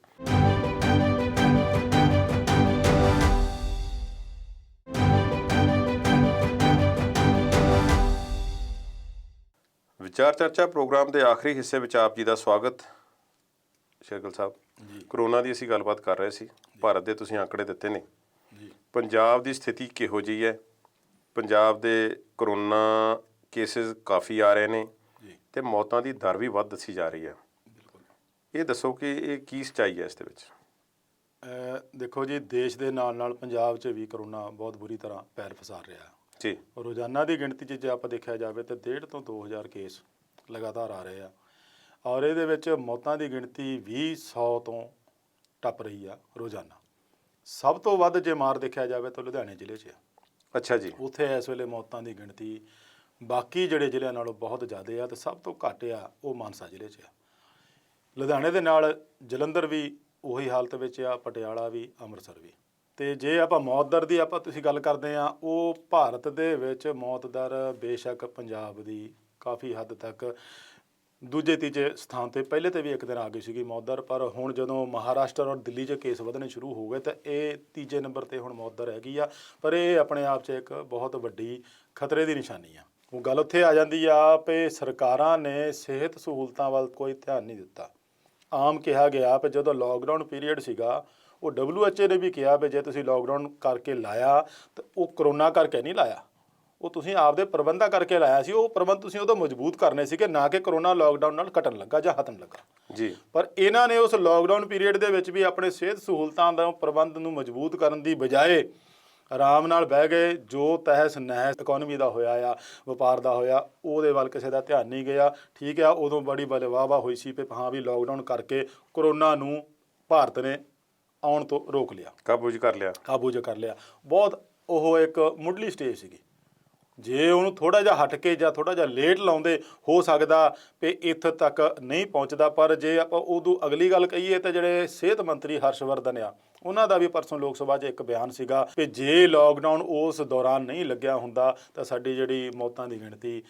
Speaker 1: ਵਿਚਾਰ ਚਰਚਾ ਪ੍ਰੋਗਰਾਮ ਦੇ ਆਖਰੀ ਹਿੱਸੇ ਵਿੱਚ ਆਪ ਜੀ ਦਾ ਸਵਾਗਤ। ਸ਼ੇਰਗਿੱਲ ਸਾਹਿਬ, ਕਰੋਨਾ ਦੀ ਅਸੀਂ ਗੱਲਬਾਤ ਕਰ ਰਹੇ ਸੀ। ਭਾਰਤ ਦੇ ਤੁਸੀਂ ਆંકੜੇ ਦਿੱਤੇ ਨੇ। ਪੰਜਾਬ ਦੀ ਸਥਿਤੀ ਕਿਹੋ ਜਿਹੀ ਹੈ? ਪੰਜਾਬ ਦੇ ਕਰੋਨਾ ਕੇਸਿਸ ਕਾਫੀ ਆ ਰਹੇ ਨੇ ਤੇ ਮੌਤਾਂ ਦੀ ਦਰ ਵੀ ਵੱਧ ਦੱਸੀ ਜਾ ਰਹੀ ਹੈ। ਇਹ ਦੱਸੋ ਕਿ ਇਹ ਕੀ ਸੱਚਾਈ ਹੈ ਇਸ ਦੇ ਵਿੱਚ?
Speaker 2: ਦੇਖੋ ਜੀ, ਦੇਸ਼ ਦੇ ਨਾਲ ਨਾਲ ਪੰਜਾਬ 'ਚ ਵੀ ਕਰੋਨਾ ਬਹੁਤ ਬੁਰੀ ਤਰ੍ਹਾਂ ਪੈਰ ਪਸਾਰ ਰਿਹਾ
Speaker 1: ਜੀ।
Speaker 2: ਰੋਜ਼ਾਨਾ ਦੀ ਗਿਣਤੀ 'ਚ ਜੇ ਆਪਾਂ ਦੇਖਿਆ ਜਾਵੇ ਤਾਂ 1.5 ਤੋਂ 2000 ਕੇਸ ਲਗਾਤਾਰ ਆ ਰਹੇ ਆ, ਔਰ ਇਹਦੇ ਵਿੱਚ ਮੌਤਾਂ ਦੀ ਗਿਣਤੀ ਵੀ 100 ਤੋਂ ਟੱਪ ਰਹੀ ਆ ਰੋਜ਼ਾਨਾ। ਸਭ ਤੋਂ ਵੱਧ ਜੇ ਮਾਰ ਦੇਖਿਆ ਜਾਵੇ ਤਾਂ ਲੁਧਿਆਣੇ ਜ਼ਿਲ੍ਹੇ 'ਚ ਆ।
Speaker 1: ਅੱਛਾ ਜੀ।
Speaker 2: ਉੱਥੇ ਇਸ ਵੇਲੇ ਮੌਤਾਂ ਦੀ ਗਿਣਤੀ ਬਾਕੀ ਜਿਹੜੇ ਜ਼ਿਲ੍ਹਿਆਂ ਨਾਲੋਂ ਬਹੁਤ ਜ਼ਿਆਦਾ ਆ, ਤੇ ਸਭ ਤੋਂ ਘੱਟ ਆ ਉਹ ਮਾਨਸਾ ਜ਼ਿਲ੍ਹੇ 'ਚ ਆ। ਲੁਧਿਆਣੇ ਦੇ ਨਾਲ ਜਲੰਧਰ ਵੀ ਉਹੀ ਹਾਲਤ ਵਿੱਚ ਆ, ਪਟਿਆਲਾ ਵੀ, ਅੰਮ੍ਰਿਤਸਰ ਵੀ। ਤੇ ਜੇ ਆਪਾਂ ਮੌਤ ਦਰ ਦੀ ਤੁਸੀਂ ਗੱਲ ਕਰਦੇ ਆ, ਉਹ ਭਾਰਤ ਦੇ ਵਿੱਚ ਮੌਤ ਦਰ ਬੇਸ਼ੱਕ ਪੰਜਾਬ ਦੀ ਕਾਫੀ ਹੱਦ ਤੱਕ ਦੂਜੇ ਤੀਜੇ ਸਥਾਨ ਤੇ, ਪਹਿਲੇ ਤੇ ਵੀ ਇੱਕ ਦਿਨ ਆ ਗਈ ਸੀਗੀ ਮੌਤ ਦਰ, ਪਰ ਹੁਣ ਜਦੋਂ ਮਹਾਰਾਸ਼ਟਰ ਔਰ ਦਿੱਲੀ 'ਚ ਕੇਸ ਵਧਣੇ ਸ਼ੁਰੂ ਹੋ ਗਏ ਤਾਂ ਇਹ ਤੀਜੇ ਨੰਬਰ ਤੇ ਹੁਣ ਮੌਤ ਦਰ ਹੈਗੀ ਆ। ਪਰ ਇਹ ਆਪਣੇ ਆਪ 'ਚ ਇੱਕ ਬਹੁਤ ਵੱਡੀ ਖਤਰੇ ਦੀ ਨਿਸ਼ਾਨੀ ਆ। ਉਹ ਗੱਲ ਉੱਥੇ ਆ ਜਾਂਦੀ ਆ ਕਿ ਸਰਕਾਰਾਂ ਨੇ ਸਿਹਤ ਸਹੂਲਤਾਂ ਵੱਲ ਕੋਈ ਧਿਆਨ ਨਹੀਂ ਦਿੱਤਾ। ਆਮ ਕਿਹਾ ਗਿਆ ਕਿ ਜਦੋਂ ਲੋਕਡਾਊਨ ਪੀਰੀਅਡ ਸੀਗਾ, ਉਹ WHO ਨੇ ਵੀ ਕਿਹਾ ਵੀ ਜੇ ਤੁਸੀਂ ਲੋਕਡਾਊਨ ਕਰਕੇ ਲਾਇਆ ਤਾਂ ਉਹ ਕਰੋਨਾ ਕਰਕੇ ਨਹੀਂ ਲਾਇਆ, ਉਹ ਤੁਸੀਂ ਆਪਦੇ ਪ੍ਰਬੰਧਾਂ ਕਰਕੇ ਲਾਇਆ ਸੀ। ਉਹ ਪ੍ਰਬੰਧ ਤੁਸੀਂ ਉਦੋਂ ਮਜ਼ਬੂਤ ਕਰਨੇ ਸੀਗੇ, ਨਾ ਕਿ ਕਰੋਨਾ ਲੋਕਡਾਊਨ ਨਾਲ ਘਟਣ ਲੱਗਾ ਜਾਂ ਹਟਣ ਲੱਗਾ
Speaker 1: ਜੀ।
Speaker 2: ਪਰ ਇਹਨਾਂ ਨੇ ਉਸ ਲੋਕਡਾਊਨ ਪੀਰੀਅਡ ਦੇ ਵਿੱਚ ਵੀ ਆਪਣੇ ਸਿਹਤ ਸਹੂਲਤਾਂ ਦਾ ਪ੍ਰਬੰਧ ਨੂੰ ਮਜ਼ਬੂਤ ਕਰਨ ਦੀ ਬਜਾਏ ਆਰਾਮ ਨਾਲ ਬਹਿ ਗਏ। ਜੋ ਤਹਿਸ ਨਹਿਸ ਇਕੋਨਮੀ ਦਾ ਹੋਇਆ ਆ, ਵਪਾਰ ਦਾ ਹੋਇਆ, ਉਹਦੇ ਵੱਲ ਕਿਸੇ ਦਾ ਧਿਆਨ ਨਹੀਂ ਗਿਆ। ਠੀਕ ਆ, ਉਦੋਂ ਬੜੀ ਵਾਹ ਹੋਈ ਸੀ ਵੀ ਹਾਂ ਵੀ ਲੋਕਡਾਊਨ ਕਰਕੇ ਕਰੋਨਾ ਨੂੰ ਭਾਰਤ ਨੇ ਆਉਣ ਤੋਂ ਰੋਕ ਲਿਆ, ਕਾਬੂ 'ਚ ਕਰ ਲਿਆ। ਬਹੁਤ ਉਹ ਇੱਕ ਮੁੱਢਲੀ ਸਟੇਜ ਸੀਗੀ। ਜੇ ਉਹਨੂੰ ਥੋੜ੍ਹਾ ਜਿਹਾ ਹਟ ਕੇ ਜਾਂ ਥੋੜ੍ਹਾ ਜਿਹਾ ਲੇਟ ਲਾਉਂਦੇ, ਹੋ ਸਕਦਾ ਵੀ ਇੱਥੇ ਤੱਕ ਨਹੀਂ ਪਹੁੰਚਦਾ। ਪਰ ਜੇ ਆਪਾਂ ਉਦੋਂ ਅਗਲੀ ਗੱਲ ਕਹੀਏ ਤਾਂ ਜਿਹੜੇ ਸਿਹਤ ਮੰਤਰੀ ਹਰਸ਼ਵਰਧਨ ਆ, ਉਹਨਾਂ ਦਾ ਵੀ ਪਰਸੋਂ ਲੋਕ ਸਭਾ 'ਚ ਇੱਕ ਬਿਆਨ ਸੀਗਾ ਕਿ ਜੇ ਲੋਕਡਾਊਨ ਉਸ ਦੌਰਾਨ ਨਹੀਂ ਲੱਗਿਆ ਹੁੰਦਾ ਤਾਂ ਸਾਡੀ ਜਿਹੜੀ ਮੌਤਾਂ ਦੀ ਗਿਣਤੀ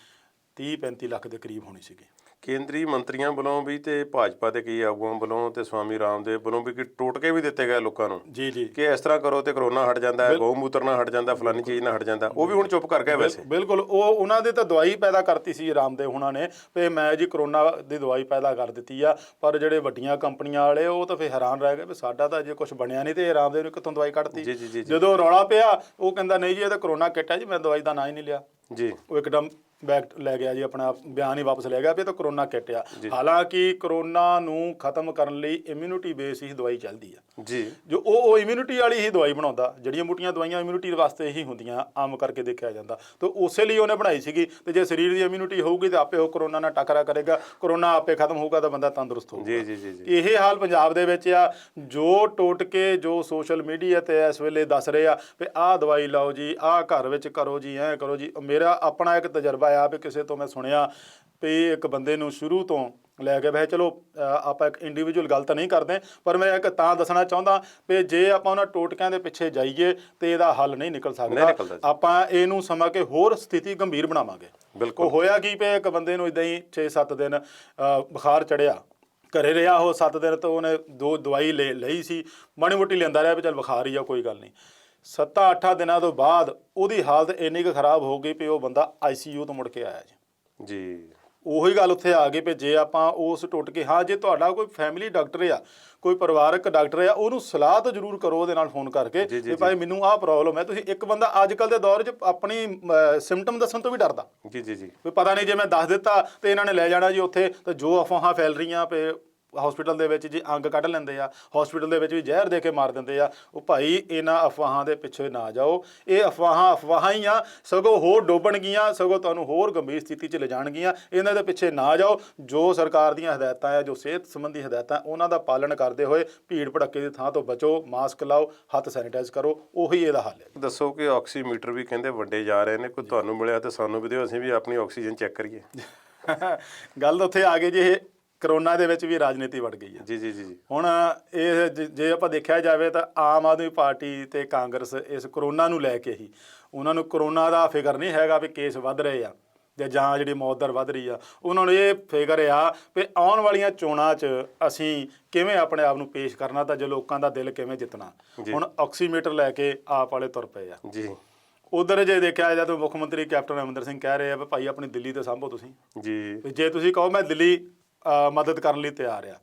Speaker 2: 30-35 ਲੱਖ ਦੇ ਕਰੀਬ ਹੋਣੀ ਸੀਗੀ।
Speaker 1: ਕੇਂਦਰੀ ਮੰਤਰੀਆਂ ਵੱਲੋਂ ਵੀ ਤੇ ਭਾਜਪਾ ਦੇ ਕਈ ਆਗੂਆਂ ਵੱਲੋਂ ਤੇ ਸਵਾਮੀ ਰਾਮਦੇਵ ਵੱਲੋਂ ਵੀ ਟੋਟਕੇ ਵੀ ਦਿੱਤੇ ਗਏ ਲੋਕਾਂ ਨੂੰ
Speaker 2: ਜੀ
Speaker 1: ਕਿ ਇਸ ਤਰ੍ਹਾਂ ਕਰੋ ਤੇ ਕਰੋਨਾ ਹਟ ਜਾਂਦਾ ਹੈ, ਗਊ ਮੂਤਰ ਨਾਲ ਹਟ ਜਾਂਦਾ, ਫਲਾਨੀ ਚੀਜ਼ ਨਾਲ ਹਟ ਜਾਂਦਾ। ਉਹ ਵੀ ਹੁਣ ਚੁੱਪ ਕਰ ਗਏ ਵੈਸੇ।
Speaker 2: ਬਿਲਕੁਲ, ਉਹ ਉਹਨਾਂ ਦੇ ਤਾਂ ਦਵਾਈ ਪੈਦਾ ਕਰਤੀ ਸੀ ਰਾਮਦੇਵ ਹੁਣਾਂ ਨੇ ਵੀ ਮੈਂ ਜੀ ਕਰੋਨਾ ਦੀ ਦਵਾਈ ਪੈਦਾ ਕਰ ਦਿੱਤੀ ਆ। ਪਰ ਜਿਹੜੇ ਵੱਡੀਆਂ ਕੰਪਨੀਆਂ ਵਾਲੇ ਉਹ ਤਾਂ ਫਿਰ ਹੈਰਾਨ ਰਹਿ ਗਏ ਵੀ ਸਾਡਾ ਤਾਂ ਜੇ ਕੁਝ ਬਣਿਆ ਨਹੀਂ ਤੇ ਰਾਮਦੇਵ ਨੇ ਕਿੱਥੋਂ ਦਵਾਈ ਕੱਢਤੀ। ਜਦੋਂ ਰੌਲਾ ਪਿਆ ਉਹ ਕਹਿੰਦਾ ਨਹੀਂ ਜੀ ਇਹ ਤਾਂ ਕਰੋਨਾ ਕਿੱਟ ਹੈ ਜੀ, ਮੈਂ ਦਵਾਈ ਦਾ ਨਾਂ ਹੀ ਨਹੀਂ ਲਿਆ ਜੀ। ਉਹ ਇੱਕਦਮ ਬੈਕ ਲੈ ਗਿਆ ਜੀ, ਆਪਣਾ ਬਿਆਨ ਹੀ ਵਾਪਸ ਲੈ ਗਿਆ ਵੀ ਇਹ ਤਾਂ ਕਰੋਨਾ ਕਿੱਟ ਆ। ਹਾਲਾਂਕਿ ਕਰੋਨਾ ਨੂੰ ਖਤਮ ਕਰਨ ਲਈ ਇਮਿਊਨਿਟੀ ਬੇਸ ਹੀ ਦਵਾਈ ਚੱਲਦੀ ਆ ਜੀ। ਜੋ ਉਹ ਇਮਿਊਨਿਟੀ ਵਾਲੀ ਹੀ ਦਵਾਈ ਬਣਾਉਂਦਾ। ਜਿਹੜੀਆਂ ਮੋਟੀਆਂ ਦਵਾਈਆਂ ਇਮਿਊਨਿਟੀ ਵਾਸਤੇ ਹੀ ਹੁੰਦੀਆਂ, ਆਮ ਕਰਕੇ ਦੇਖਿਆ ਜਾਂਦਾ। ਤਾਂ ਉਸੇ ਲਈ ਉਹਨੇ ਬਣਾਈ ਸੀਗੀ। ਤੇ ਜੇ ਸਰੀਰ ਦੀ ਇਮਿਊਨਿਟੀ ਹੋਊਗੀ ਤਾਂ ਆਪੇ ਉਹ ਕਰੋਨਾ ਨਾਲ ਟੱਕਰਾ ਕਰੇਗਾ, ਕਰੋਨਾ ਆਪੇ ਖਤਮ ਹੋਊਗਾ ਤਾਂ ਬੰਦਾ ਤੰਦਰੁਸਤ ਹੋਊਗਾ। ਇਹ ਹਾਲ ਪੰਜਾਬ ਦੇ ਵਿੱਚ ਆ। ਜੋ ਟੋਟਕੇ ਜੋ ਸੋਸ਼ਲ ਮੀਡੀਆ ਤੇ ਇਸ ਵੇਲੇ ਦੱਸ ਰਹੇ ਆ ਵੀ ਆਹ ਦਵਾਈ ਲਾਓ ਜੀ, ਆਹ ਘਰ ਵਿੱਚ ਕਰੋ ਜੀ, ਐਂ ਕਰੋ ਜੀ। ਮੇਰਾ ਆਪਣਾ ਇੱਕ ਤਜਰਬਾ ਆ ਵੀ ਕਿਸੇ ਤੋਂ ਮੈਂ ਸੁਣਿਆ ਵੀ ਇੱਕ ਬੰਦੇ ਨੂੰ ਸ਼ੁਰੂ ਤੋਂ ਲੈ ਕੇ ਵੈਸੇ ਚਲੋ ਆਪਾਂ ਇੱਕ ਇੰਡੀਵਿਜੂਅਲ ਗੱਲ ਤਾਂ ਨਹੀਂ ਕਰਦੇ, ਪਰ ਮੈਂ ਇੱਕ ਤਾਂ ਦੱਸਣਾ ਚਾਹੁੰਦਾ ਵੀ ਜੇ ਆਪਾਂ ਉਹਨਾਂ ਟੋਟਕਿਆਂ ਦੇ ਪਿੱਛੇ ਜਾਈਏ ਤੇ ਇਹਦਾ ਹੱਲ ਨਹੀਂ ਨਿਕਲ ਸਕਦਾ। ਆਪਾਂ ਇਹਨੂੰ ਸਮਝ ਕੇ ਹੋਰ ਸਥਿਤੀ ਗੰਭੀਰ ਬਣਾਵਾਂਗੇ। ਬਿਲਕੁਲ ਹੋਇਆ ਕੀ ਪਿਆ, ਇੱਕ ਬੰਦੇ ਨੂੰ ਇਦਾਂ ਹੀ 6-7 ਦਿਨ ਬੁਖਾਰ ਚੜਿਆ, ਘਰੇ ਰਿਹਾ ਉਹ 7 ਦਿਨ ਤੋਂ ਉਹਨੇ ਦਵਾਈ ਲਈ ਸੀ, ਮਾੜੀ ਮੋਟੀ ਲੈਂਦਾ ਰਿਹਾ ਵੀ ਚੱਲ ਬੁਖਾਰ ਹੀ ਆ ਕੋਈ ਗੱਲ ਨਹੀਂ। 7-8 ਦਿਨਾਂ ਤੋਂ ਬਾਅਦ ਉਹਦੀ ਹਾਲਤ ਇੰਨੀ ਕੁ ਖਰਾਬ ਹੋ ਗਈ ਵੀ ਉਹ ਬੰਦਾ ICU ਤੋਂ ਮੁੜ ਕੇ ਆਇਆ ਜੀ। ਉਹੀ ਗੱਲ ਉੱਥੇ ਆ ਗਈ ਵੀ ਜੇ ਆਪਾਂ ਉਸ ਟੁੱਟ ਹਾਂ ਜੇ ਤੁਹਾਡਾ ਕੋਈ ਫੈਮਿਲੀ ਡਾਕਟਰ ਆ, ਕੋਈ ਪਰਿਵਾਰਕ ਡਾਕਟਰ ਆ, ਉਹਨੂੰ ਸਲਾਹ ਤਾਂ ਜ਼ਰੂਰ ਕਰੋ ਉਹਦੇ ਨਾਲ ਫੋਨ ਕਰਕੇ ਵੀ ਭਾਈ ਮੈਨੂੰ ਆਹ ਪ੍ਰੋਬਲਮ ਹੈ। ਤੁਸੀਂ ਇੱਕ ਬੰਦਾ ਅੱਜ ਕੱਲ੍ਹ ਦੇ ਦੌਰ 'ਚ ਆਪਣੀ ਸਿੰਪਟਮ ਦੱਸਣ ਤੋਂ ਵੀ ਡਰਦਾ ਵੀ ਪਤਾ ਨਹੀਂ ਜੇ ਮੈਂ ਦੱਸ ਦਿੱਤਾ ਤੇ ਇਹਨਾਂ ਨੇ ਲੈ ਜਾਣਾ ਜੀ ਉੱਥੇ। ਤਾਂ ਜੋ ਅਫਵਾਹਾਂ ਫੈਲ ਰਹੀਆਂ ਪਏ ਹਸਪੀਟਲ ਦੇ ਵਿੱਚ ਜੀ, ਅੰਗ ਕੱਢ ਲੈਂਦੇ ਆ, ਹਸਪੀਟਲ ਦੇ ਵਿੱਚ ਵੀ ਜ਼ਹਿਰ ਦੇ ਕੇ ਮਾਰ ਦਿੰਦੇ ਆ। ਉਹ ਭਾਈ ਇਹਨਾਂ ਅਫਵਾਹਾਂ ਦੇ ਪਿੱਛੇ ਨਾ ਜਾਓ। ਇਹ ਅਫਵਾਹਾਂ ਹੀ ਆ, ਸਗੋਂ ਹੋਰ ਡੋਬਣਗੀਆਂ, ਸਗੋਂ ਤੁਹਾਨੂੰ ਹੋਰ ਗੰਭੀਰ ਸਥਿਤੀ 'ਚ ਲਿਜਾਣਗੀਆਂ। ਇਹਨਾਂ ਦੇ ਪਿੱਛੇ ਨਾ ਜਾਓ। ਜੋ ਸਰਕਾਰ ਦੀਆਂ ਹਦਾਇਤਾਂ ਆ, ਜੋ ਸਿਹਤ ਸੰਬੰਧੀ ਹਦਾਇਤਾਂ, ਉਹਨਾਂ ਦਾ ਪਾਲਣ ਕਰਦੇ ਹੋਏ ਭੀੜ ਭੜੱਕੇ ਦੀ ਥਾਂ ਤੋਂ ਬਚੋ, ਮਾਸਕ ਲਾਓ, ਹੱਥ ਸੈਨੀਟਾਈਜ਼ ਕਰੋ। ਉਹੀ ਇਹਦਾ ਹੱਲ ਹੈ।
Speaker 1: ਦੱਸੋ ਕਿ ਆਕਸੀਮੀਟਰ ਵੀ ਕਹਿੰਦੇ ਵੰਡੇ ਜਾ ਰਹੇ ਨੇ, ਕੋਈ ਤੁਹਾਨੂੰ ਮਿਲਿਆ ਤੇ ਸਾਨੂੰ ਵੀ ਦਿਓ, ਅਸੀਂ ਵੀ ਆਪਣੀ ਆਕਸੀਜਨ ਚੈੱਕ ਕਰੀਏ।
Speaker 2: ਗੱਲ ਉੱਥੇ ਆ ਗਈ ਜੀ, ਇਹ ਕਰੋਨਾ ਦੇ ਵਿੱਚ ਵੀ ਰਾਜਨੀਤੀ ਵੜ ਗਈ ਹੈ ਜੀ। ਹੁਣ ਇਹ ਜੇ ਆਪਾਂ ਦੇਖਿਆ ਜਾਵੇ ਤਾਂ ਆਮ ਆਦਮੀ ਪਾਰਟੀ ਤੇ ਕਾਂਗਰਸ ਇਸ ਕਰੋਨਾ ਨੂੰ ਲੈ ਕੇ ਹੀ, ਉਹਨਾਂ ਨੂੰ ਕਰੋਨਾ ਦਾ ਫਿਕਰ ਨਹੀਂ ਹੈਗਾ ਵੀ ਕੇਸ ਵੱਧ ਰਹੇ ਆ ਜਾਂ ਜਿਹੜੀ ਮੌਤ ਦਰ ਵੱਧ ਰਹੀ ਆ। ਉਹਨਾਂ ਨੂੰ ਇਹ ਫਿਕਰ ਆ ਵੀ ਆਉਣ ਵਾਲੀਆਂ ਚੋਣਾਂ 'ਚ ਅਸੀਂ ਕਿਵੇਂ ਆਪਣੇ ਆਪ ਨੂੰ ਪੇਸ਼ ਕਰਨਾ, ਤਾਂ ਜੇ ਲੋਕਾਂ ਦਾ ਦਿਲ ਕਿਵੇਂ ਜਿੱਤਣਾ। ਹੁਣ ਆਕਸੀਮੀਟਰ ਲੈ ਕੇ ਆਪ ਵਾਲੇ ਤੁਰ ਪਏ ਆ ਜੀ। ਉਧਰ ਜੇ ਦੇਖਿਆ ਜਦ ਮੁੱਖ ਮੰਤਰੀ ਕੈਪਟਨ ਅਮਰਿੰਦਰ ਸਿੰਘ ਕਹਿ ਰਹੇ ਆ ਵੀ ਭਾਈ ਆਪਣੀ ਦਿੱਲੀ ਤੇ ਸਾਂਭੋ ਤੁਸੀਂ,
Speaker 1: ਜੀ
Speaker 2: ਵੀ ਜੇ ਤੁਸੀਂ ਕਹੋ ਮੈਂ ਦਿੱਲੀ ਮਦਦ ਕਰਨ ਲਈ ਤਿਆਰ ਆ,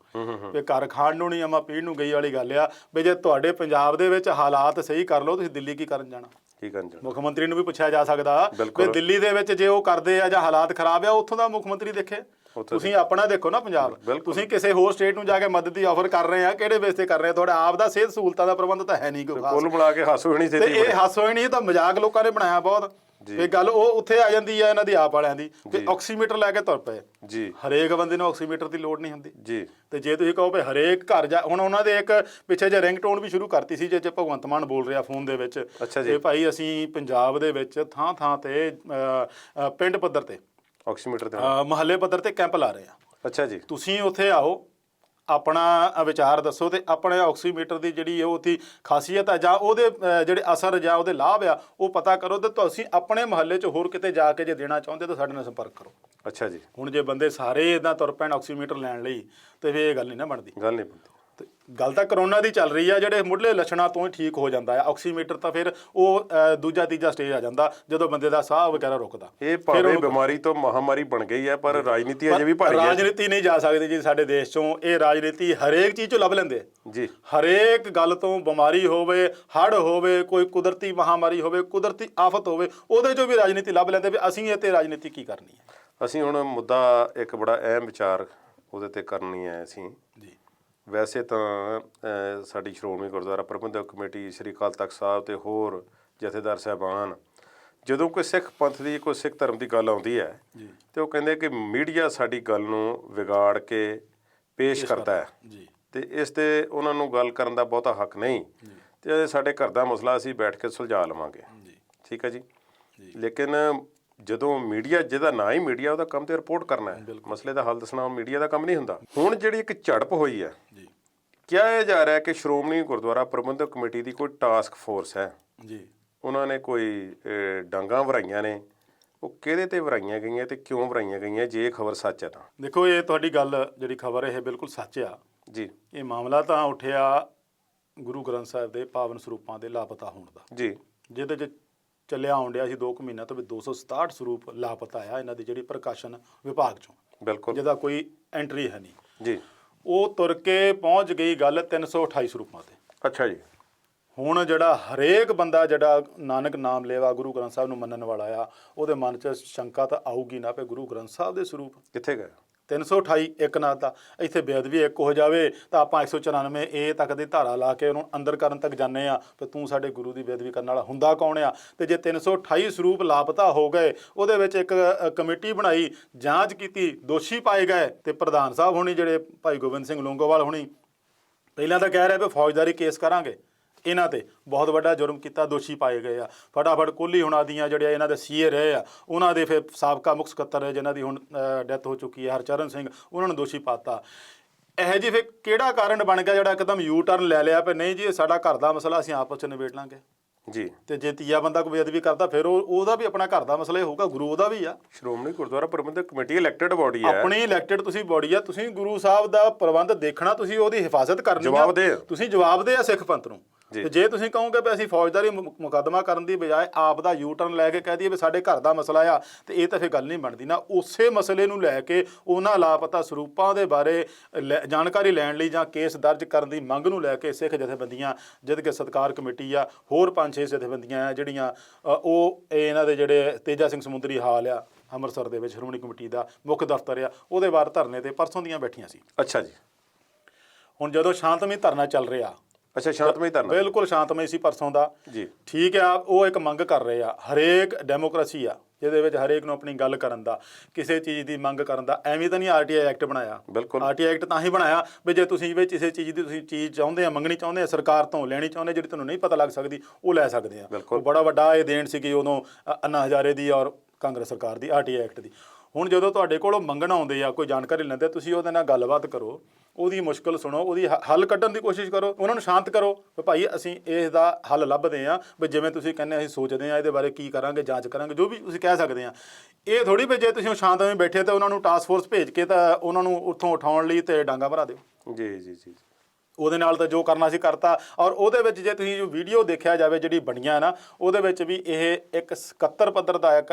Speaker 2: ਵੀ ਘਰ ਖਾਣ ਨੂੰ ਨਹੀਂ ਅਮਾ ਪੀਣ ਨੂੰ ਗਈ ਵਾਲੀ ਗੱਲ ਆ, ਵੀ ਜੇ ਤੁਹਾਡੇ ਪੰਜਾਬ ਦੇ ਵਿੱਚ ਹਾਲਾਤ ਸਹੀ ਕਰ ਲਓ ਤੁਸੀਂ ਦਿੱਲੀ ਕੀ ਕਰਨ ਜਾਣਾ।
Speaker 1: ਠੀਕ ਹੈ ਜੀ,
Speaker 2: ਮੁੱਖ ਮੰਤਰੀ ਨੂੰ ਵੀ ਪੁੱਛਿਆ ਜਾ ਸਕਦਾ ਵੀ
Speaker 1: ਬਿਲਕੁਲ।
Speaker 2: ਦਿੱਲੀ ਦੇ ਵਿੱਚ ਜੇ ਉਹ ਕਰਦੇ ਆ ਜਾਂ ਹਾਲਾਤ ਖਰਾਬ ਆ ਉੱਥੋਂ ਦਾ ਮੁੱਖ ਮੰਤਰੀ ਦੇਖੇ। ਤੁਸੀਂ ਆਪਣਾ ਦੇਖੋ ਨਾ ਪੰਜਾਬ, ਤੁਸੀਂ ਕਿਸੇ ਹੋਰ ਸਟੇਟ ਨੂੰ ਜਾ ਕੇ ਮਦਦ ਦੀ ਆਫਰ ਕਰ ਰਹੇ ਆ, ਕਿਹੜੇ ਬੇਸ ਤੇ ਕਰ ਰਹੇ ਆ? ਤੁਹਾਡਾ ਆਪ ਦਾ ਸਿਹਤ ਸਹੂਲਤਾਂ ਦਾ ਪ੍ਰਬੰਧ ਤਾਂ ਹੈ ਨਹੀਂ ਕੋਈ ਖਾਸ।
Speaker 1: ਕੁੱਲ ਮਿਲਾ ਕੇ ਹਾਸੋ ਨਹੀਂ
Speaker 2: ਤੇ
Speaker 1: ਸਿੱਧੀ
Speaker 2: ਇਹ ਹਾਸੋ ਹੀ ਨਹੀਂ, ਇਹ ਤਾਂ ਮਜ਼ਾਕ ਲੋਕਾਂ ਨੇ ਬਣਾਇਆ ਬਹੁਤ। ਇਹ ਗੱਲ ਉਹ ਉੱਥੇ ਆ ਜਾਂਦੀ ਆ ਇਹਨਾਂ ਦੀ ਆਪ ਵਾਲਿਆਂ ਦੀ, ਤੇ ਆਕਸੀਮੀਟਰ ਲੈ ਕੇ ਤੁਰ ਪਏ
Speaker 1: ਜੀ।
Speaker 2: ਹਰੇਕ ਬੰਦੇ ਨੂੰ ਆਕਸੀਮੀਟਰ ਦੀ ਲੋੜ ਨਹੀਂ ਹੁੰਦੀ
Speaker 1: ਜੀ।
Speaker 2: ਤੇ ਜੇ ਤੁਸੀਂ ਕਹੋ ਵੀ ਹਰੇਕ ਘਰ ਜਾ, ਹੁਣ ਉਹਨਾਂ ਦੇ ਇੱਕ ਪਿੱਛੇ ਜੇ ਰਿੰਗਟੋਨ ਵੀ ਸ਼ੁਰੂ ਕਰਤੀ ਸੀ, ਜੇ ਭਗਵੰਤ ਮਾਨ ਬੋਲ ਰਿਹਾ ਫੋਨ ਦੇ ਵਿੱਚ,
Speaker 1: ਅੱਛਾ ਜੀ।
Speaker 2: ਤੇ ਭਾਈ ਅਸੀਂ ਪੰਜਾਬ ਦੇ ਵਿੱਚ ਥਾਂ ਥਾਂ ਤੇ ਪਿੰਡ ਪੱਧਰ ਤੇ,
Speaker 1: ਆਕਸੀਮੀਟਰ ਤੇ,
Speaker 2: ਮੁਹੱਲੇ ਪੱਧਰ ਤੇ ਕੈਂਪ ਲਾ ਰਹੇ ਆ।
Speaker 1: ਅੱਛਾ ਜੀ।
Speaker 2: ਤੁਸੀਂ ਉੱਥੇ ਆਓ, ਆਪਣਾ ਵਿਚਾਰ ਦੱਸੋ ਤੇ ਆਪਣੇ ਆਕਸੀਮੀਟਰ ਦੀ ਜਿਹੜੀ ਉਹਦੀ ਖਾਸੀਅਤ ਆ ਜਾਂ ਉਹਦੇ ਜਿਹੜੇ ਅਸਰ ਜਾਂ ਉਹਦੇ ਲਾਭ ਆ ਉਹ ਪਤਾ ਕਰੋ, ਤੇ ਤੁਸੀਂ ਆਪਣੇ ਮੁਹੱਲੇ 'ਚ ਹੋਰ ਕਿਤੇ ਜਾ ਕੇ ਜੇ ਦੇਣਾ ਚਾਹੁੰਦੇ ਤਾਂ ਸਾਡੇ ਨਾਲ ਸੰਪਰਕ ਕਰੋ।
Speaker 1: ਅੱਛਾ ਜੀ।
Speaker 2: ਹੁਣ ਜੇ ਬੰਦੇ ਸਾਰੇ ਇੱਦਾਂ ਤੁਰ ਪੈਣ ਆਕਸੀਮੀਟਰ ਲੈਣ ਲਈ ਤੇ ਫਿਰ ਇਹ ਗੱਲ ਨਹੀਂ ਨਾ ਬਣਦੀ।
Speaker 1: ਗੱਲ ਨਹੀਂ ਬਣਦੀ।
Speaker 2: ਤੇ ਗੱਲ ਤਾਂ ਕਰੋਨਾ ਦੀ ਚੱਲ ਰਹੀ ਆ, ਜਿਹੜੇ ਮੁੱਢਲੇ ਲੱਛਣਾਂ ਤੋਂ ਹੀ ਠੀਕ ਹੋ ਜਾਂਦਾ ਆ ਆਕਸੀਮੀਟਰ, ਤਾਂ ਫਿਰ ਉਹ ਦੂਜਾ ਤੀਜਾ ਸਟੇਜ ਆ ਜਾਂਦਾ ਜਦੋਂ ਬੰਦੇ ਦਾ ਸਾਹ ਵਗੈਰਾ ਰੁਕਦਾ।
Speaker 1: ਇਹ ਭਾਵੇਂ ਬਿਮਾਰੀ ਤੋਂ ਮਹਾਮਾਰੀ ਬਣ ਗਈ ਹੈ, ਪਰ ਰਾਜਨੀਤੀ ਅਜੇ ਵੀ ਭਾਰੀ ਹੈ।
Speaker 2: ਰਾਜਨੀਤੀ ਨਹੀਂ ਜਾ ਸਕਦੀ ਜੀ ਸਾਡੇ ਦੇਸ਼ ਚੋਂ, ਇਹ ਰਾਜਨੀਤੀ ਹਰੇਕ ਚੀਜ਼ ਚੋਂ ਲੱਭ ਲੈਂਦੇ
Speaker 1: ਜੀ।
Speaker 2: ਹਰੇਕ ਗੱਲ ਤੋਂ, ਬਿਮਾਰੀ ਹੋਵੇ, ਹੜ੍ਹ ਹੋਵੇ, ਕੋਈ ਕੁਦਰਤੀ ਮਹਾਮਾਰੀ ਹੋਵੇ, ਕੁਦਰਤੀ ਆਫਤ ਹੋਵੇ, ਉਹਦੇ ਚੋਂ ਵੀ ਰਾਜਨੀਤੀ ਲੱਭ ਲੈਂਦੇ ਵੀ ਅਸੀਂ ਇਹ ਤੇ ਰਾਜਨੀਤੀ ਕੀ ਕਰਨੀ ਹੈ।
Speaker 1: ਅਸੀਂ ਹੁਣ ਮੁੱਦਾ ਇੱਕ ਬੜਾ ਅਹਿਮ ਵਿਚਾਰ ਉਹਦੇ ਤੇ ਕਰਨੀ ਹੈ ਅਸੀਂ
Speaker 2: ਜੀ।
Speaker 1: ਵੈਸੇ ਤਾਂ ਸਾਡੀ ਸ਼੍ਰੋਮਣੀ ਗੁਰਦੁਆਰਾ ਪ੍ਰਬੰਧਕ ਕਮੇਟੀ, ਸ੍ਰੀ ਅਕਾਲ ਤਖਤ ਸਾਹਿਬ ਤੇ ਹੋਰ ਜਥੇਦਾਰ ਸਾਹਿਬਾਨ, ਜਦੋਂ ਕੋਈ ਸਿੱਖ ਪੰਥ ਦੀ, ਕੋਈ ਸਿੱਖ ਧਰਮ ਦੀ ਗੱਲ ਆਉਂਦੀ ਹੈ ਤੇ ਉਹ ਕਹਿੰਦੇ ਕਿ ਮੀਡੀਆ ਸਾਡੀ ਗੱਲ ਨੂੰ ਵਿਗਾੜ ਕੇ ਪੇਸ਼ ਕਰਦਾ ਹੈ
Speaker 2: ਜੀ।
Speaker 1: ਤੇ ਇਸ ਤੇ ਉਹਨਾਂ ਨੂੰ ਗੱਲ ਕਰਨ ਦਾ ਬਹੁਤਾ ਹੱਕ ਨਹੀਂ, ਤੇ ਸਾਡੇ ਘਰ ਦਾ ਮਸਲਾ ਅਸੀਂ ਬੈਠ ਕੇ ਸੁਲਝਾ ਲਵਾਂਗੇ। ਠੀਕ ਹੈ ਜੀ। ਲੇਕਿਨ ਜਦੋਂ ਮੀਡੀਆ, ਜਿਹਦਾ ਨਾਂ ਹੀ ਮੀਡੀਆ, ਉਹਦਾ ਕੰਮ ਤੇ ਰਿਪੋਰਟ ਕਰਨਾ ਹੈ, ਮਸਲੇ ਦਾ ਹੱਲ ਦੱਸਣਾ ਮੀਡੀਆ ਦਾ ਕੰਮ ਨਹੀਂ ਹੁੰਦਾ। ਹੁਣ ਜਿਹੜੀ ਇੱਕ ਝੜਪ ਹੋਈ ਹੈ, ਕਿਹਾ ਜਾ ਰਿਹਾ ਕਿ ਸ਼੍ਰੋਮਣੀ ਗੁਰਦੁਆਰਾ ਪ੍ਰਬੰਧਕ ਕਮੇਟੀ ਦੀ ਕੋਈ ਟਾਸਕ ਫੋਰਸ ਹੈ
Speaker 2: ਜੀ,
Speaker 1: ਉਹਨਾਂ ਨੇ ਕੋਈ ਡਾਂਗਾਂ ਵਰਾਈਆਂ ਨੇ, ਉਹ ਕਿਹਦੇ ਤੇ ਵਰਾਈਆਂ ਗਈਆਂ ਤੇ ਕਿਉਂ ਵਰਾਈਆਂ ਗਈਆਂ, ਜੇ ਇਹ ਖਬਰ ਸੱਚ ਹੈ ਤਾਂ?
Speaker 2: ਦੇਖੋ ਇਹ ਤੁਹਾਡੀ ਗੱਲ ਜਿਹੜੀ ਖਬਰ ਇਹ ਬਿਲਕੁਲ ਸੱਚ ਆ
Speaker 1: ਜੀ।
Speaker 2: ਇਹ ਮਾਮਲਾ ਤਾਂ ਉੱਠਿਆ ਗੁਰੂ ਗ੍ਰੰਥ ਸਾਹਿਬ ਦੇ ਪਾਵਨ ਸਰੂਪਾਂ ਦੇ ਲਾਪਤਾ ਹੋਣ ਦਾ
Speaker 1: ਜੀ,
Speaker 2: ਜਿਹਦੇ 'ਚ ਚੱਲਿਆ ਆਉਣ ਡਿਆ ਸੀ 2 ਮਹੀਨਿਆਂ ਤੋਂ ਵੀ 267 ਸਰੂਪ ਲਾਪਤਾ ਆ ਇਹਨਾਂ ਦੀ ਜਿਹੜੀ ਪ੍ਰਕਾਸ਼ਨ ਵਿਭਾਗ ਚੋਂ,
Speaker 1: ਬਿਲਕੁਲ,
Speaker 2: ਜਿਹਦਾ ਕੋਈ ਐਂਟਰੀ ਹੈ ਨਹੀਂ
Speaker 1: ਜੀ।
Speaker 2: ਉਹ ਤੁਰ ਕੇ ਪਹੁੰਚ ਗਈ ਗੱਲ 328 ਸਰੂਪਾਂ ਤੇ।
Speaker 1: ਅੱਛਾ ਜੀ।
Speaker 2: ਹੁਣ ਜਿਹੜਾ ਹਰੇਕ ਬੰਦਾ ਜਿਹੜਾ ਨਾਨਕ ਨਾਮ ਲੇਵਾ ਗੁਰੂ ਗ੍ਰੰਥ ਸਾਹਿਬ ਨੂੰ ਮੰਨਣ ਵਾਲਾ ਆ, ਉਹਦੇ ਮਨ 'ਚ ਸ਼ੰਕਾ ਤਾਂ ਆਊਗੀ ਨਾ ਵੀ ਗੁਰੂ ਗ੍ਰੰਥ ਸਾਹਿਬ ਦੇ ਸਰੂਪ
Speaker 1: ਕਿੱਥੇ ਗਏ?
Speaker 2: 328 ਇੱਕ ਨਾਲ ਤਾਂ ਇੱਥੇ ਬੇਅਦਬੀ ਇੱਕ ਹੋ ਜਾਵੇ ਤਾਂ ਆਪਾਂ 194 ਏ ਤੱਕ ਦੀ ਧਾਰਾ ਲਾ ਕੇ ਉਹਨੂੰ ਅੰਦਰ ਕਰਨ ਤੱਕ ਜਾਂਦੇ ਆ ਵੀ ਤੂੰ ਸਾਡੇ ਗੁਰੂ ਦੀ ਬੇਅਦਬੀ ਕਰਨ ਵਾਲਾ ਹੁੰਦਾ ਕੌਣ ਆ। ਤੇ ਜੇ 328 ਸਰੂਪ ਲਾਪਤਾ ਹੋ ਗਏ, ਉਹਦੇ ਵਿੱਚ ਇੱਕ ਕਮੇਟੀ ਬਣਾਈ, ਜਾਂਚ ਕੀਤੀ, ਦੋਸ਼ੀ ਪਾਏ ਗਏ, ਤੇ ਪ੍ਰਧਾਨ ਸਾਹਿਬ ਹੋਣੀ ਜਿਹੜੇ ਭਾਈ ਗੋਬਿੰਦ ਸਿੰਘ ਲੌਂਗੋਵਾਲ ਹੋਣੀ ਪਹਿਲਾਂ ਤਾਂ ਕਹਿ ਰਹੇ ਵੀ ਫੌਜਦਾਰੀ ਕੇਸ ਕਰਾਂਗੇ ਇਹਨਾਂ ਤੇ, ਬਹੁਤ ਵੱਡਾ ਜੁਰਮ ਕੀਤਾ, ਦੋਸ਼ੀ ਪਾਏ ਗਏ ਆ। ਫਟਾਫਟ ਕੋਹਲੀ ਹੁਣਾਂ ਦੀਆਂ ਜਿਹੜੀਆਂ ਇਹਨਾਂ ਦੇ ਸੀਏ ਰਹੇ ਆ, ਉਹਨਾਂ ਦੇ ਫਿਰ ਸਾਬਕਾ ਮੁੱਖ ਸਕੱਤਰ ਜਿਨ੍ਹਾਂ ਦੀ ਹੁਣ ਡੈਥ ਹੋ ਚੁੱਕੀ ਹੈ, ਹਰਚਰਨ ਸਿੰਘ, ਉਹਨਾਂ ਨੂੰ ਦੋਸ਼ੀ ਪਾਤਾ। ਇਹੋ ਜਿਹੀ ਫਿਰ ਕਿਹੜਾ ਕਾਰਨ ਬਣ ਗਿਆ ਜਿਹੜਾ ਇੱਕਦਮ ਯੂ ਟਰਨ ਲੈ ਲਿਆ ਵੀ ਨਹੀਂ ਜੀ ਇਹ ਸਾਡਾ ਘਰ ਦਾ ਮਸਲਾ, ਅਸੀਂ ਆਪਸ 'ਚ ਨਿਬੇੜ ਲਾਂਗੇ
Speaker 1: ਜੀ।
Speaker 2: ਤੇ ਜੇ ਤੀਆ ਬੰਦਾ ਕੋਈ ਬੇਅਦਬੀ ਕਰਦਾ ਫਿਰ ਉਹਦਾ ਵੀ ਆਪਣਾ ਘਰ ਦਾ ਮਸਲਾ ਹੀ ਹੋਊਗਾ, ਗੁਰੂ ਉਹਦਾ ਵੀ ਆ।
Speaker 1: ਸ਼੍ਰੋਮਣੀ ਗੁਰਦੁਆਰਾ ਪ੍ਰਬੰਧਕ ਕਮੇਟੀ ਇਲੈਕਟਡ ਬਾਡੀ ਹੈ,
Speaker 2: ਆਪਣੀ ਇਲੈਕਟਡ ਤੁਸੀਂ ਬਾਡੀ ਆ, ਤੁਸੀਂ ਗੁਰੂ ਸਾਹਿਬ ਦਾ ਪ੍ਰਬੰਧ ਦੇਖਣਾ, ਤੁਸੀਂ ਉਹਦੀ ਹਿਫਾਜ਼ਤ ਕਰਨੀ ਆ,
Speaker 1: ਜਵਾਬਦੇਹ
Speaker 2: ਤੁਸੀਂ ਜਵਾਬਦੇਹ ਆ ਸਿੱਖ ਪੰਥ ਨੂੰ। ਤੇ ਜੇ ਤੁਸੀਂ ਕਹੋਗੇ ਵੀ ਅਸੀਂ ਫੌਜਦਾਰੀ ਮੁਕੱਦਮਾ ਕਰਨ ਦੀ ਬਜਾਏ ਆਪ ਦਾ ਯੂ ਟਰਨ ਲੈ ਕੇ ਕਹਿ ਦਈਏ ਵੀ ਸਾਡੇ ਘਰ ਦਾ ਮਸਲਾ ਆ, ਤੇ ਇਹ ਤਾਂ ਫਿਰ ਗੱਲ ਨਹੀਂ ਬਣਦੀ ਨਾ। ਉਸੇ ਮਸਲੇ ਨੂੰ ਲੈ ਕੇ ਉਹਨਾਂ ਲਾਪਤਾ ਸਰੂਪਾਂ ਦੇ ਬਾਰੇ ਜਾਣਕਾਰੀ ਲੈਣ ਲਈ ਜਾਂ ਕੇਸ ਦਰਜ ਕਰਨ ਦੀ ਮੰਗ ਨੂੰ ਲੈ ਕੇ ਸਿੱਖ ਜਥੇਬੰਦੀਆਂ, ਜਿਹਦੇ ਕਿ ਸਤਿਕਾਰ ਕਮੇਟੀ ਆ, ਹੋਰ 5-6 ਜਥੇਬੰਦੀਆਂ ਆ ਜਿਹੜੀਆਂ ਉਹ ਇਹਨਾਂ ਦੇ ਜਿਹੜੇ ਤੇਜਾ ਸਿੰਘ ਸਮੁੰਦਰੀ ਹਾਲ ਆ ਅੰਮ੍ਰਿਤਸਰ ਦੇ ਵਿੱਚ ਸ਼੍ਰੋਮਣੀ ਕਮੇਟੀ ਦਾ ਮੁੱਖ ਦਫ਼ਤਰ ਆ, ਉਹਦੇ ਬਾਹਰ ਧਰਨੇ ਤੇ ਪਰਸੋਂ ਦੀਆਂ ਬੈਠੀਆਂ ਸੀ।
Speaker 1: ਅੱਛਾ ਜੀ।
Speaker 2: ਹੁਣ ਜਦੋਂ ਸ਼ਾਂਤਮਈ ਧਰਨਾ ਚੱਲ ਰਿਹਾ,
Speaker 1: ਅੱਛਾ ਸ਼ਾਂਤਮਈ ਧਰਨਾ,
Speaker 2: ਬਿਲਕੁਲ ਸ਼ਾਂਤਮਈ ਸੀ ਪਰਸੋਂ ਦਾ
Speaker 1: ਜੀ,
Speaker 2: ਠੀਕ ਆ। ਉਹ ਇੱਕ ਮੰਗ ਕਰ ਰਹੇ ਆ, ਹਰੇਕ ਡੈਮੋਕ੍ਰੇਸੀ ਆ ਜਿਹਦੇ ਵਿੱਚ ਹਰੇਕ ਨੂੰ ਆਪਣੀ ਗੱਲ ਕਰਨ ਦਾ, ਕਿਸੇ ਚੀਜ਼ ਦੀ ਮੰਗ ਕਰਨ ਦਾ। ਐਵੇਂ ਤਾਂ ਨਹੀਂ ਆਰਟੀਆਈ ਐਕਟ ਬਣਾਇਆ।
Speaker 1: ਬਿਲਕੁਲ,
Speaker 2: ਆਰਟੀਆਈ ਐਕਟ ਤਾਂ ਹੀ ਬਣਾਇਆ ਵੀ ਜੇ ਤੁਸੀਂ ਵੀ ਕਿਸੇ ਚੀਜ਼ ਦੀ ਤੁਸੀਂ ਚੀਜ਼ ਚਾਹੁੰਦੇ ਆ, ਮੰਗਣੀ ਚਾਹੁੰਦੇ ਆ, ਸਰਕਾਰ ਤੋਂ ਲੈਣੀ ਚਾਹੁੰਦੇ, ਜਿਹੜੀ ਤੁਹਾਨੂੰ ਨਹੀਂ ਪਤਾ ਲੱਗ ਸਕਦੀ, ਉਹ ਲੈ ਸਕਦੇ ਆ। ਉਹ ਬੜਾ ਵੱਡਾ ਇਹ ਦੇਣ ਸੀਗੀ ਉਦੋਂ ਅੰਨਾ ਹਜ਼ਾਰੇ ਦੀ ਔਰ ਕਾਂਗਰਸ ਸਰਕਾਰ ਦੀ, ਆਰਟੀਆਈ ਐਕਟ ਦੀ। ਹੁਣ ਜਦੋਂ ਤੁਹਾਡੇ ਕੋਲ ਮੰਗਣ ਆਉਂਦੇ ਆ, ਕੋਈ ਜਾਣਕਾਰੀ ਲੈਂਦੇ, ਤੁਸੀਂ ਉਹਦੇ ਨਾਲ ਗੱਲਬਾਤ ਕਰੋ, ਉਹਦੀ ਮੁਸ਼ਕਲ ਸੁਣੋ, ਉਹਦੀ ਹੱਲ ਕੱਢਣ ਦੀ ਕੋਸ਼ਿਸ਼ ਕਰੋ, ਉਹਨਾਂ ਨੂੰ ਸ਼ਾਂਤ ਕਰੋ ਵੀ ਭਾਈ ਅਸੀਂ ਇਸ ਦਾ ਹੱਲ ਲੱਭਦੇ ਹਾਂ, ਵੀ ਜਿਵੇਂ ਤੁਸੀਂ ਕਹਿੰਦੇ ਅਸੀਂ ਸੋਚਦੇ ਹਾਂ, ਇਹਦੇ ਬਾਰੇ ਕੀ ਕਰਾਂਗੇ, ਜਾਂਚ ਕਰਾਂਗੇ, ਜੋ ਵੀ ਤੁਸੀਂ ਕਹਿ ਸਕਦੇ ਆ। ਇਹ ਥੋੜੀ ਵੀ ਜੇ ਤੁਸੀਂ ਸ਼ਾਂਤਮਈ ਬੈਠੇ ਤਾਂ ਉਹਨਾਂ ਨੂੰ ਟਾਸਕ ਫੋਰਸ ਭੇਜ ਕੇ ਤਾਂ ਉਹਨਾਂ ਨੂੰ ਉੱਥੋਂ ਉਠਾਉਣ ਲਈ ਤੇ ਡਾਂਗਾ ਭਰਾ ਦਿਓ।
Speaker 1: ਜੀ ਜੀ ਜੀ।
Speaker 2: ਉਹਦੇ ਨਾਲ ਤਾਂ ਜੋ ਕਰਨਾ ਸੀ ਕਰਤਾ। ਔਰ ਉਹਦੇ ਵਿੱਚ ਜੇ ਤੁਸੀਂ ਵੀਡੀਓ ਦੇਖਿਆ ਜਾਵੇ ਜਿਹੜੀ ਬਣੀਆਂ ਨਾ, ਉਹਦੇ ਵਿੱਚ ਵੀ ਇਹ ਇੱਕ 71 ਪੱਧਰ ਦਾ ਇੱਕ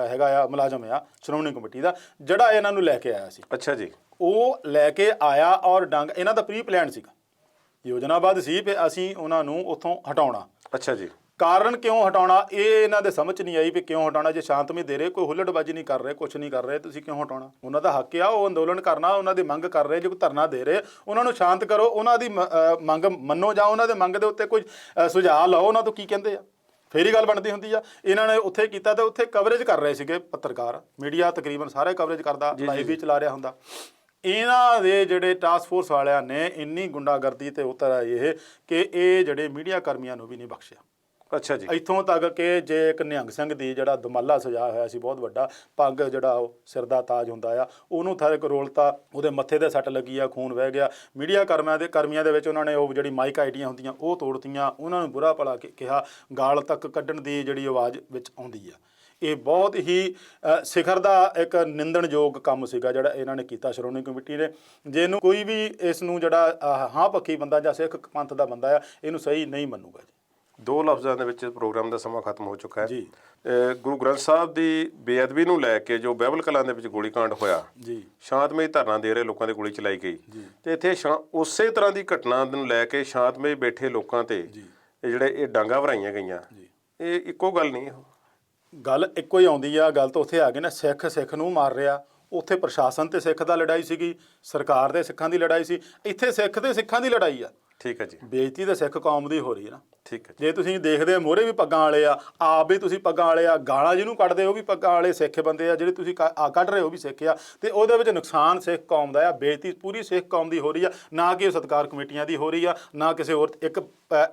Speaker 2: ਹੈਗਾ ਆ ਮੁਲਾਜ਼ਮ ਆ ਸ਼੍ਰੋਮਣੀ ਕਮੇਟੀ ਦਾ, ਜਿਹੜਾ ਇਹਨਾਂ ਨੂੰ ਲੈ ਕੇ ਆਇਆ ਸੀ।
Speaker 1: ਅੱਛਾ ਜੀ।
Speaker 2: ਉਹ ਲੈ ਕੇ ਆਇਆ ਔਰ ਡੰਗ ਇਹਨਾਂ ਦਾ ਪ੍ਰੀ ਪਲਾਨ ਸੀਗਾ, ਯੋਜਨਾਬੱਧ ਸੀ ਵੀ ਅਸੀਂ ਉਹਨਾਂ ਨੂੰ ਉੱਥੋਂ ਹਟਾਉਣਾ।
Speaker 1: ਅੱਛਾ ਜੀ।
Speaker 2: ਕਾਰਨ ਕਿਉਂ ਹਟਾਉਣਾ ਇਹ ਇਹਨਾਂ ਦੇ ਸਮਝ ਨਹੀਂ ਆਈ ਵੀ ਕਿਉਂ ਹਟਾਉਣਾ। ਜੇ ਸ਼ਾਂਤਮਈ ਦੇ ਰਹੇ, ਕੋਈ ਹੁੱਲੜਬਾਜ਼ੀ ਨਹੀਂ ਕਰ ਰਹੇ, ਕੁਛ ਨਹੀਂ ਕਰ ਰਹੇ, ਤੁਸੀਂ ਕਿਉਂ ਹਟਾਉਣਾ? ਉਹਨਾਂ ਦਾ ਹੱਕ ਆ, ਉਹ ਅੰਦੋਲਨ ਕਰਨਾ, ਉਹਨਾਂ ਦੀ ਮੰਗ ਕਰ ਰਹੇ। ਜੇ ਕੋਈ ਧਰਨਾ ਦੇ ਰਹੇ ਉਹਨਾਂ ਨੂੰ ਸ਼ਾਂਤ ਕਰੋ, ਉਹਨਾਂ ਦੀ ਮੰਗ ਮੰਨੋ, ਜਾਂ ਉਹਨਾਂ ਦੇ ਮੰਗ ਦੇ ਉੱਤੇ ਕੋਈ ਸੁਝਾਅ ਲਓ, ਉਹਨਾਂ ਤੋਂ ਕੀ ਕਹਿੰਦੇ ਆ, ਫੇਰ ਹੀ ਗੱਲ ਬਣਦੀ ਹੁੰਦੀ ਆ। ਇਹਨਾਂ ਨੇ ਉੱਥੇ ਕੀਤਾ ਤੇ ਉੱਥੇ ਕਵਰੇਜ ਕਰ ਰਹੇ ਸੀਗੇ ਪੱਤਰਕਾਰ, ਮੀਡੀਆ ਤਕਰੀਬਨ ਸਾਰੇ ਕਵਰੇਜ ਕਰਦਾ, ਲਾਈਵ ਵੀ ਚਲਾ ਰਿਹਾ ਹੁੰਦਾ। ਇਹਨਾਂ ਦੇ ਜਿਹੜੇ ਟਾਸਕ ਫੋਰਸ ਵਾਲਿਆਂ ਨੇ ਇੰਨੀ ਗੁੰਡਾਗਰਦੀ ਤੇ ਉਤਰ ਆਈ ਇਹ ਕਿ ਇਹ ਜਿਹੜੇ ਮੀਡੀਆ ਕਰਮੀਆਂ ਨੂੰ ਵੀ ਨਹੀਂ ਬਖਸ਼ਿਆ।
Speaker 1: ਅੱਛਾ ਜੀ।
Speaker 2: ਇੱਥੋਂ ਤੱਕ ਕਿ ਜੇ ਇੱਕ ਨਿਹੰਗ ਸਿੰਘ ਦੀ ਜਿਹੜਾ ਦਮਾਲਾ ਸਜਾਇਆ ਹੋਇਆ ਸੀ ਬਹੁਤ ਵੱਡਾ, ਪੱਗ ਜਿਹੜਾ ਉਹ ਸਿਰ ਦਾ ਤਾਜ ਹੁੰਦਾ ਆ, ਉਹਨੂੰ ਥਾਰੇ ਰੋਲਤਾ, ਉਹਦੇ ਮੱਥੇ ਤੇ ਸੱਟ ਲੱਗੀ ਆ, ਖੂਨ ਵਹਿ ਗਿਆ। ਮੀਡੀਆ ਕਰਮੀਆਂ ਦੇ ਵਿੱਚ ਉਹਨਾਂ ਨੇ ਉਹ ਜਿਹੜੀ ਮਾਈਕ ਆਈਡੀਆਂ ਹੁੰਦੀਆਂ ਉਹ ਤੋੜਤੀਆਂ, ਉਹਨਾਂ ਨੂੰ ਬੁਰਾ ਭਲਾ ਕਿਹਾ, ਗਾਲ ਤੱਕ ਕੱਢਣ ਦੀ ਜਿਹੜੀ ਆਵਾਜ਼ ਵਿੱਚ ਆਉਂਦੀ ਆ। ਇਹ ਬਹੁਤ ਹੀ ਸਿਖਰ ਦਾ ਇੱਕ ਨਿੰਦਣਯੋਗ ਕੰਮ ਸੀਗਾ ਜਿਹੜਾ ਇਹਨਾਂ ਨੇ ਕੀਤਾ ਸ਼੍ਰੋਮਣੀ ਕਮੇਟੀ ਨੇ। ਜੇ ਇਹਨੂੰ ਕੋਈ ਵੀ ਇਸ ਨੂੰ ਜਿਹੜਾ ਹਾਂ ਪੱਖੀ ਬੰਦਾ ਜਾਂ ਸਿੱਖ ਪੰਥ ਦਾ ਬੰਦਾ ਆ, ਇਹਨੂੰ ਸਹੀ ਨਹੀਂ ਮੰਨੂਗਾ ਜੀ।
Speaker 1: 2 ਲਫ਼ਜ਼ਾਂ ਦੇ ਵਿੱਚ ਪ੍ਰੋਗਰਾਮ ਦਾ ਸਮਾਂ ਖਤਮ ਹੋ ਚੁੱਕਾ ਹੈ
Speaker 2: ਜੀ।
Speaker 1: ਗੁਰੂ ਗ੍ਰੰਥ ਸਾਹਿਬ ਦੀ ਬੇਅਦਬੀ ਨੂੰ ਲੈ ਕੇ ਜੋ ਬਹਿਬਲ ਕਲਾਂ ਦੇ ਵਿੱਚ ਗੋਲੀकांड ਹੋਇਆ
Speaker 2: ਜੀ,
Speaker 1: ਸ਼ਾਂਤਮਈ ਧਰਨਾ ਦੇ ਰਹੇ ਲੋਕਾਂ ਦੇ ਗੋਲੀ ਚਲਾਈ ਗਈ ਤੇ ਇੱਥੇ ਉਸੇ ਤਰ੍ਹਾਂ ਦੀ ਘਟਨਾ ਨੂੰ ਲੈ ਕੇ ਸ਼ਾਂਤਮਈ ਬੈਠੇ ਲੋਕਾਂ ਤੇ ਇਹ ਜਿਹੜੇ ਇਹ ਡਾਂਗਾ ਭਰਾਈਆਂ ਗਈਆਂ, ਇਹ ਇੱਕੋ ਗੱਲ ਨਹੀਂ।
Speaker 2: ਗੱਲ ਇੱਕੋ ਹੀ ਆਉਂਦੀ ਆ। ਗੱਲ ਤਾਂ ਉੱਥੇ ਆ ਗਈ ਨਾ, ਸਿੱਖ ਨੂੰ ਮਾਰ ਰਿਹਾ। ਉੱਥੇ ਪ੍ਰਸ਼ਾਸਨ ਤੇ ਸਿੱਖ ਦਾ ਲੜਾਈ ਸੀਗੀ, ਸਰਕਾਰ ਦੇ ਸਿੱਖਾਂ ਦੀ ਲੜਾਈ ਸੀ। ਇੱਥੇ ਸਿੱਖ ਤੇ ਸਿੱਖਾਂ ਦੀ ਲੜਾਈ ਆ।
Speaker 1: ਠੀਕ ਹੈ ਜੀ।
Speaker 2: ਬੇਇੱਜ਼ਤੀ ਤਾਂ ਸਿੱਖ ਕੌਮ ਦੀ ਹੋ ਰਹੀ ਹੈ ਨਾ।
Speaker 1: ਠੀਕ ਹੈ।
Speaker 2: ਜੇ ਤੁਸੀਂ ਦੇਖਦੇ ਹੋ ਮੋਹਰੇ ਵੀ ਪੱਗਾਂ ਵਾਲੇ ਆ, ਆਪ ਵੀ ਤੁਸੀਂ ਪੱਗਾਂ ਵਾਲੇ ਆ, ਗਾਲਾਂ ਜਿਹਨੂੰ ਕੱਢਦੇ ਉਹ ਵੀ ਪੱਗਾਂ ਵਾਲੇ ਸਿੱਖ ਬੰਦੇ ਆ, ਜਿਹੜੇ ਤੁਸੀਂ ਕੱਢ ਰਹੇ ਹੋ ਵੀ ਸਿੱਖ ਆ। ਤੇ ਉਹਦੇ ਵਿੱਚ ਨੁਕਸਾਨ ਸਿੱਖ ਕੌਮ ਦਾ ਆ, ਬੇਇੱਜ਼ਤੀ ਪੂਰੀ ਸਿੱਖ ਕੌਮ ਦੀ ਹੋ ਰਹੀ ਆ, ਨਾ ਕਿ ਸਤਿਕਾਰ ਕਮੇਟੀਆਂ ਦੀ ਹੋ ਰਹੀ ਆ, ਨਾ ਕਿਸੇ ਹੋਰ ਇੱਕ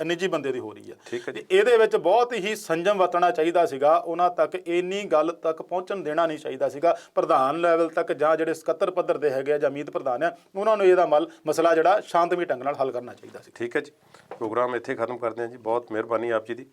Speaker 2: ਨਿੱਜੀ ਬੰਦੇ ਦੀ ਹੋ ਰਹੀ ਆ।
Speaker 1: ਠੀਕ ਹੈ ਜੀ।
Speaker 2: ਇਹਦੇ ਵਿੱਚ ਬਹੁਤ ਹੀ ਸੰਜਮ ਵਰਤਣਾ ਚਾਹੀਦਾ ਸੀਗਾ, ਉਹਨਾਂ ਤੱਕ ਇੰਨੀ ਗੱਲ ਤੱਕ ਪਹੁੰਚਣ ਦੇਣਾ ਨਹੀਂ ਚਾਹੀਦਾ ਸੀਗਾ। ਪ੍ਰਧਾਨ ਲੈਵਲ ਤੱਕ ਜਾਂ ਜਿਹੜੇ 77 ਪੱਧਰ ਦੇ ਹੈਗੇ ਆ ਜਾਂ ਮੀਤ ਪ੍ਰਧਾਨ ਆ, ਉਹਨਾਂ ਨੂੰ ਇਹਦਾ ਮਸਲਾ ਜਿਹੜਾ ਸ਼ਾਂਤਮਈ ਢੰਗ ਨਾਲ ਹੱਲ ਕਰਨਾ ਚਾਹੀਦਾ ਸੀ।
Speaker 1: ਠੀਕ ਹੈ ਜੀ। ਪ੍ਰੋਗਰਾਮ ਇੱਥੇ ਖਤਮ ਕਰਦੇ ਹਾਂ ਜੀ। ਬਹੁਤ ਮਿਹਰਬਾਨੀ ਆਪ ਜੀ ਦੀ।